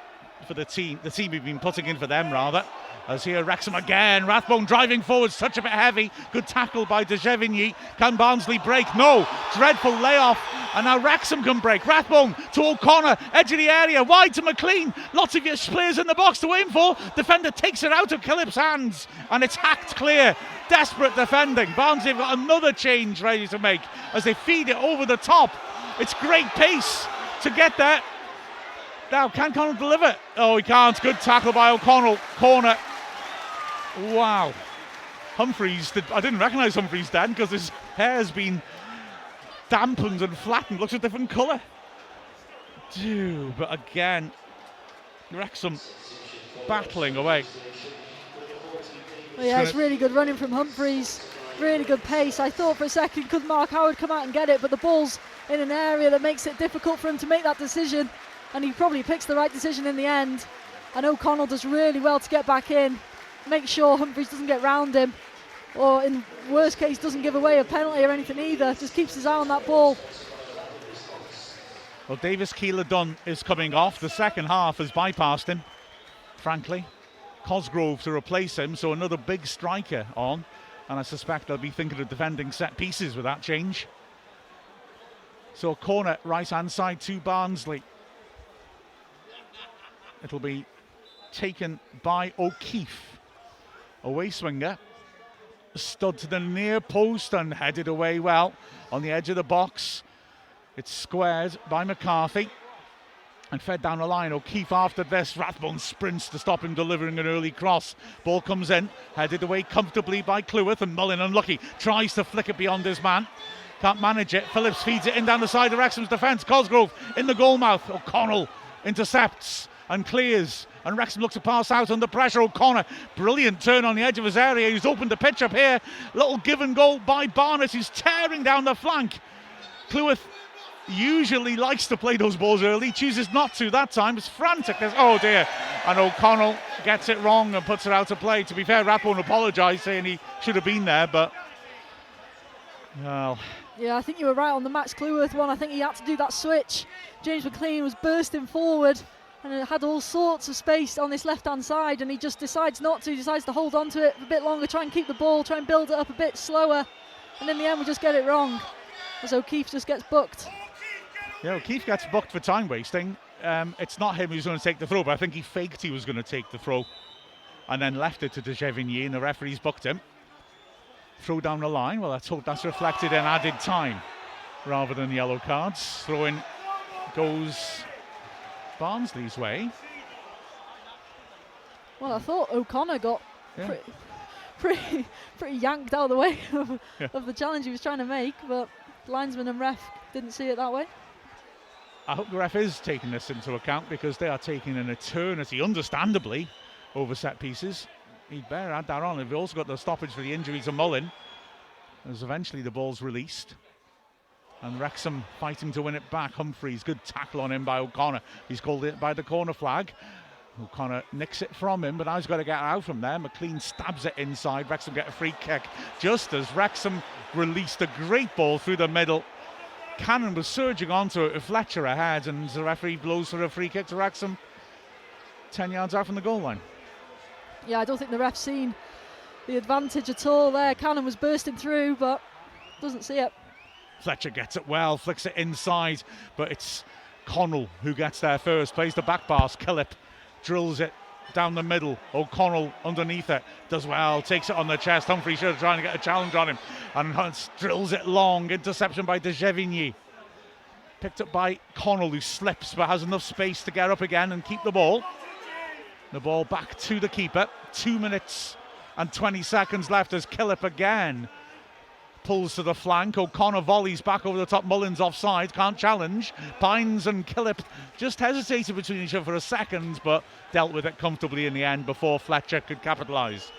for the team have been putting in for them rather. As here Wrexham again, Rathbone driving forwards, touch a bit heavy, good tackle by De Gevigny. Can Barnsley break? No, dreadful layoff, and now Wrexham can break. Rathbone to O'Connor, edge of the area, wide to McLean, lots of your players in the box to aim for. Defender takes it out of Killip's hands, and it's hacked clear. Desperate defending. Barnsley have got another change ready to make as they feed it over the top. It's great pace to get there. Now, can Connell deliver? Oh, he can't. Good tackle by O'Connell. Corner. Wow. Humphreys, I didn't recognise Humphreys then because his hair's been dampened and flattened. Looks a different colour. But again, Wrexham battling away. Well, yeah, it's really good running from Humphreys. Really good pace. I thought for a second, could Mark Howard come out and get it? But the ball's in an area that makes it difficult for him to make that decision. And he probably picks the right decision in the end. And O'Connell does really well to get back in. Make sure Humphreys doesn't get round him, or in worst case doesn't give away a penalty or anything either, just keeps his eye on that ball. Well, Davis Keeler-Dunn is coming off. The second half has bypassed him, frankly. Cosgrove to replace him, so another big striker on, and I suspect they'll be thinking of defending set pieces with that change. So corner right hand side to Barnsley. It'll be taken by O'Keefe. Away swinger, stud to the near post and headed away well on the edge of the box. It's squared by McCarthy and fed down the line. O'Keefe after this. Rathbone sprints to stop him delivering an early cross. Ball comes in, headed away comfortably by Cleworth, and Mullin, unlucky, tries to flick it beyond his man. Can't manage it. Phillips feeds it in down the side of Wrexham's defence. Cosgrove in the goal mouth. O'Connell intercepts and clears, and Wrexham looks to pass out under pressure. O'Connor, brilliant turn on the edge of his area. He's opened the pitch up here. Little give and go by Barnett. He's tearing down the flank. Cleworth usually likes to play those balls early, chooses not to that time. It's frantic. Oh dear. And O'Connell gets it wrong and puts it out of play. To be fair, Rathbone apologised, saying he should have been there, but well. Yeah, I think you were right on the Max Cleworth one. I think he had to do that switch. James McLean was bursting forward and it had all sorts of space on this left-hand side, and he just decides not to, decides to hold on to it a bit longer, try and keep the ball, try and build it up a bit slower. And in the end, we just get it wrong, as O'Keefe just gets booked. Yeah, O'Keefe gets booked for time wasting. It's not him who's going to take the throw, but I think he faked he was going to take the throw and then left it to De Gevigny, and the referee's booked him. Throw down the line. Well, let's hope that's reflected in added time rather than yellow cards. Throw-in goes Barnsley's way. Well, I thought O'Connor got pretty yanked out of the way of the challenge he was trying to make, but linesman and ref didn't see it that way. I hope the ref is taking this into account, because they are taking an eternity, understandably, over set pieces. He'd better add that on. We've also got the stoppage for the injury to Mullin, as eventually the ball's released. And Wrexham fighting to win it back. Humphreys, good tackle on him by O'Connor. He's called it by the corner flag. O'Connor nicks it from him, but now he's got to get out from there. McLean stabs it inside. Wrexham get a free kick just as Wrexham released a great ball through the middle. Cannon was surging onto it with Fletcher ahead, and the referee blows for a free kick to Wrexham 10 yards out from the goal line. Yeah, I don't think the ref's seen the advantage at all there. Cannon was bursting through, but doesn't see it. Fletcher gets it well, flicks it inside, but it's Connell who gets there first, plays the back pass. Killip drills it down the middle. O'Connell underneath it, does well, takes it on the chest. Humphrey should have tried to get a challenge on him, and Hunt drills it long. Interception by De Gevigny. Picked up by Connell, who slips but has enough space to get up again and keep the ball. The ball back to the keeper. 2 minutes and 20 seconds left as Killip again pulls to the flank. O'Connor volleys back over the top. Mullins offside, can't challenge. Pines and Killip just hesitated between each other for a second, but dealt with it comfortably in the end before Fletcher could capitalise.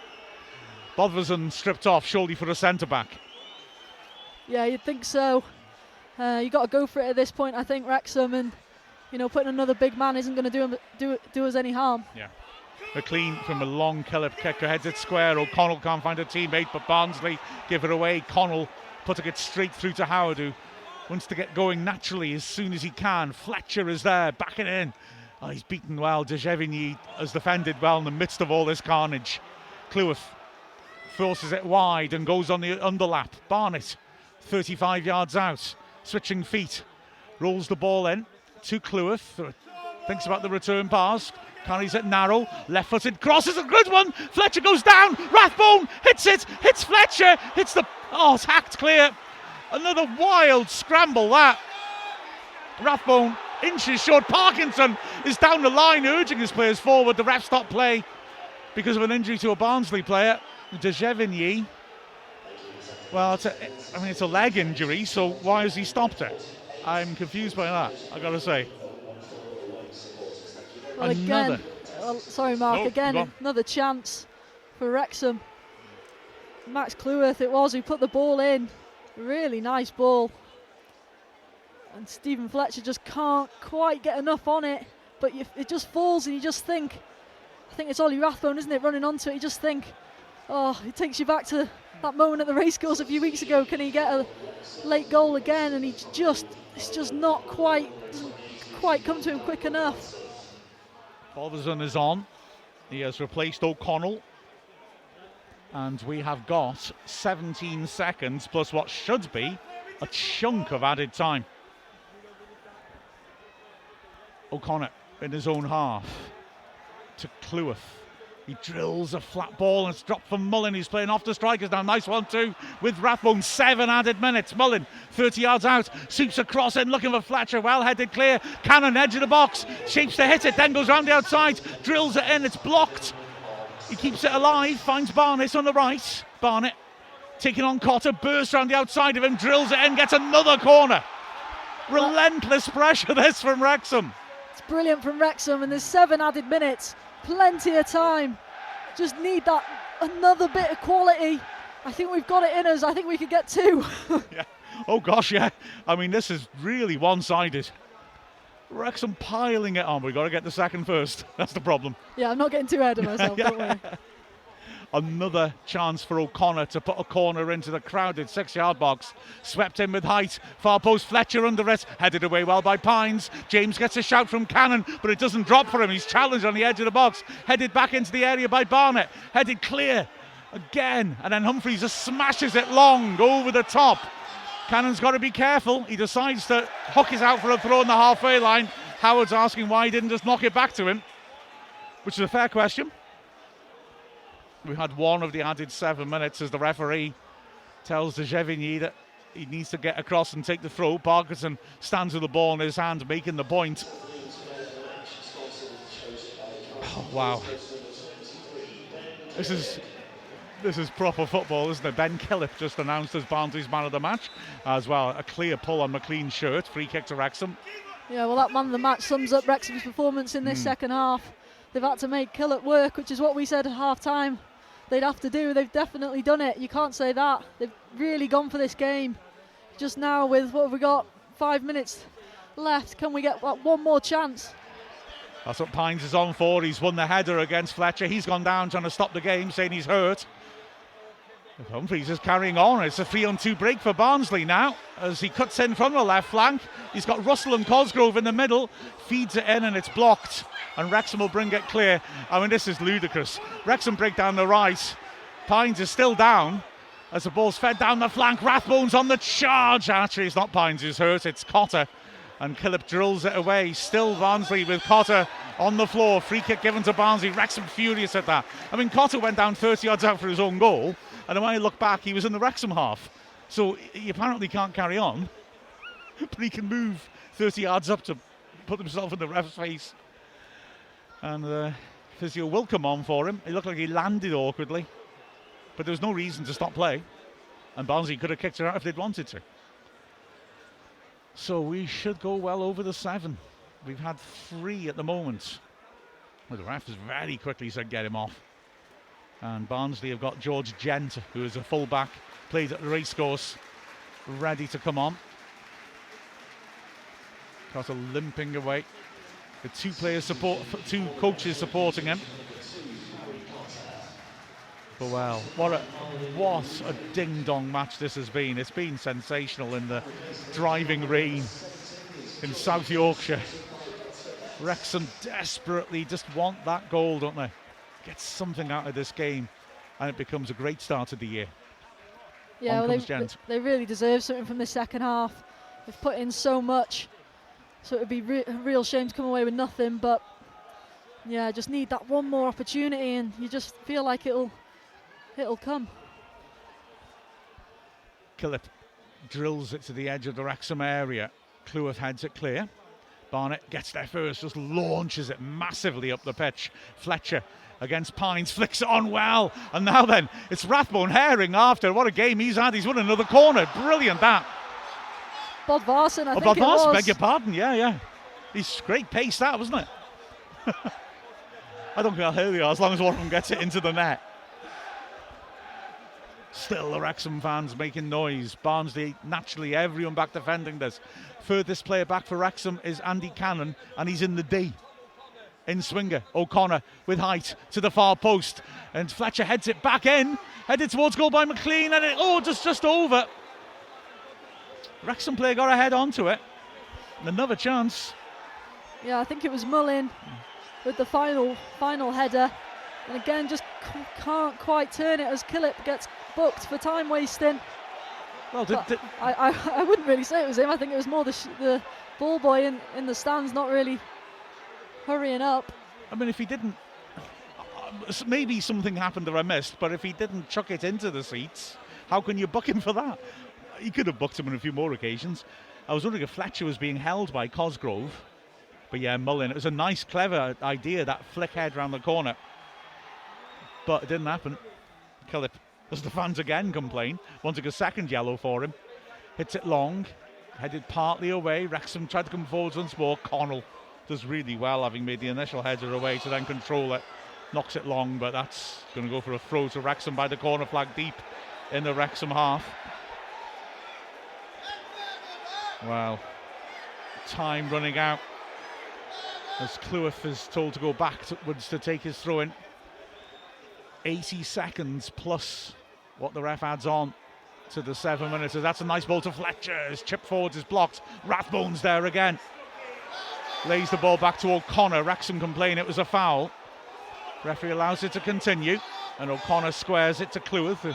Bodvarsson stripped off, surely for a centre-back. Yeah, you'd think so. You got to go for it at this point, I think, Wrexham, and putting another big man isn't going to do us any harm. Yeah. McLean from a long Killip kick heads it square. O'Connell can't find a teammate, but Barnsley give it away. Connell putting it straight through to Howard, who wants to get going naturally as soon as he can. Fletcher is there, backing in. Oh, he's beaten well. De Gevigny has defended well in the midst of all this carnage. Cleworth forces it wide and goes on the underlap. Barnett, 35 yards out, switching feet, rolls the ball in to Cleworth. Thinks about the return pass. Carries it narrow, left-footed cross is a good one. Fletcher goes down. Rathbone hits it. Hits Fletcher. Hits the. Oh, it's hacked clear. Another wild scramble that. Rathbone inches short. Parkinson is down the line, urging his players forward. The ref stopped play because of an injury to a Barnsley player. De Gevigny. Well, it's a leg injury, so why has he stopped it? I'm confused by that, I got to say. Well, again, sorry, Mark. Again, another chance for Wrexham. Max Cleworth it was who put the ball in. Really nice ball. And Stephen Fletcher just can't quite get enough on it. But it just falls, and you just think, I think it's Ollie Rathbone, isn't it, running onto it. You just think, oh, it takes you back to that moment at the racecourse a few weeks ago. Can he get a late goal again? And it's just not quite, doesn't quite come to him quick enough. Bodvarsson is on. He has replaced O'Connell. And we have got 17 seconds plus what should be a chunk of added time. O'Connor in his own half to Cleworth. He drills a flat ball and it's dropped from Mullin. He's playing off the strikers now. Nice one too with Rathbone. 7 added minutes. Mullin 30 yards out. Sweeps across in looking for Fletcher. Well headed clear. Cannon edge of the box. Shapes to hit it. Then goes round the outside. Drills it in. It's blocked. He keeps it alive. Finds Barnett on the right. Barnett taking on Cotter. Bursts around the outside of him. Drills it in. Gets another corner. Relentless pressure this from Wrexham. It's brilliant from Wrexham, and there's 7 added minutes. Plenty of time. Just need that another bit of quality. I think we've got it in us. I think we could get 2. Yeah. Oh gosh, yeah. I mean, this is really one-sided. Wrexham piling it on. We've got to get the second first. That's the problem. Yeah, I'm not getting too ahead of myself, don't worry. Another chance for O'Connor to put a corner into the crowded 6-yard box. Swept in with height. Far post, Fletcher under it. Headed away well by Pines. James gets a shout from Cannon, but it doesn't drop for him. He's challenged on the edge of the box. Headed back into the area by Barnett. Headed clear. Again, and then Humphreys just smashes it long over the top. Cannon's got to be careful. He decides to hook it out for a throw on the halfway line. Howard's asking why he didn't just knock it back to him, which is a fair question. We had one of the added 7 minutes as the referee tells De Gevigny that he needs to get across and take the throw. Parkinson stands with the ball in his hand, making the point. Oh, wow. This is proper football, isn't it? Ben Killip just announced as Barnsley's man of the match as well. A clear pull on McLean's shirt. Free kick to Wrexham. Yeah, well, that man of the match sums up Wrexham's performance in this second half. They've had to make Killip work, which is what we said at half-time they'd have to do. They've definitely done it. You can't say that. They've really gone for this game. Just now with, what have we got, 5 minutes left. Can we get one more chance? That's what Pines is on for. He's won the header against Fletcher. He's gone down trying to stop the game, saying he's hurt. Humphreys is carrying on. It's a 3-on-2 break for Barnsley now as he cuts in from the left flank. He's got Russell and Cosgrove in the middle, feeds it in and it's blocked, and Wrexham will bring it clear. I mean, this is ludicrous. Wrexham break down the right. Pines is still down as the ball's fed down the flank. Rathbone's on the charge. Actually, it's not Pines who's hurt, it's Cotter, and Killip drills it away. Still Barnsley with Cotter on the floor. Free kick given to Barnsley. Wrexham furious at that. I mean, Cotter went down 30 yards out for his own goal, and when I look back, he was in the Wrexham half. So he apparently can't carry on, but he can move 30 yards up to put himself in the ref's face. And physio will come on for him. It looked like he landed awkwardly, but there was no reason to stop play, and Barnsley could have kicked it out if they'd wanted to. So we should go well over the 7. We've had 3 at the moment. Well, the ref has very quickly said get him off. And Barnsley have got George Gent, who is a full-back, played at the racecourse, ready to come on. Carter limping away. The two coaches supporting him. But well, what a ding-dong match this has been. It's been sensational in the driving rain in South Yorkshire. Wrexham desperately just want that goal, don't they? Get something out of this game, and it becomes a great start of the year. Yeah, well, they really deserve something from the second half. They've put in so much, so it would be a real shame to come away with nothing. But yeah, just need that one more opportunity, and you just feel like it'll come. Killip drills it to the edge of the Wrexham area. Cleworth heads it clear. Barnett gets there first, just launches it massively up the pitch. Fletcher against Pines, flicks it on well. And now then, it's Rathbone herring after. What a game he's had. He's won another corner. Brilliant, that. Bodvarsson, I think Bodvarsson, it was. beg your pardon. Yeah. He's great pace, that, wasn't it? I don't care who they are, as long as one of them gets it into the net. Still the Wrexham fans making noise. Barnsley, naturally, everyone back defending this. Furthest player back for Wrexham is Andy Cannon, and he's in the D. In swinger, O'Connor with height to the far post, and Fletcher heads it back in, headed towards goal by McLean, and just over. Wrexham player got a head onto it. Another chance. Yeah, I think it was Mullin with the final header, and again just can't quite turn it as Killip gets booked for time wasting. Well, I wouldn't really say it was him. I think it was more the ball boy in the stands, not really hurrying up. I mean, if he didn't, maybe something happened that I missed, but if he didn't chuck it into the seats, how can you book him for that? He could have booked him on a few more occasions. I was wondering if Fletcher was being held by Cosgrove. But yeah, Mullin, it was a nice, clever idea, that flick head round the corner. But it didn't happen. Killip, as the fans again complain, wanting a second yellow for him. Hits it long, headed partly away. Wrexham tried to come forwards once more. Connell does really well, having made the initial header away to then control it. Knocks it long, but that's going to go for a throw to Wrexham by the corner flag deep in the Wrexham half. Well, time running out as Cleworth is told to go backwards to take his throw in. 80 seconds plus what the ref adds on to the 7 minutes. So that's a nice ball to Fletcher. His chip forwards is blocked. Rathbone's there again. Lays the ball back to O'Connor. Wrexham complain it was a foul. Referee allows it to continue. And O'Connor squares it to Cleworth, who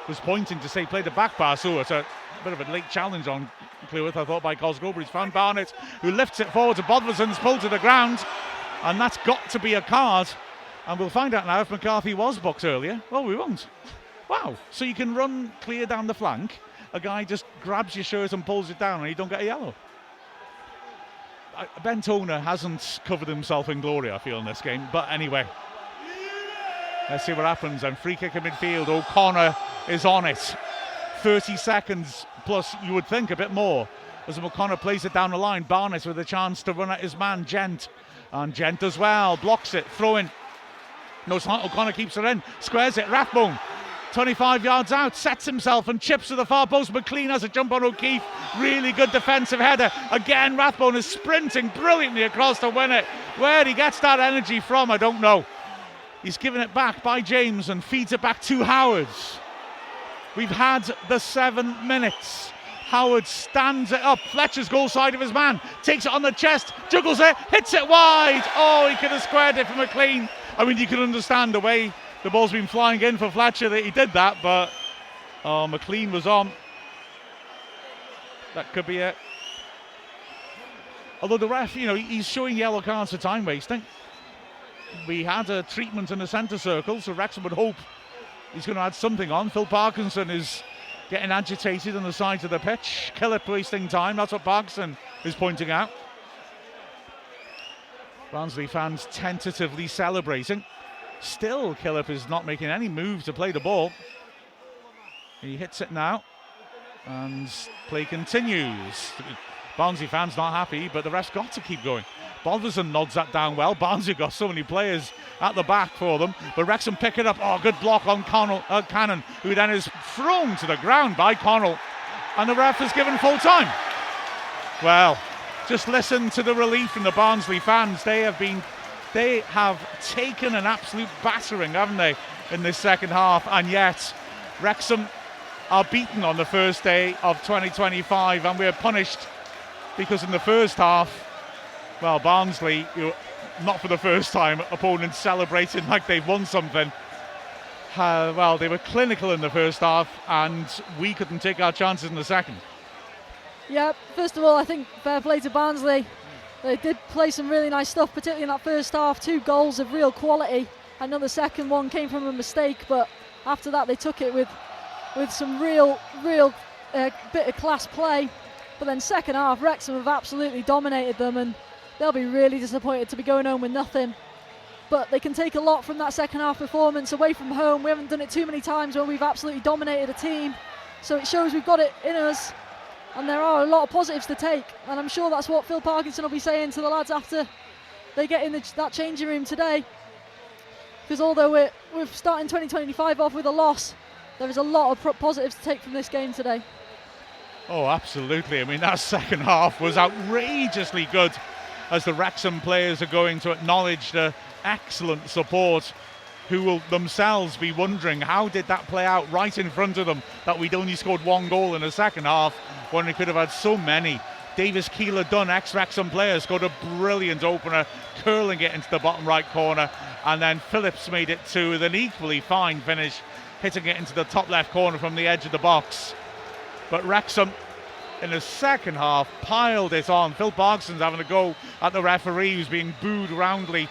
was pointing to say play the back pass. So it's a bit of a late challenge on Cleworth, I thought, by Cosgrove, but he's found Barnett, who lifts it forward to Bodvarson's pulled to the ground, and that's got to be a card. And we'll find out now if McCarthy was booked earlier. Well, we won't. Wow. So you can run clear down the flank, a guy just grabs your shirt and pulls it down, and you don't get a yellow. Ben Toner hasn't covered himself in glory, I feel, in this game. But anyway, let's see what happens. And free kick in midfield. O'Connor is on it. 30 seconds plus, you would think, a bit more. As O'Connor plays it down the line, Barnett with a chance to run at his man, Gent. And Gent as well, blocks it, throw in. No, it's not. O'Connor keeps it in, squares it. Rathbone, 25 yards out, sets himself and chips to the far post. McLean has a jump on O'Keefe. Really good defensive header. Again, Rathbone is sprinting brilliantly across to win it. Where he gets that energy from, I don't know. He's given it back by James and feeds it back to Howard. We've had the 7 minutes. Howard stands it up. Fletcher's goal side of his man. Takes it on the chest, juggles it, hits it wide. Oh, he could have squared it for McLean. I mean, you can understand the way the ball's been flying in for Fletcher that he did that, but McLean was on. That could be it. Although the ref, he's showing yellow cards for time wasting. We had a treatment in the centre circle, so Wrexham would hope he's going to add something on. Phil Parkinson is getting agitated on the sides of the pitch. Killip wasting time, that's what Parkinson is pointing out. Barnsley fans tentatively celebrating. Still, Killip is not making any move to play the ball. He hits it now, and play continues. Barnsley fans not happy, but the ref's got to keep going. Bodvarsson nods that down well. Barnsley got so many players at the back for them, but Wrexham pick it up. Oh, good block on Cannon, who then is thrown to the ground by Connell, and the ref is given full time. Well, just listen to the relief from the Barnsley fans. They have taken an absolute battering, haven't they, in this second half, and yet Wrexham are beaten on the first day of 2025, and we're punished because in the first half, well, Barnsley, not for the first time, opponents celebrating like they've won something. Well, they were clinical in the first half, and we couldn't take our chances in the second. Yeah, first of all, I think fair play to Barnsley. They did play some really nice stuff, particularly in that first half. 2 goals of real quality. I know the second one came from a mistake, but after that they took it with some real bit of class play. But then second half, Wrexham have absolutely dominated them, and they'll be really disappointed to be going home with nothing. But they can take a lot from that second half performance away from home. We haven't done it too many times where we've absolutely dominated a team. So it shows we've got it in us, and there are a lot of positives to take. And I'm sure that's what Phil Parkinson will be saying to the lads after they get in that changing room today. Because although we're starting 2025 off with a loss, there is a lot of positives to take from this game today. Oh, absolutely. I mean, that second half was outrageously good, as the Wrexham players are going to acknowledge the excellent support, who will themselves be wondering how did that play out right in front of them, that we'd only scored 1 goal in the second half when we could have had so many. Davis Keeler-Dunn, ex-Wrexham player, scored a brilliant opener, curling it into the bottom right corner, and then Phillips made it 2 with an equally fine finish, hitting it into the top left corner from the edge of the box. But Wrexham, in the second half, piled it on. Phil Parkinson's having a go at the referee, who's being booed roundly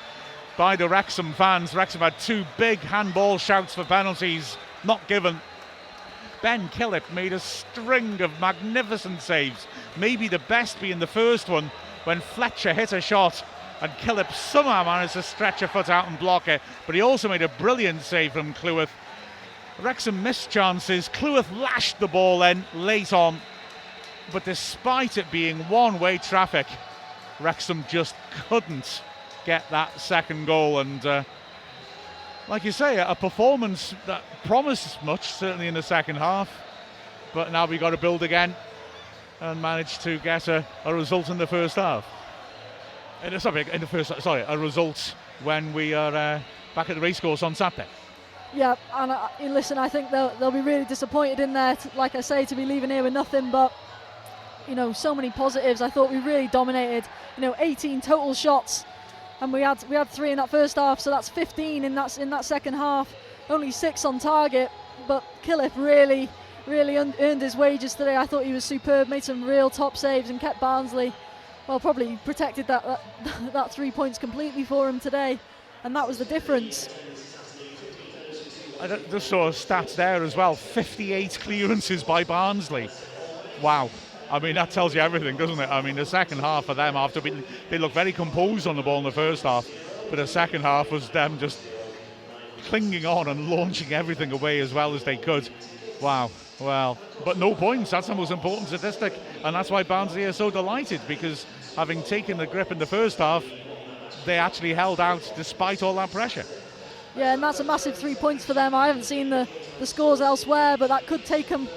by the Wrexham fans. Wrexham had 2 big handball shouts for penalties, not given. Ben Killip made a string of magnificent saves, maybe the best being the first one when Fletcher hit a shot and Killip somehow managed to stretch a foot out and block it, but he also made a brilliant save from Cleworth. Wrexham missed chances. Cleworth lashed the ball in late on, but despite it being one-way traffic, Wrexham just couldn't get that second goal. And like you say, a performance that promised much, certainly in the second half, but now we've got to build again and manage to get a result in the first half. A result when we are back at the racecourse on Saturday. Yeah, and listen, I think they'll be really disappointed in there, like I say, to be leaving here with nothing. But so many positives. I thought we really dominated. 18 total shots, and we had 3 in that first half, so that's 15 in that second half. only 6 on target, but Killip really earned his wages today. I thought he was superb, made some real top saves and kept Barnsley, well, probably protected that 3 points completely for him today, and that was the difference. I just saw stats there as well, 58 clearances by Barnsley. Wow. I mean, that tells you everything, doesn't it? I mean, the second half for them, they looked very composed on the ball in the first half, but the second half was them just clinging on and launching everything away as well as they could. Wow. Well, but no points. That's the most important statistic, and that's why Barnsley are so delighted, because having taken the grip in the first half, they actually held out despite all that pressure. Yeah, and that's a massive 3 points for them. I haven't seen the scores elsewhere, but that could take them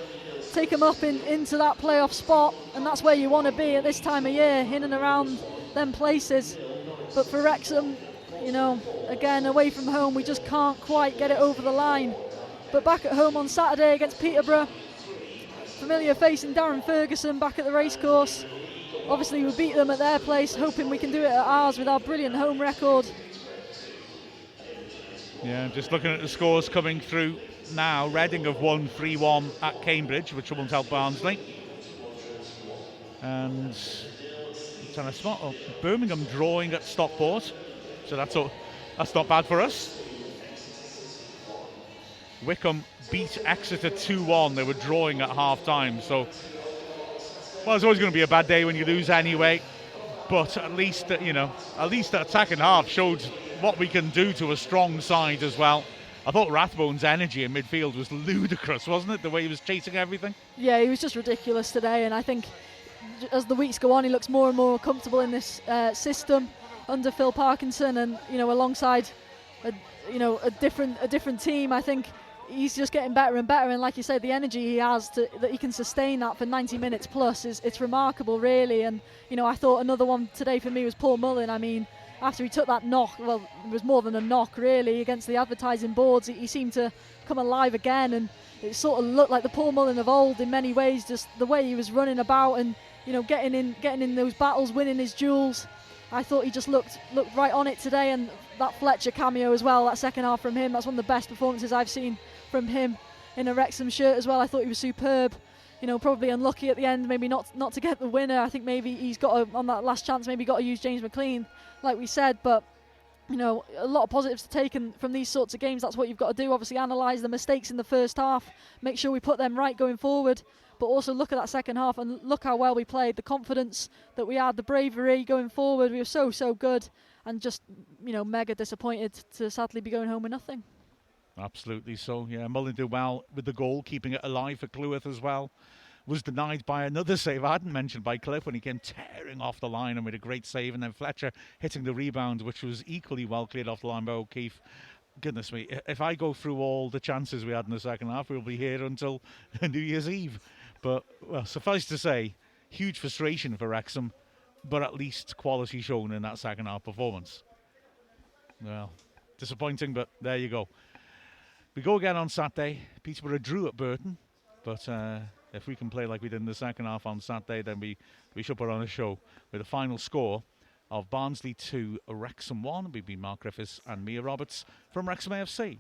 up into that playoff spot, and that's where you want to be at this time of year, in and around them places. But for Wrexham, you know, again, away from home, we just can't quite get it over the line. But back at home on Saturday against Peterborough, familiar face in Darren Ferguson back at the racecourse. Obviously we beat them at their place, hoping we can do it at ours with our brilliant home record. Yeah, just looking at the scores coming through now. Reading have won 3-1 at Cambridge, which won't help Barnsley. And trying to spot Birmingham drawing at Stockport, so that's not bad for us. Wycombe beat Exeter 2-1. They were drawing at half-time, so well, it's always going to be a bad day when you lose anyway. But at least that second half showed what we can do to a strong side as well. I thought Rathbone's energy in midfield was ludicrous, wasn't it? The way he was chasing everything. Yeah, he was just ridiculous today, and I think as the weeks go on, he looks more and more comfortable in this system under Phil Parkinson, and alongside a different team. I think he's just getting better and better, and like you said, the energy he has that he can sustain that for 90 minutes plus it's remarkable, really. And I thought another one today for me was Paul Mullin. I mean, after he took that knock, well, it was more than a knock really, against the advertising boards, he seemed to come alive again, and it sort of looked like the Paul Mullin of old in many ways, just the way he was running about and getting in those battles, winning his duels. I thought he just looked right on it today, and that Fletcher cameo as well, that second half from him, that's one of the best performances I've seen from him in a Wrexham shirt as well. I thought he was superb. Probably unlucky at the end, maybe not to get the winner. I think maybe he's got on that last chance, maybe got to use James McLean, like we said. But a lot of positives to take from these sorts of games. That's what you've got to do. Obviously, analyse the mistakes in the first half, make sure we put them right going forward. But also look at that second half and look how well we played, the confidence that we had, the bravery going forward. We were so good, and just mega disappointed to sadly be going home with nothing. Absolutely so, yeah. Mullin did well with the goal, keeping it alive for Cleworth as well. Was denied by another save I hadn't mentioned by Cliff when he came tearing off the line and made a great save, and then Fletcher hitting the rebound, which was equally well cleared off the line by O'Keefe. Goodness me, if I go through all the chances we had in the second half, we'll be here until New Year's Eve. But, well, suffice to say, huge frustration for Wrexham, but at least quality shown in that second half performance. Well, disappointing, but there you go. We go again on Saturday. Peterborough drew at Burton, but if we can play like we did in the second half on Saturday, then we should put on a show with a final score of Barnsley 2, Wrexham 1. We've been Mark Griffiths and Mia Roberts from Wrexham AFC.